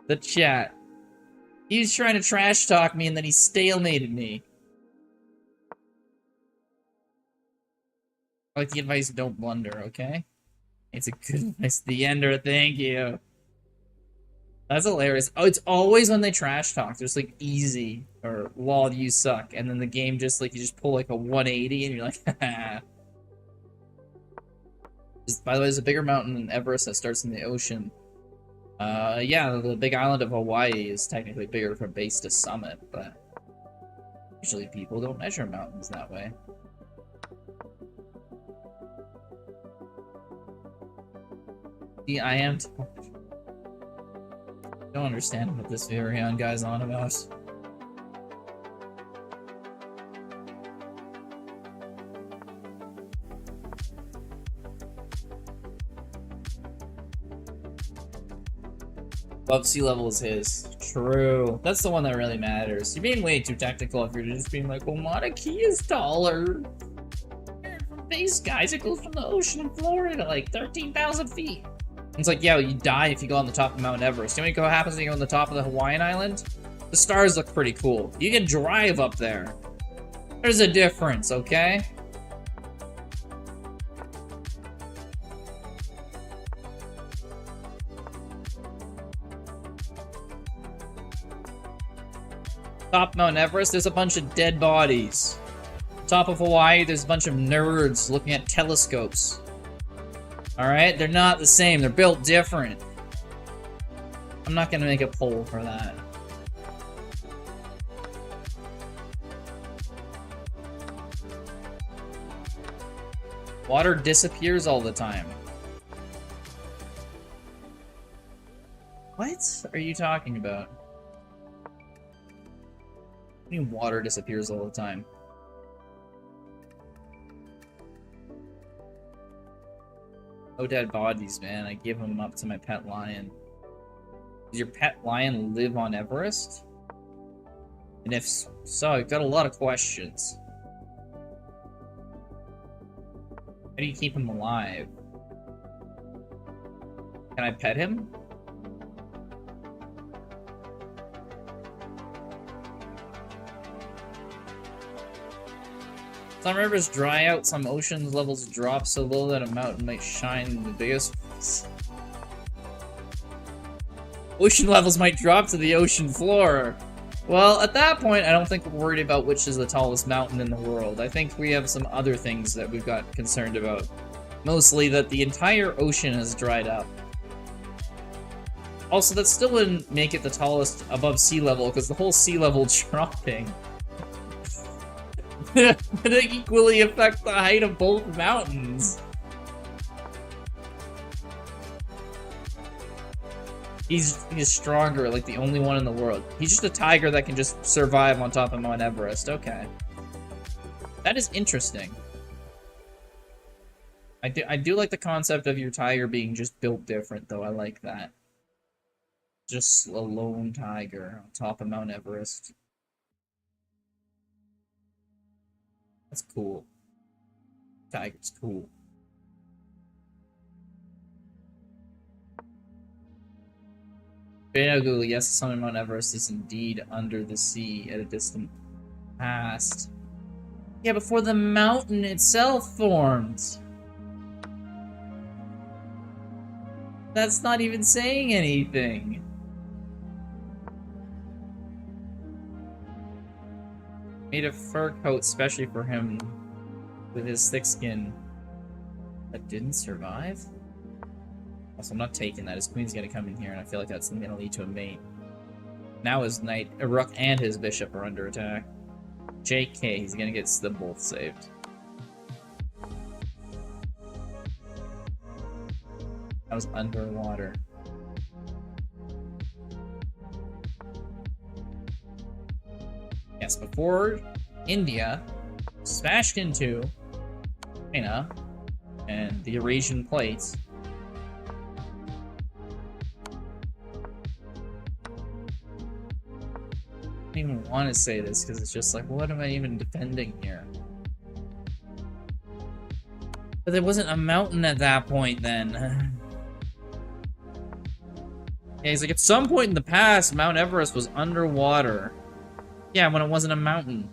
the chat. He was trying to trash talk me and then he stalemated me. I like the advice, don't blunder, okay? It's a good advice. The ender, thank you. That's hilarious. Oh, it's always when they trash talk. There's like easy or lol, you suck. And then the game just like, you just pull like a 180 and you're like, haha. By the way, there's a bigger mountain than Everest that starts in the ocean. Yeah, the big island of Hawaii is technically bigger from base to summit, but usually people don't measure mountains that way. See, I am don't understand what this Virion guy's on about. Above sea level is his. True. That's the one that really matters. You're being way too technical if you're just being like, well, Mauna Kea is taller. From base, guys, it goes from the ocean floor to like 13,000 feet. It's like, yeah, well, you die if you go on the top of Mount Everest. You know what happens when you go on the top of the Hawaiian island? The stars look pretty cool. You can drive up there. There's a difference, okay? Top of Mount Everest, there's a bunch of dead bodies. Top of Hawaii, there's a bunch of nerds looking at telescopes. Alright? They're not the same. They're built different. I'm not gonna make a poll for that. Water disappears all the time. What are you talking about? What do you mean water disappears all the time? No dead bodies, man. I give them up to my pet lion. Does your pet lion live on Everest? And if so, I've got a lot of questions. How do you keep him alive? Can I pet him? Some rivers dry out, some ocean levels drop so low that a mountain might shine the biggest. Ocean levels might drop to the ocean floor. Well, at that point, I don't think we're worried about which is the tallest mountain in the world. I think we have some other things that we've got concerned about. Mostly that the entire ocean has dried up. Also, that still wouldn't make it the tallest above sea level, because the whole sea level dropping would equally affect the height of both mountains. He's stronger, like the only one in the world. He's just a tiger that can just survive on top of Mount Everest. Okay. That is interesting. I do like the concept of your tiger being just built different, though. I like that. Just a lone tiger on top of Mount Everest. That's cool. Tiger's cool. Google, yes, the summit of Mount Everest is indeed under the sea at a distant past. Yeah, before the mountain itself formed. That's not even saying anything. Made a fur coat especially for him with his thick skin that didn't survive? Also, I'm not taking that. His queen's gonna come in here, and I feel like that's gonna lead to a mate. Now his knight, Rook, and his bishop are under attack. JK, he's gonna get them both saved. I was underwater. Yes, before India smashed into China and the Eurasian plates. I don't even want to say this because it's just like, what am I even defending here? But there wasn't a mountain at that point then. Yeah, he's like, at some point in the past, Mount Everest was underwater. Yeah, when it wasn't a mountain.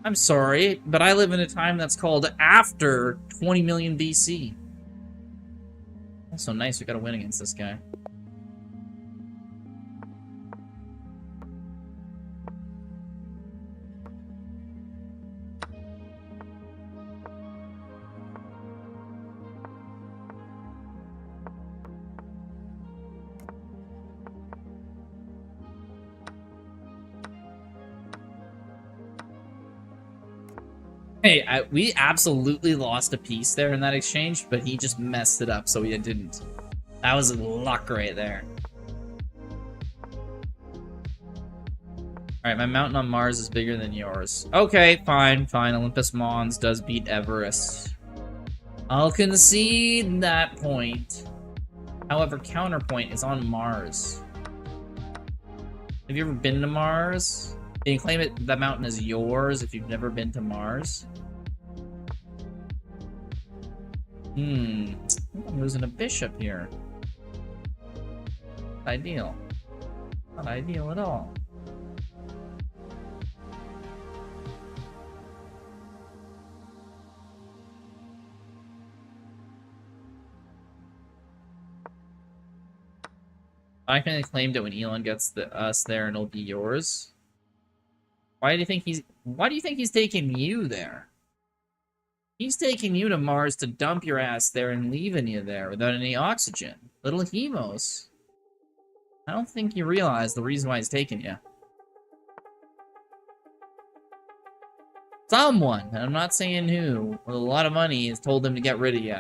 I'm sorry, but I live in a time that's called after 20 million BC. Also nice, we got a win against this guy. Hey, we absolutely lost a piece there in that exchange, but he just messed it up, so we didn't. That was luck right there. Alright, my mountain on Mars is bigger than yours. Okay, fine, fine. Olympus Mons does beat Everest. I'll concede that point. However, Counterpoint is on Mars. Have you ever been to Mars? Can you claim that mountain is yours if you've never been to Mars? I'm losing a bishop here. Not ideal. Not ideal at all. I can claim it when Elon gets us there and it'll be yours. Why do you think he's taking you there? He's taking you to Mars to dump your ass there and leaving you there without any oxygen. Little Hemos. I don't think you realize the reason why he's taking you. Someone, and I'm not saying who, with a lot of money has told them to get rid of you.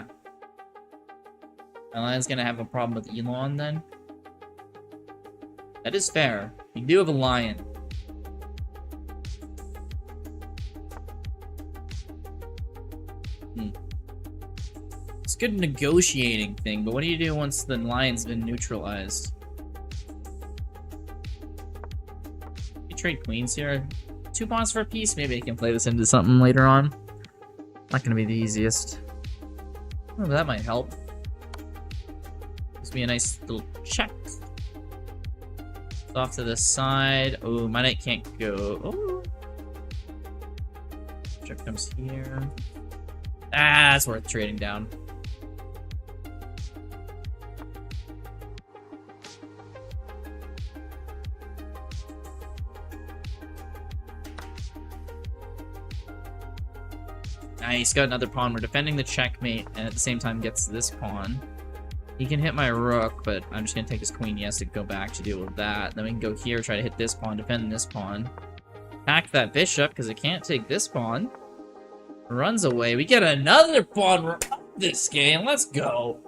Elon's gonna have a problem with Elon then? That is fair. You do have a lion. It's a good negotiating thing, but what do you do once the lion's been neutralized? You trade queens here. 2 pawns for a piece? Maybe I can play this into something later on. Not gonna be the easiest. Oh, but that might help. Gives me a nice little check. Off to the side. Oh, my knight can't go. Oh. Check comes here. Ah, it's worth trading down. Nice, got another pawn. We're defending the checkmate, and at the same time gets this pawn. He can hit my rook, but I'm just gonna take his queen. He has to go back to deal with that. Then we can go here, try to hit this pawn, defend this pawn. Attack that bishop, because it can't take this pawn. Runs away. We get another pawn. We're up this game. Let's go.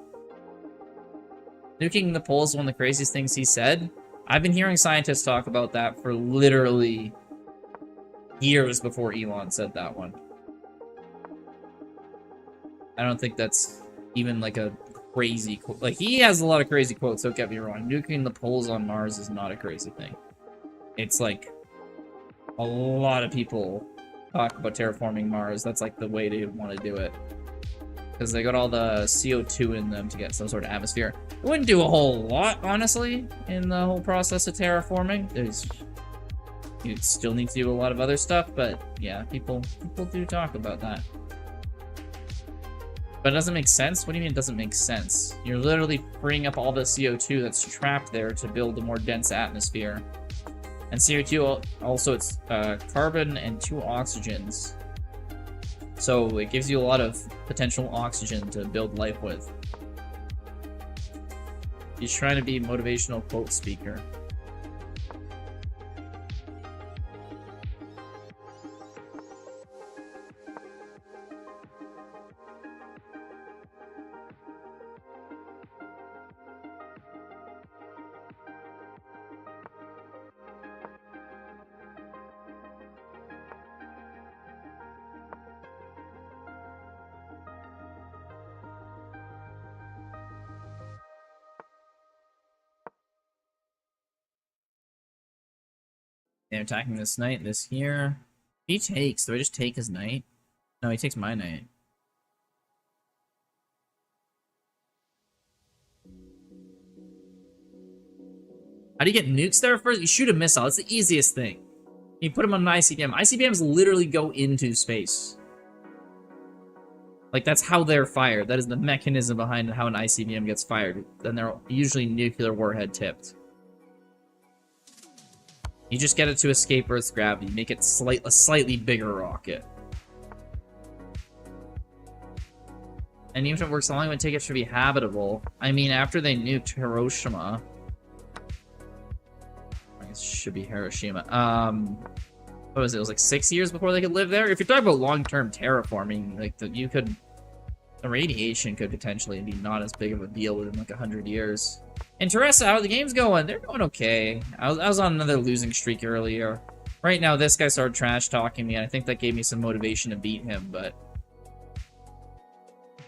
Nuking the pole is one of the craziest things he said. I've been hearing scientists talk about that for literally years before Elon said that one. I don't think that's even like a crazy quote. Like, he has a lot of crazy quotes, don't get me wrong. Nuking the poles on Mars is not a crazy thing. It's like a lot of people talk about terraforming Mars. That's like the way they want to do it, because they got all the CO2 in them to get some sort of atmosphere. It wouldn't do a whole lot, honestly, in the whole process of terraforming. You still need to do a lot of other stuff, but yeah, people do talk about that. But it doesn't make sense? What do you mean it doesn't make sense? You're literally freeing up all the CO2 that's trapped there to build a more dense atmosphere. And CO2 also, it's carbon and 2 oxygens. So it gives you a lot of potential oxygen to build life with. He's trying to be a motivational quote speaker. They're attacking this knight, this here. He takes. Do I just take his knight? No, he takes my knight. How do you get nukes there first? You shoot a missile. It's the easiest thing. You put them on an ICBM. ICBMs literally go into space. Like, that's how they're fired. That is the mechanism behind how an ICBM gets fired. Then they're usually nuclear warhead tipped. You just get it to escape Earth's gravity. Make it a slightly bigger rocket. And even if it works, how long it would take it to be habitable? I mean, after they nuked Hiroshima... I guess it should be Hiroshima. What was it? It was like 6 years before they could live there? If you're talking about long-term terraforming, like, the radiation could potentially be not as big of a deal within like 100 years. And Teresa, how are the games going? They're going okay. I was on another losing streak earlier. Right now, this guy started trash-talking me, and I think that gave me some motivation to beat him, but...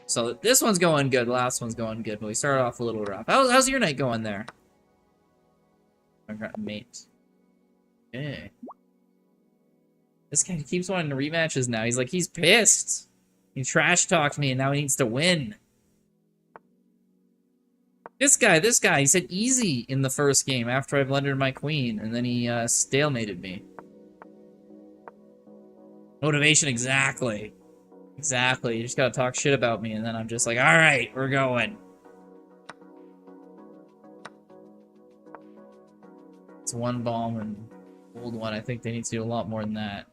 So, this one's going good, last one's going good, but we started off a little rough. How's your night going there? I got mate. Okay. This guy keeps wanting to rematches now. He's like, he's pissed. He trash-talked me, and now he needs to win. This guy, he said easy in the first game after I blundered my queen, and then he stalemated me. Motivation, exactly. Exactly. You just gotta talk shit about me, and then I'm just like, alright, we're going. It's one bomb and old one. I think they need to do a lot more than that.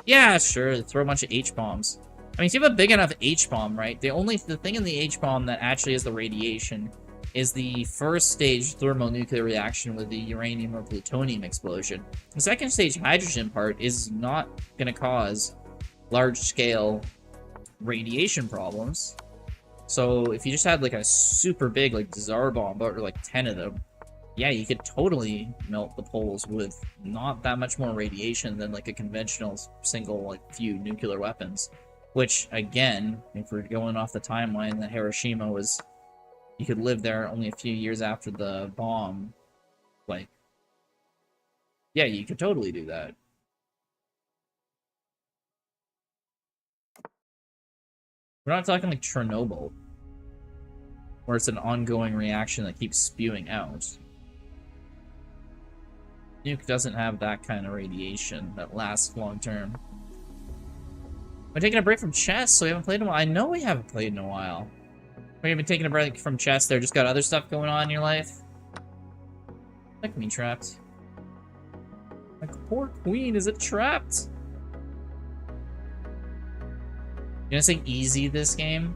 Yeah, sure. Throw a bunch of H-bombs. I mean, if you have a big enough H-bomb, right? The thing in the H-bomb that actually is the radiation is the first stage thermonuclear reaction with the uranium or plutonium explosion. The second stage hydrogen part is not going to cause large-scale radiation problems. So if you just had like a super big like Tsar bomb, or like 10 of them, yeah, you could totally melt the poles with not that much more radiation than like a conventional single like few nuclear weapons. Which, again, if we're going off the timeline that Hiroshima was, you could live there only a few years after the bomb. Like, yeah, you could totally do that. We're not talking like Chernobyl, where it's an ongoing reaction that keeps spewing out. Nuke doesn't have that kind of radiation that lasts long term. We're taking a break from chess, so we haven't played in a while. I know we haven't played in a while. We've been taking a break from chess there, just got other stuff going on in your life. Like me trapped. Like, poor queen, is it trapped? You gonna say easy this game?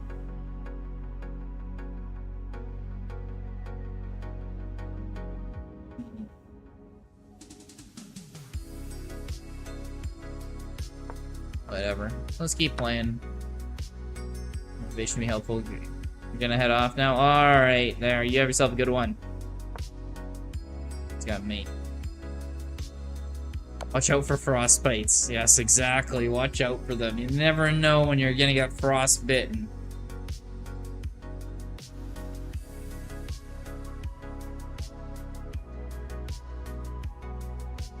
Whatever. Let's keep playing. Motivation be helpful. You're gonna head off now? Alright, there. You have yourself a good one. It's got me. Watch out for frostbites. Yes, exactly. Watch out for them. You never know when you're gonna get frostbitten.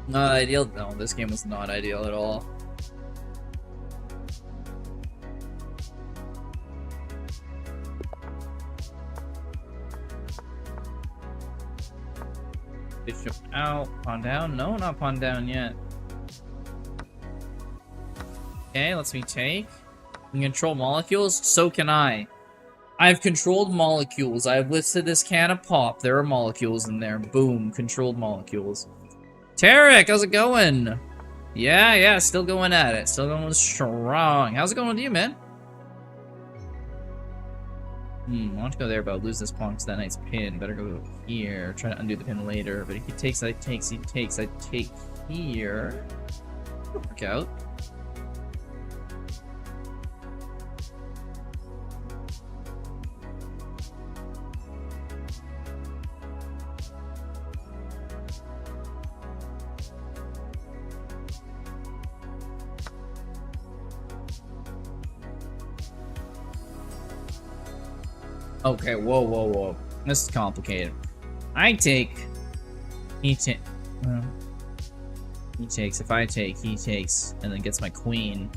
Not ideal? No, this game was not ideal at all. Bishop out. Pawn down? No, not pawn down yet. Okay, let's me take. You can control molecules? So can I. I've controlled molecules. I've listed this can of pop. There are molecules in there. Boom. Controlled molecules. Tarek, how's it going? Yeah, still going at it. Still going strong. How's it going with you, man? I want to go there, but I'll lose this pawn because that knight's pinned. Better go here. Try to undo the pin later. But if he takes, I takes, he takes, I take here. It'll work out. Okay, whoa. This is complicated. I take... He take... He takes. If I take, he takes, and then gets my queen.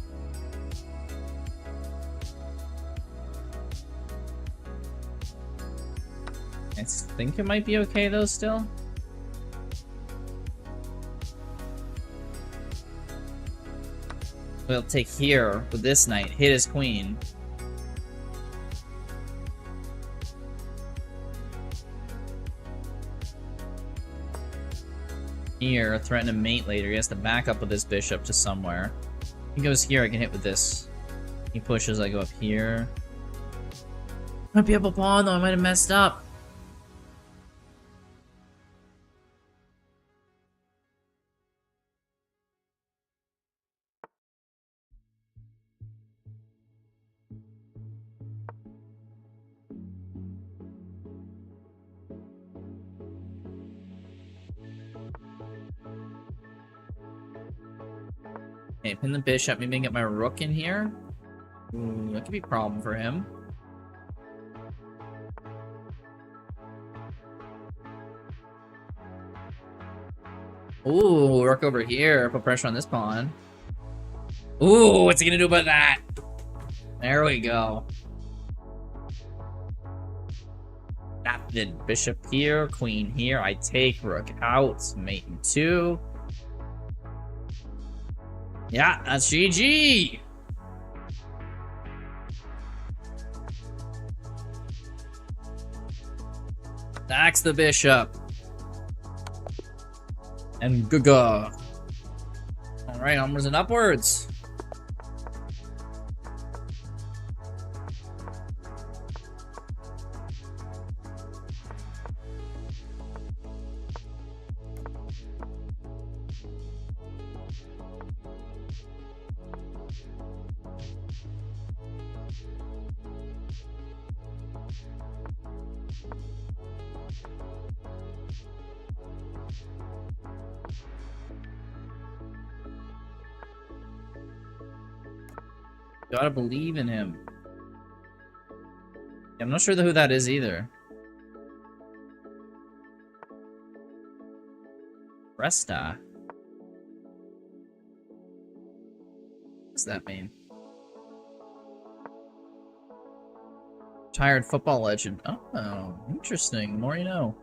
I think it might be okay though still. We'll take here with this knight, hit his queen. Here, threaten to mate later. He has to back up with this bishop to somewhere. He goes here, I can hit with this. He pushes, I go up here. Might be up a pawn though, I might have messed up. Okay, pin the bishop, maybe get my rook in here. Ooh, that could be a problem for him. Ooh, rook over here. Put pressure on this pawn. Ooh, what's he gonna do about that? There we go. Nothing. Bishop here, queen here. I take, rook out, mate in 2. Yeah, that's GG. Sacks the bishop. And gaga. Alright, onwards and upwards. Gotta believe in him. Yeah, I'm not sure who that is either. Resta. What does that mean? Retired football legend. Oh, interesting. The more you know.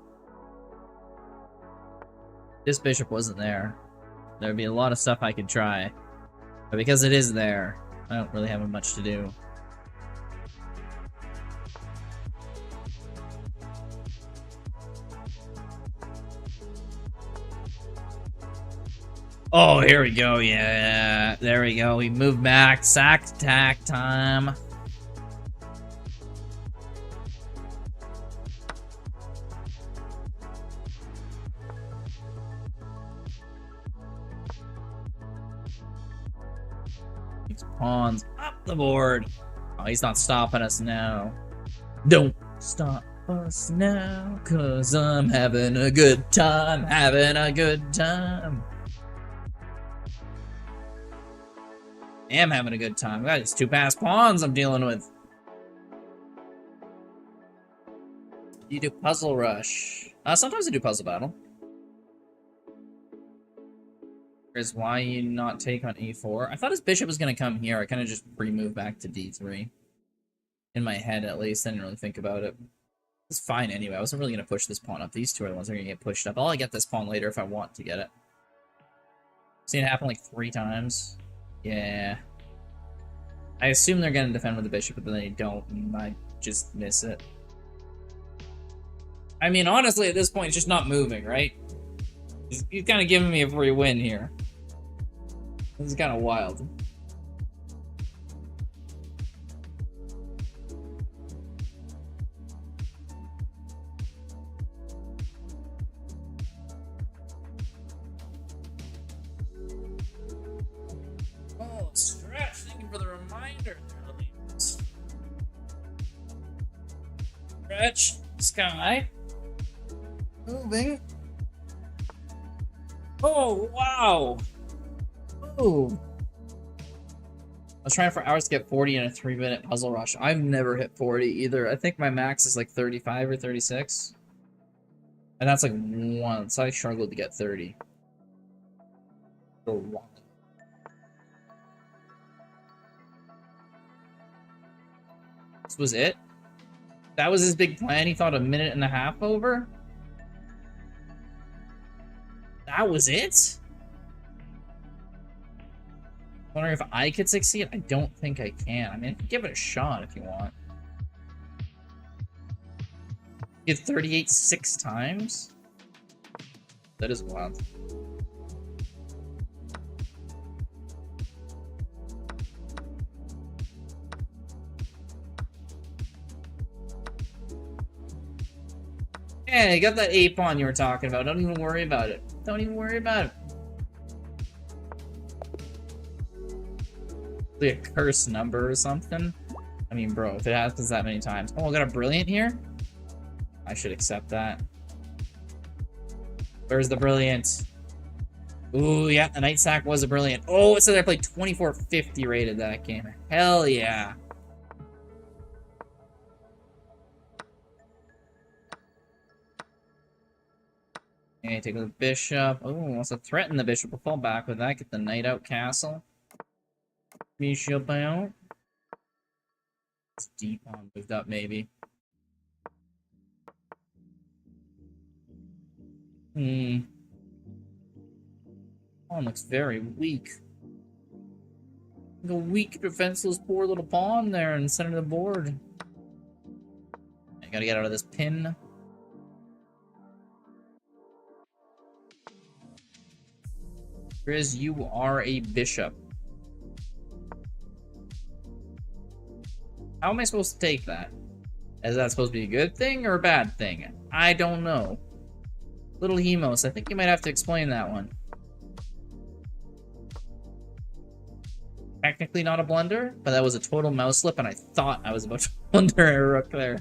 This bishop wasn't there. There'd be a lot of stuff I could try. But because it is there, I don't really have much to do. Oh, here we go. Yeah, there we go. We move back. Sack attack time. Pawns up the board. Oh, he's not stopping us now. Don't stop us now, 'cause I'm having a good time, having a good time. I am having a good time. I got these 2 passed pawns I'm dealing with. You do puzzle rush. Sometimes I do puzzle battle. Is why you not take on e4. I thought his bishop was going to come here. I kind of just re-moved back to d3. In my head, at least. I didn't really think about it. It's fine anyway. I wasn't really going to push this pawn up. These 2 are the ones that are going to get pushed up. I'll get this pawn later if I want to get it. Seen it happen like 3 times. Yeah. I assume they're going to defend with the bishop, but then they don't. And I just miss it. I mean, honestly, at this point, it's just not moving, right? He's kind of giving me a free win here. This is kind of wild. Oh, Stretch, thank you for the reminder. Stretch, Sky. Moving. Oh, wow. Ooh. I was trying for hours to get 40 in a 3-minute puzzle rush. I've never hit 40 either. I think my max is like 35 or 36. And that's like once. I struggled to get 30. Go wrong. This was it? That was his big plan? He thought a minute and a half over? That was it? I'm wondering if I could succeed? I don't think I can. I mean, I can give it a shot if you want. You had 38 6 times? That is wild. Yeah, you got that 8 pawn you were talking about. Don't even worry about it. Don't even worry about it. Like a cursed number or something. I mean, bro, if it happens that many times. Oh, I got a brilliant here? I should accept that. Where's the brilliant? Ooh, yeah, the Night Sack was a brilliant. Oh, it said I played 2450 rated that game. Hell yeah. Okay, take the bishop. Oh, wants to threaten the bishop. We'll fall back with that. Get the knight out castle. Bishop out. It's deep on moved up, maybe. Pawn looks very weak. Like a weak, defenseless, poor little pawn there in the center of the board. I gotta get out of this pin. Grizz, you are a bishop. How am I supposed to take that? Is that supposed to be a good thing or a bad thing? I don't know. Little Hemos, I think you might have to explain that one. Technically not a blunder, but that was a total mouse slip, and I thought I was about to blunder a rook there.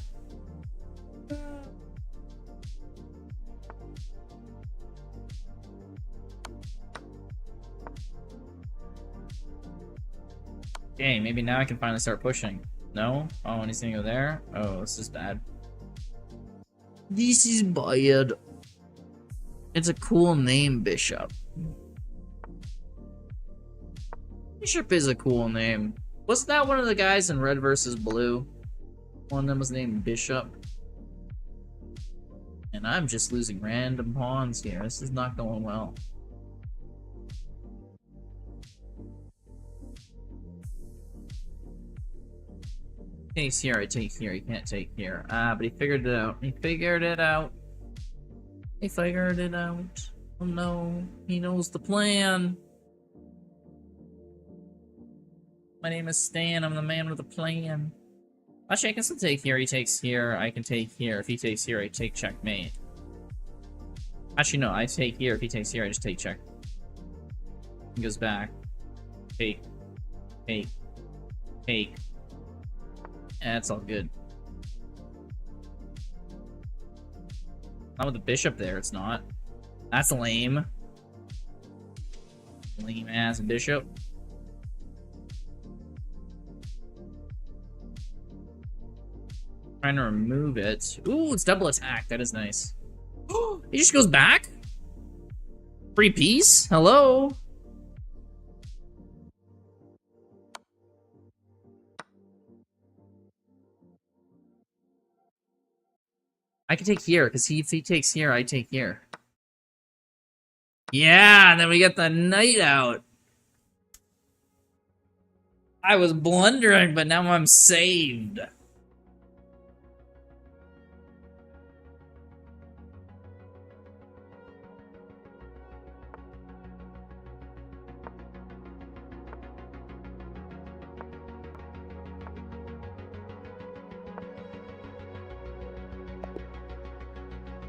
Okay, maybe now I can finally start pushing. No? Oh, and he's gonna go there? Oh, this is bad. This is bad. It's a cool name, Bishop. Bishop is a cool name. Wasn't that one of the guys in Red versus Blue? One of them was named Bishop. And I'm just losing random pawns here. This is not going well. Takes here, I take here. He can't take here. Ah, but he figured it out. He figured it out. He figured it out. Oh no, he knows the plan. My name is Stan, I'm the man with the plan. Actually, I can still take here, he takes here, I can take here. If he takes here, I take checkmate. Actually, no, I take here. If he takes here, I just take check. He goes back. Take. Take. Take. Yeah, it's all good. Not with the bishop there, it's not. That's lame. Lame ass bishop. Trying to remove it. Ooh, it's double attack. That is nice. He just goes back? Free piece? Hello? I can take here, because if he takes here, I take here. Yeah, and then we get the knight out. I was blundering, but now I'm saved.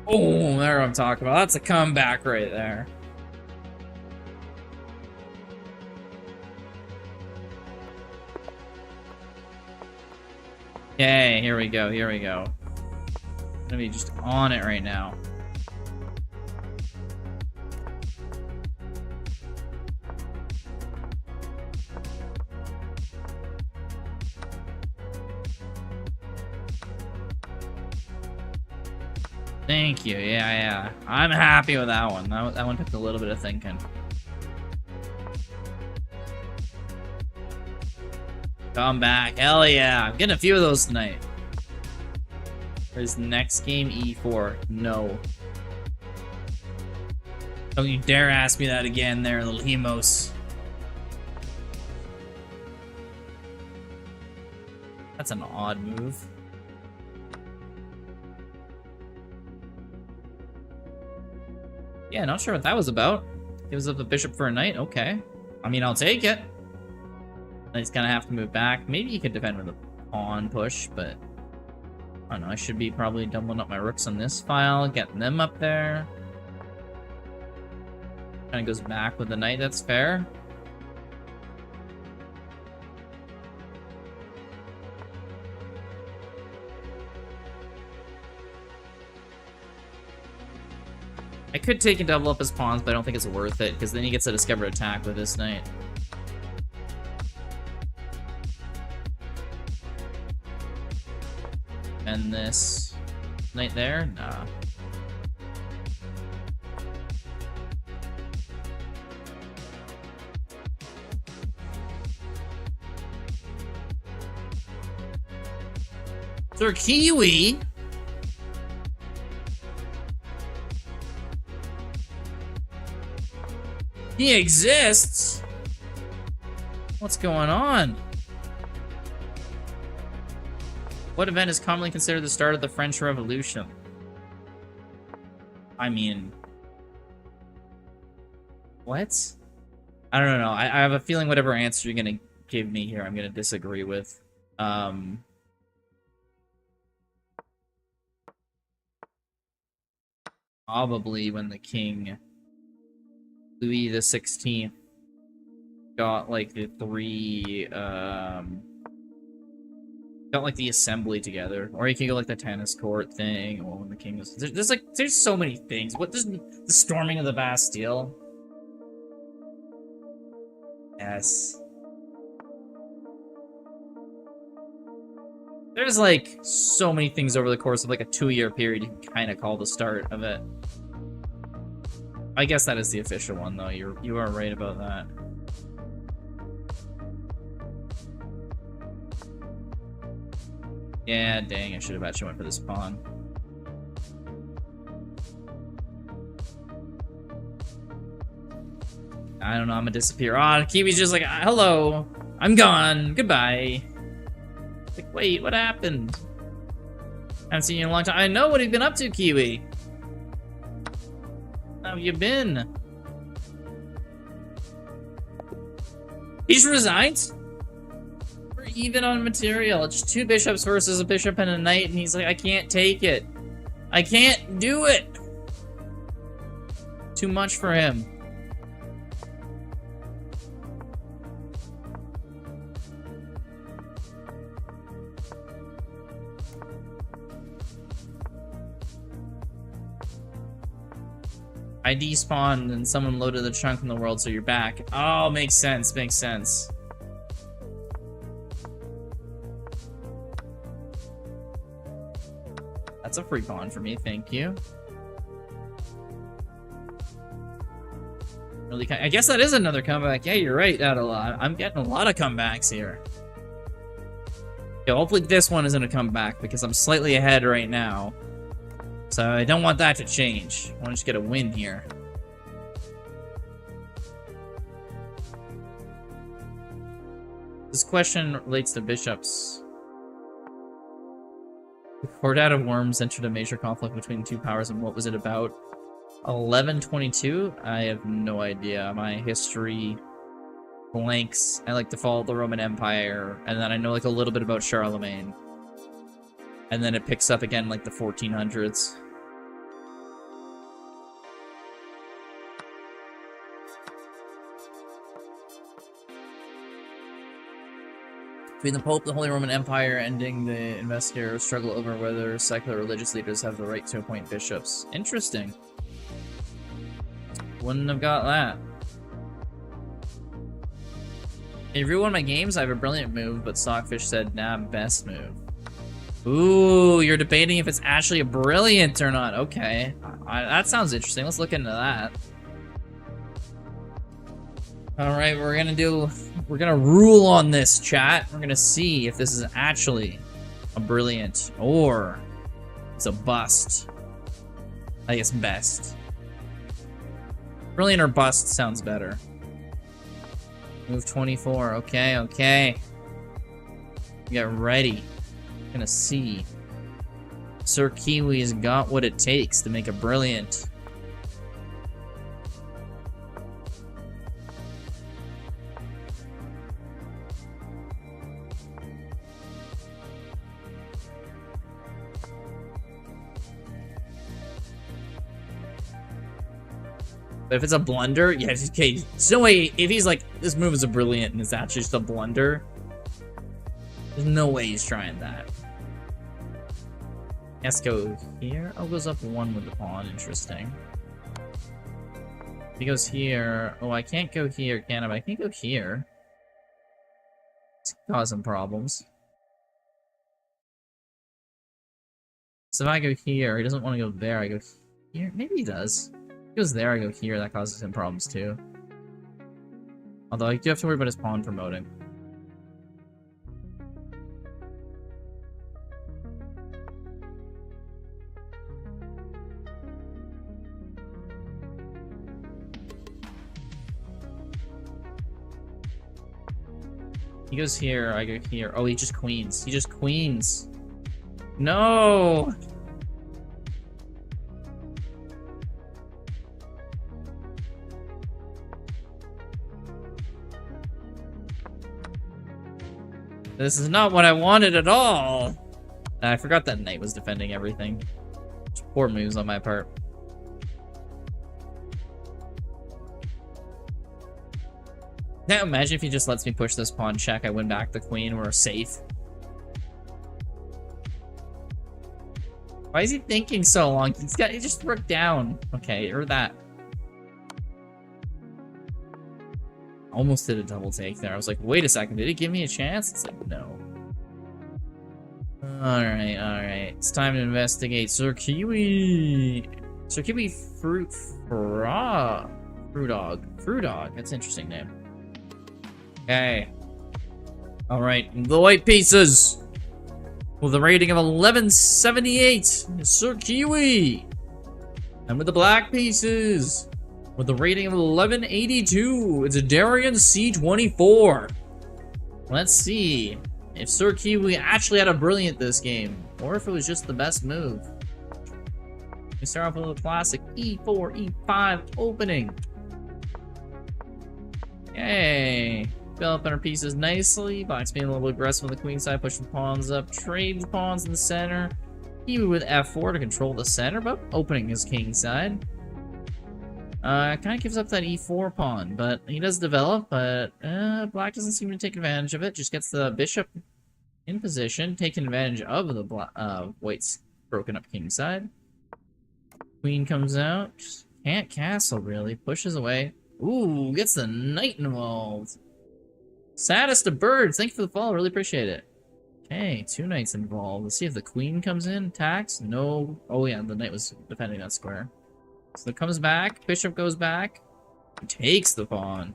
Oh, there I'm talking about. That's a comeback right there. Yay, here we go, here we go. I'm gonna be just on it right now. Thank you, yeah. I'm happy with that one. That one took a little bit of thinking. Come back. Hell yeah. I'm getting a few of those tonight. Where's next game? E4. No. Don't you dare ask me that again there, little Hemos. That's an odd move. Yeah, not sure what that was about. Gives up the bishop for a knight. Okay. I mean, I'll take it. He's gonna have to move back. Maybe he could defend with a pawn push, but I don't know. I should be probably doubling up my rooks on this file, getting them up there. Kind of goes back with the knight. That's fair. I could take and double up his pawns, but I don't think it's worth it, because then he gets a discover attack with this knight. And this knight there? Nah. Sir Kiwi? He exists? What's going on? What event is commonly considered the start of the French Revolution? I mean... What? I don't know. I have a feeling whatever answer you're gonna give me here, I'm gonna disagree with. Probably when the king... Louis the 16th got like the got like the assembly together, or you can go like the tennis court thing, or when the king was there's so many things. What does the storming of the Bastille? Yes. There's like so many things over the course of like a 2-year period you can kind of call the start of it. I guess that is the official one, though. You are right about that. Yeah, dang, I should have actually went for this pawn. I don't know, I'm gonna disappear. Oh, Kiwi's just like, hello, I'm gone, goodbye. Like, wait, what happened? I haven't seen you in a long time. I know what you've been up to, Kiwi. How have you been? He's resigned? We're even on material. It's 2 bishops versus a bishop and a knight, and he's like, I can't take it. I can't do it. Too much for him. I despawned and someone loaded the chunk from the world, so you're back. Oh, makes sense, makes sense. That's a free pawn for me, thank you. Really, I guess that is another comeback. Yeah, you're right, I'm getting a lot of comebacks here. Yeah, hopefully this one isn't a comeback, because I'm slightly ahead right now. So I don't want that to change. I want to just get a win here. This question relates to bishops. The Hordad of Worms entered a major conflict between the 2 powers, and what was it about? 1122? I have no idea. My history blanks. I like to follow the Roman Empire, and then I know like a little bit about Charlemagne. And then it picks up again like the 1400s. Between the Pope, the Holy Roman Empire, ending the investigator struggle over whether secular religious leaders have the right to appoint bishops. Interesting. Wouldn't have got that. In every one of my games, I have a brilliant move, but Stockfish said, nah, best move. Ooh, you're debating if it's actually a brilliant or not. Okay. That sounds interesting. Let's look into that. Alright, we're gonna rule on this, chat. We're gonna see if this is actually a brilliant or it's a bust. I guess best. Brilliant or bust sounds better. Move 24. Okay, okay. Get ready. Gonna see. Sir Kiwi's got what it takes to make a brilliant. But if it's a blunder, yeah, okay. There's no way, if he's like, this move is a brilliant and it's actually just a blunder, there's no way he's trying that. Let's go here. Oh, goes up 1 with the pawn. Interesting. If he goes here. Oh, I can't go here, can I? But I can go here. It's causing problems. So if I go here, he doesn't want to go there. I go here. Maybe he does. He goes there, I go here. That causes him problems too. Although I do have to worry about his pawn promoting. He goes here, I go here. Oh, he just queens. He just queens. No! This is not what I wanted at all! I forgot that knight was defending everything. Poor moves on my part. Now imagine if he just lets me push this pawn check, I win back the queen, we're safe. Why is he thinking so long? He just broke down. Okay, or that. Almost did a double take there. I was like, wait a second, did it give me a chance? It's like, no. Alright, alright. It's time to investigate Sir Kiwi. Sir Kiwi Frudog. Frudog. That's an interesting name. Okay. Alright, the white pieces. With a rating of 1178, Sir Kiwi. And with the black pieces, with a rating of 1182, it's a Darien C24. Let's see if Sir Kiwi actually had a brilliant this game, or if it was just the best move. We start off with a classic E4, E5 opening. Yay. Fill up our pieces nicely. Black's being a little bit aggressive on the queen side, pushing pawns up, trade the pawns in the center. Kiwi with F4 to control the center, but opening his king side. Kind of gives up that E4 pawn, but he does develop, but Black doesn't seem to take advantage of it. Just gets the bishop in position, taking advantage of the White's broken up king side. Queen comes out. Can't castle, really. Pushes away. Ooh, gets the knight involved. Saddest of birds. Thank you for the follow. Really appreciate it. Okay, 2 knights involved. Let's see if the queen comes in. Attacks. No. Oh, yeah, the knight was defending that square. So it comes back. Bishop goes back. Takes the pawn.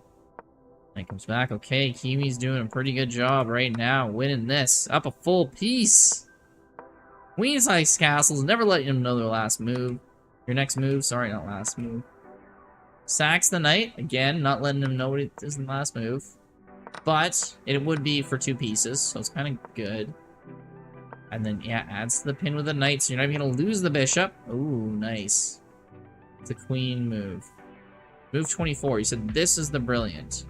Knight comes back. Okay, Kiwi's doing a pretty good job right now. Winning this. Up a full piece. Queen's Ice Castles. Never letting him know their last move. Your next move. Sorry, not last move. Sacks the knight. Again, not letting him know what it is in the last move. But it would be for 2 pieces, so it's kind of good. And then, yeah, adds to the pin with the knight, so you're not even going to lose the bishop. Ooh, nice. It's a queen move. Move 24. You said this is the brilliant.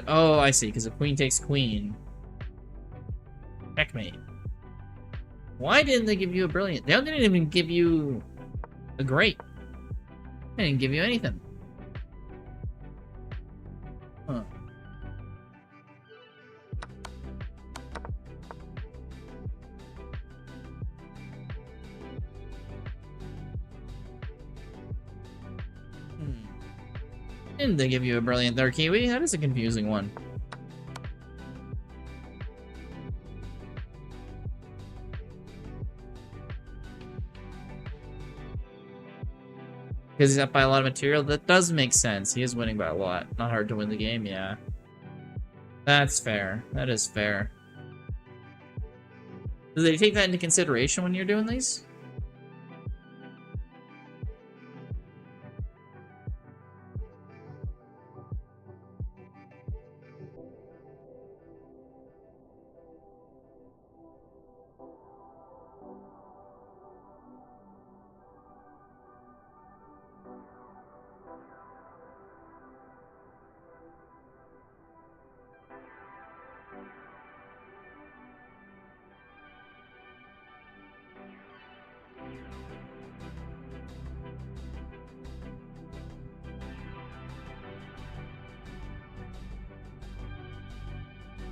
Oh, I see, because if queen takes queen. Checkmate. Why didn't they give you a brilliant? They didn't even give you a great. They didn't give you anything. Huh. Didn't they give you a brilliant there, Kiwi? That is a confusing one. Because he's up by a lot of material. That does make sense. He is winning by a lot. Not hard to win the game, yeah. That's fair. That is fair. Do they take that into consideration when you're doing these?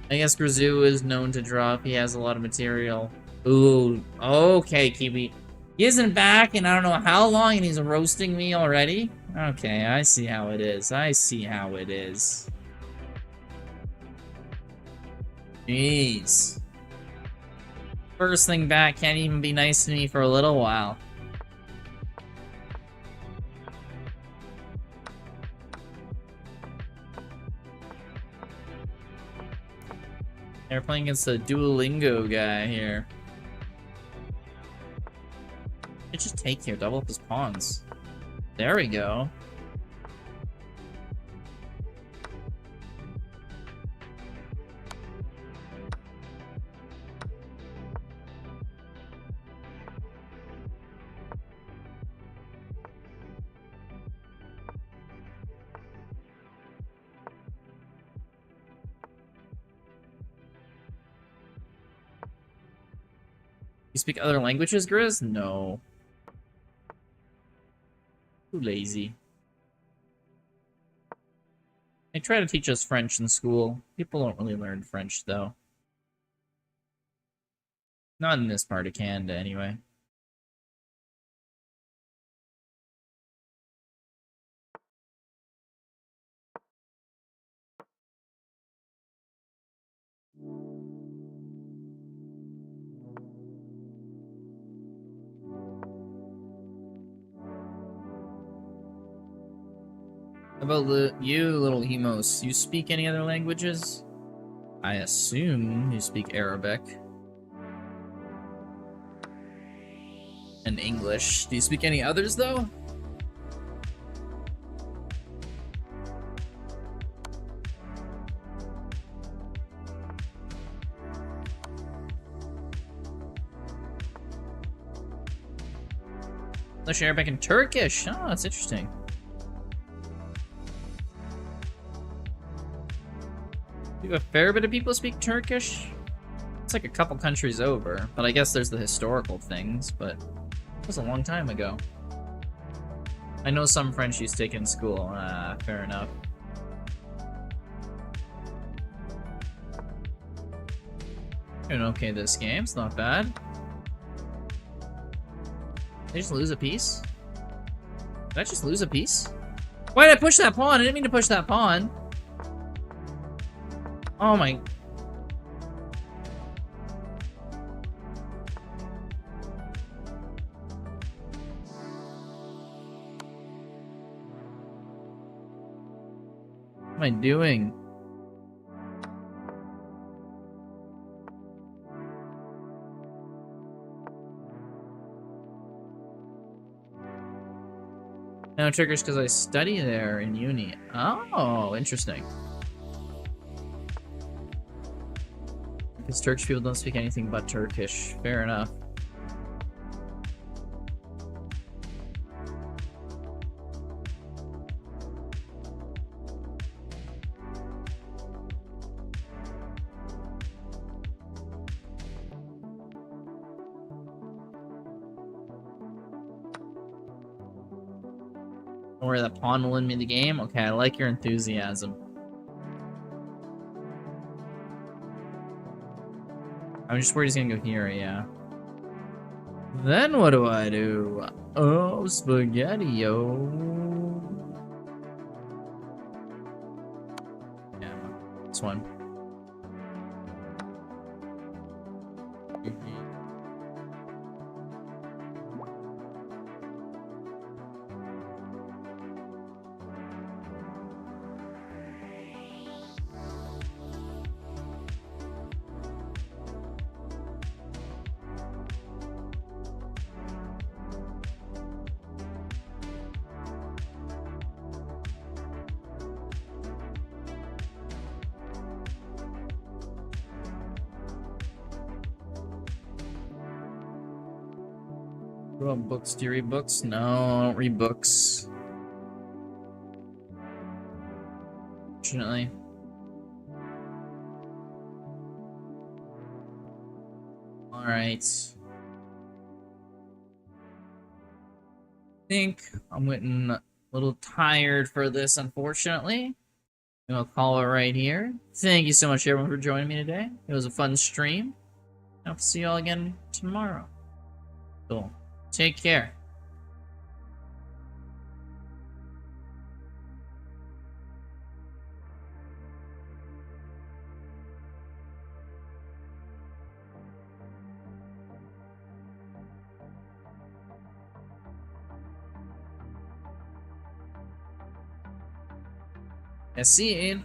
I guess Grazoo is known to drop. He has a lot of material. Ooh, okay, Kiwi. He isn't back in I don't know how long, and he's roasting me already? Okay, I see how it is. I see how it is. Jeez. First thing back, can't even be nice to me for a little while. They're playing against the Duolingo guy here. It just take here, double up his pawns. There we go. You speak other languages, Grizz? No. Too lazy. They try to teach us French in school. People don't really learn French, though. Not in this part of Canada, anyway. How about you, little Hemos? You speak any other languages? I assume you speak Arabic. And English. Do you speak any others, though? English, Arabic, and Turkish. Oh, that's interesting. You have a fair bit of people speak Turkish. It's like a couple countries over, but I guess there's the historical things, but it was a long time ago. I know some French you take in school. Fair enough. Doing okay this game, it's not bad. Did I just lose a piece? Did I just lose a piece? Why did I push that pawn? I didn't mean to push that pawn. Oh my... What am I doing? No, Turkish because I study there in uni. Oh, interesting. Because Turkish people don't speak anything but Turkish. Fair enough. Don't worry, that pawn will win me the game. Okay, I like your enthusiasm. I'm just worried he's gonna go here, yeah. Then what do I do? Oh, spaghetti-o. Yeah, this one. What about books? Do you read books? No, I don't read books. Fortunately. Alright. I think I'm getting a little tired for this, unfortunately. I'll call it right here. Thank you so much, everyone, for joining me today. It was a fun stream. I'll see you all again tomorrow. So, take care. See you.